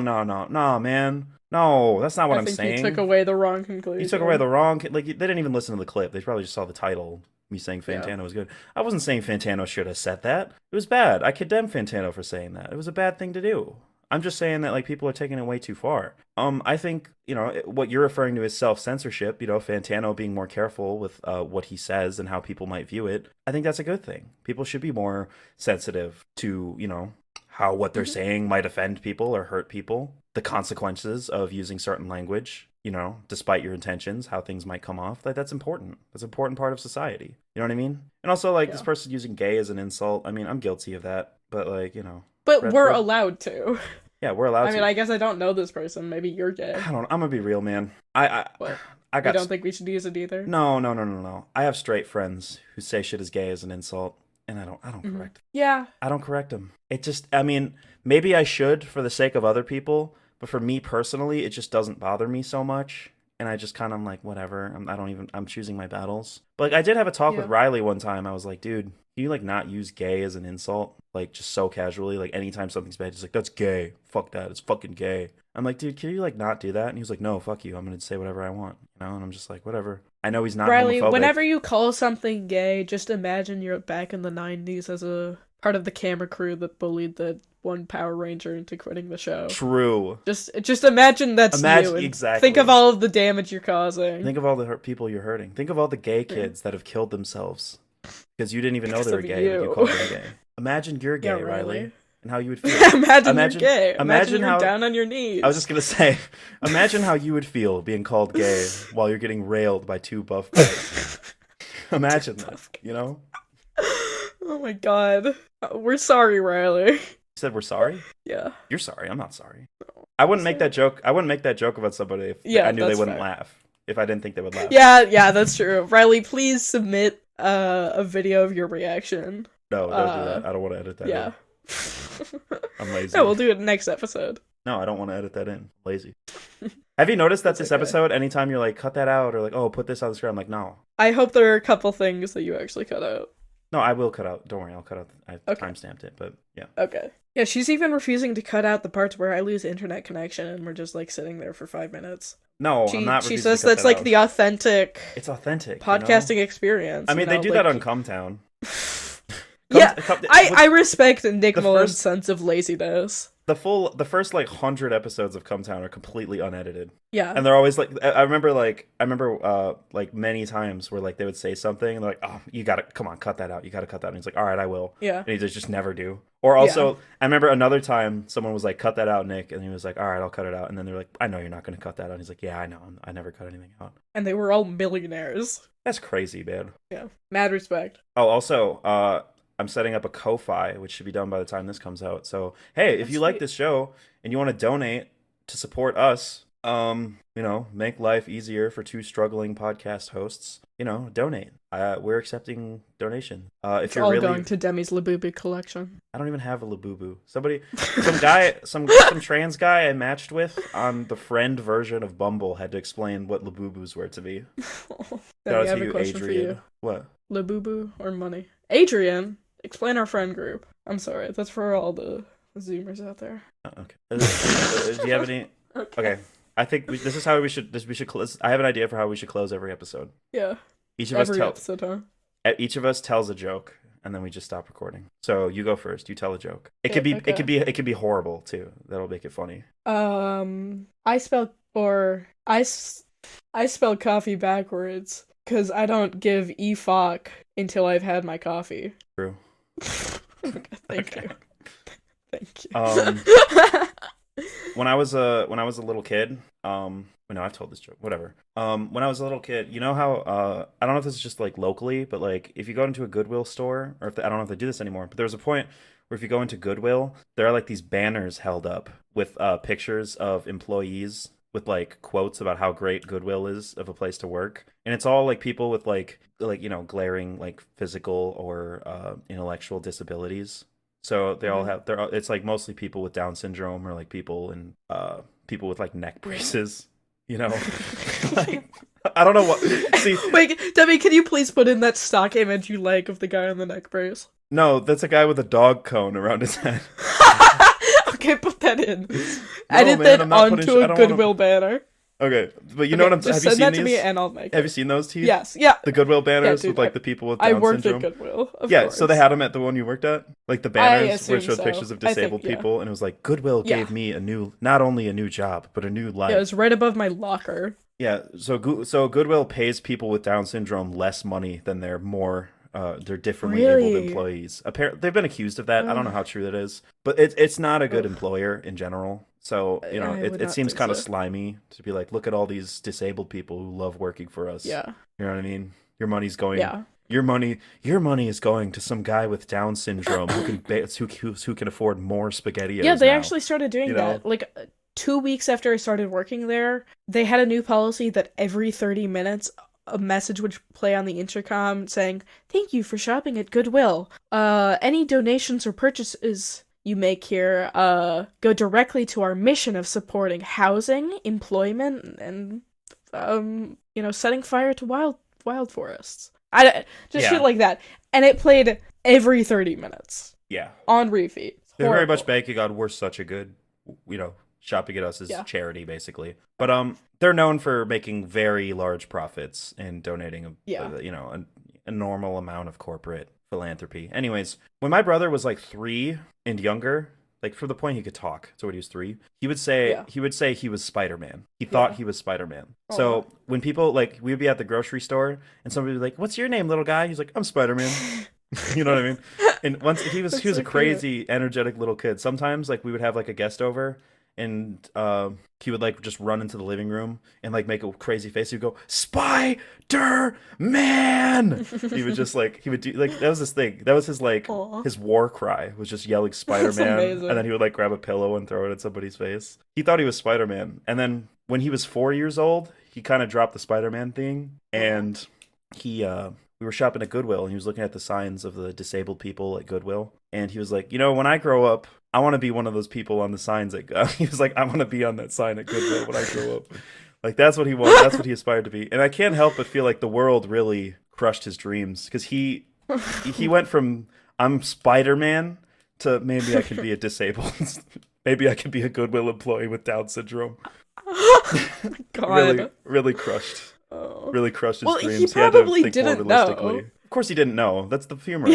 man. No, that's not what I'm saying. You took away the wrong conclusion. You took away the wrong... Like, they didn't even listen to the clip. They probably just saw the title, me saying Fantano was good. I wasn't saying Fantano should have said that. It was bad. I condemn Fantano for saying that. It was a bad thing to do. I'm just saying that, like, people are taking it way too far. I think, you know, what you're referring to is self-censorship, you know, Fantano being more careful with what he says and how people might view it. I think that's a good thing. People should be more sensitive to, you know, how what they're saying might offend people or hurt people, the consequences of using certain language, you know, despite your intentions, how things might come off. Like, that's important. That's an important part of society. You know what I mean? And also, like, this person using gay as an insult. I mean, I'm guilty of that, but, like, you know. But we're allowed to. Yeah, we're allowed to. I mean, I guess I don't know this person. Maybe you're gay. I don't know. I'm gonna be real, man. What? You don't think we should use it either? No. I have straight friends who say shit is gay as an insult, and I don't correct them. Yeah. I don't correct them. It just, I mean, maybe I should for the sake of other people, but for me personally, it just doesn't bother me so much. And I just kind of like, whatever. I'm choosing my battles. But like, I did have a talk with Riley one time. I was like, dude, can you like not use gay as an insult? Like just so casually, like anytime something's bad, he's like, that's gay. Fuck that. It's fucking gay. I'm like, dude, can you like not do that? And he was like, no, fuck you. I'm going to say whatever I want. You know? And I'm just like, whatever. I know he's not Riley, homophobic. whenever you call something gay, just imagine you're back in the 90s as a part of the camera crew that bullied the one Power Ranger into quitting the show. True. Just imagine that's you. And exactly. think of all of the damage you're causing. Think of all the people you're hurting. Think of all the gay kids that have killed themselves because you didn't even know they were gay. You called them gay. Imagine you're gay, Riley, and how you would feel. Imagine you're gay. Imagine you're how, down on your knees. I was just gonna say, imagine how you would feel being called gay while you're getting railed by two buff guys. Imagine that, you know? Oh my god. We're sorry, Riley. You said we're sorry? Yeah. You're sorry. I'm not sorry. I wouldn't make that joke. I wouldn't make that joke about somebody if I knew they wouldn't laugh. If I didn't think they would laugh. Yeah, that's true. Riley, please submit a video of your reaction. No, don't do that. I don't want to edit that in. I'm lazy. No, we'll do it next episode. No, I don't want to edit that in. I'm lazy. Have you noticed that this episode, anytime you're like, cut that out, or like, oh, put this on the screen, I'm like, no. I hope there are a couple things that you actually cut out. No, I will cut out. Don't worry, I'll cut out. I timestamped it, but yeah. Okay. Yeah, she's even refusing to cut out the parts where I lose internet connection and we're just like sitting there for 5 minutes. No, I'm not. She says that's like the authentic. It's authentic podcasting experience. I mean, they do that on Cumtown. I respect Nick Mullen's sense of laziness. The first like 100 episodes of Cumtown are completely unedited. Yeah, and they're always like, I remember like many times where like they would say something and they're like, oh, you gotta come on, cut that out. You gotta cut that. And he's like, all right, I will. Yeah, and he just never do. Or also, I remember another time someone was like, cut that out, Nick, and he was like, all right, I'll cut it out. And then they're like, I know you're not gonna cut that out. And he's like, yeah, I know. I never cut anything out. And they were all millionaires. That's crazy, man. Yeah, mad respect. Oh, also, I'm setting up a Ko-Fi, which should be done by the time this comes out. So, hey, if you like this show and you want to donate to support us, make life easier for two struggling podcast hosts, donate. We're accepting donation. If you're all going to Demi's Labubu collection. I don't even have a Labubu. Some trans guy I matched with on the friend version of Bumble had to explain what Labubus were to me. Demi, I have a question for you. What? Labubu or money? Adrian. Explain our friend group. I'm sorry, that's for all the Zoomers out there. Okay. Do you have any? Okay. I think this is how we should close. I have an idea for how we should close every episode. Yeah. Each of us tells a joke, and then we just stop recording. So you go first. You tell a joke. It could be horrible too. That'll make it funny. I spell coffee backwards because I don't give fuck until I've had my coffee. True. Thank you. When I was a little kid, I've told this joke. Whatever. When I was a little kid, you know how I don't know if this is just like locally, but like if you go into a Goodwill store, or I don't know if they do this anymore, but there was a point where if you go into Goodwill, there are like these banners held up with pictures of employees with like quotes about how great Goodwill is of a place to work, and it's all like people with like glaring like physical or intellectual disabilities. So they all have it's like mostly people with Down syndrome or like people with like neck braces, like I don't know what. See, wait, Demi, can you please put in that stock image you like of the guy on the neck brace? No, that's a guy with a dog cone around his head. Okay, put that in. Edit that onto a Goodwill banner. Okay, but you know what I'm saying? Just send that to me and I'll make it. Have you seen those, T? Yes, yeah. The Goodwill banners with like the people with Down syndrome? I worked at Goodwill, of course. So they had them at the one you worked at? Like the banners where it showed pictures of disabled people, and it was like, Goodwill gave me not only a new job, but a new life. Yeah, it was right above my locker. Yeah, so Goodwill pays people with Down syndrome less money than their differently abled employees. Apparently, they've been accused of that. I don't know how true that is, but it's not a good employer in general. So it seems kind of slimy to be like, look at all these disabled people who love working for us. Yeah, you know what I mean. Your money's going. Yeah. Your money is going to some guy with Down syndrome who can afford more SpaghettiOs. Yeah, they actually started doing that. Like 2 weeks after I started working there, they had a new policy that every 30 minutes a message would play on the intercom saying, "Thank you for shopping at Goodwill. Any donations or purchases you make here go directly to our mission of supporting housing, employment, and setting fire to wild forests." Shit like that, and it played every 30 minutes. Yeah, on repeat. They're very much banking on we're such a good, shopping at us is charity basically, but they're known for making very large profits and donating a normal amount of corporate philanthropy. Anyways, when my brother was like 3 and younger, like from the point he could talk, so when he was 3, he would say he was Spider-Man. He thought he was Spider-Man. So when people like we would be at the grocery store and somebody would be like, "What's your name, little guy?" He's like, "I'm Spider-Man." You know what I mean? And once he was a crazy, energetic little kid. Sometimes like we would have like a guest over, and he would like just run into the living room and like make a crazy face. He'd go, "Spider-Man!" He would just like he would do like that was his thing. That was his like his war cry was just yelling Spider-Man, and then he would like grab a pillow and throw it at somebody's face. He thought he was Spider-Man, and then when he was 4 years old, he kind of dropped the Spider-Man thing, and he we were shopping at Goodwill, and he was looking at the signs of the disabled people at Goodwill, and he was like, "You know, when I grow up, I want to be one of those people on the signs at he was like, I want to be on that sign at Goodwill when I grow up." Like that's what he wanted. That's what he aspired to be. And I can't help but feel like the world really crushed his dreams, because he went from I'm Spider-Man to maybe I could be a disabled, maybe I could be a Goodwill employee with Down syndrome. Oh my God. Really crushed. Really crushed his dreams. He probably had to think didn't more realistically. know. Of course he didn't know. That's the humor.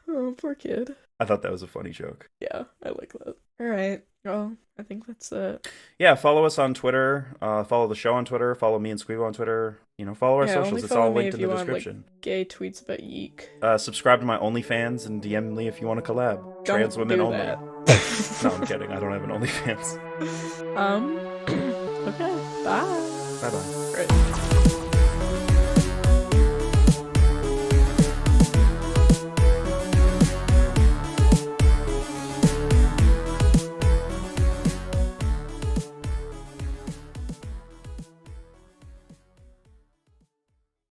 Oh, poor kid. I thought that was a funny joke. Yeah, I like that. All right. Well, I think that's it. Yeah, follow us on Twitter. Follow the show on Twitter. Follow me and Squeebo on Twitter. You know, follow our socials. It's all linked in the description. Like, gay tweets about yeek. Subscribe to my OnlyFans and DM me if you want to collab. Don't Trans women do only. that. No, I'm kidding. I don't have an OnlyFans. Okay. Bye. Bye-bye. Right.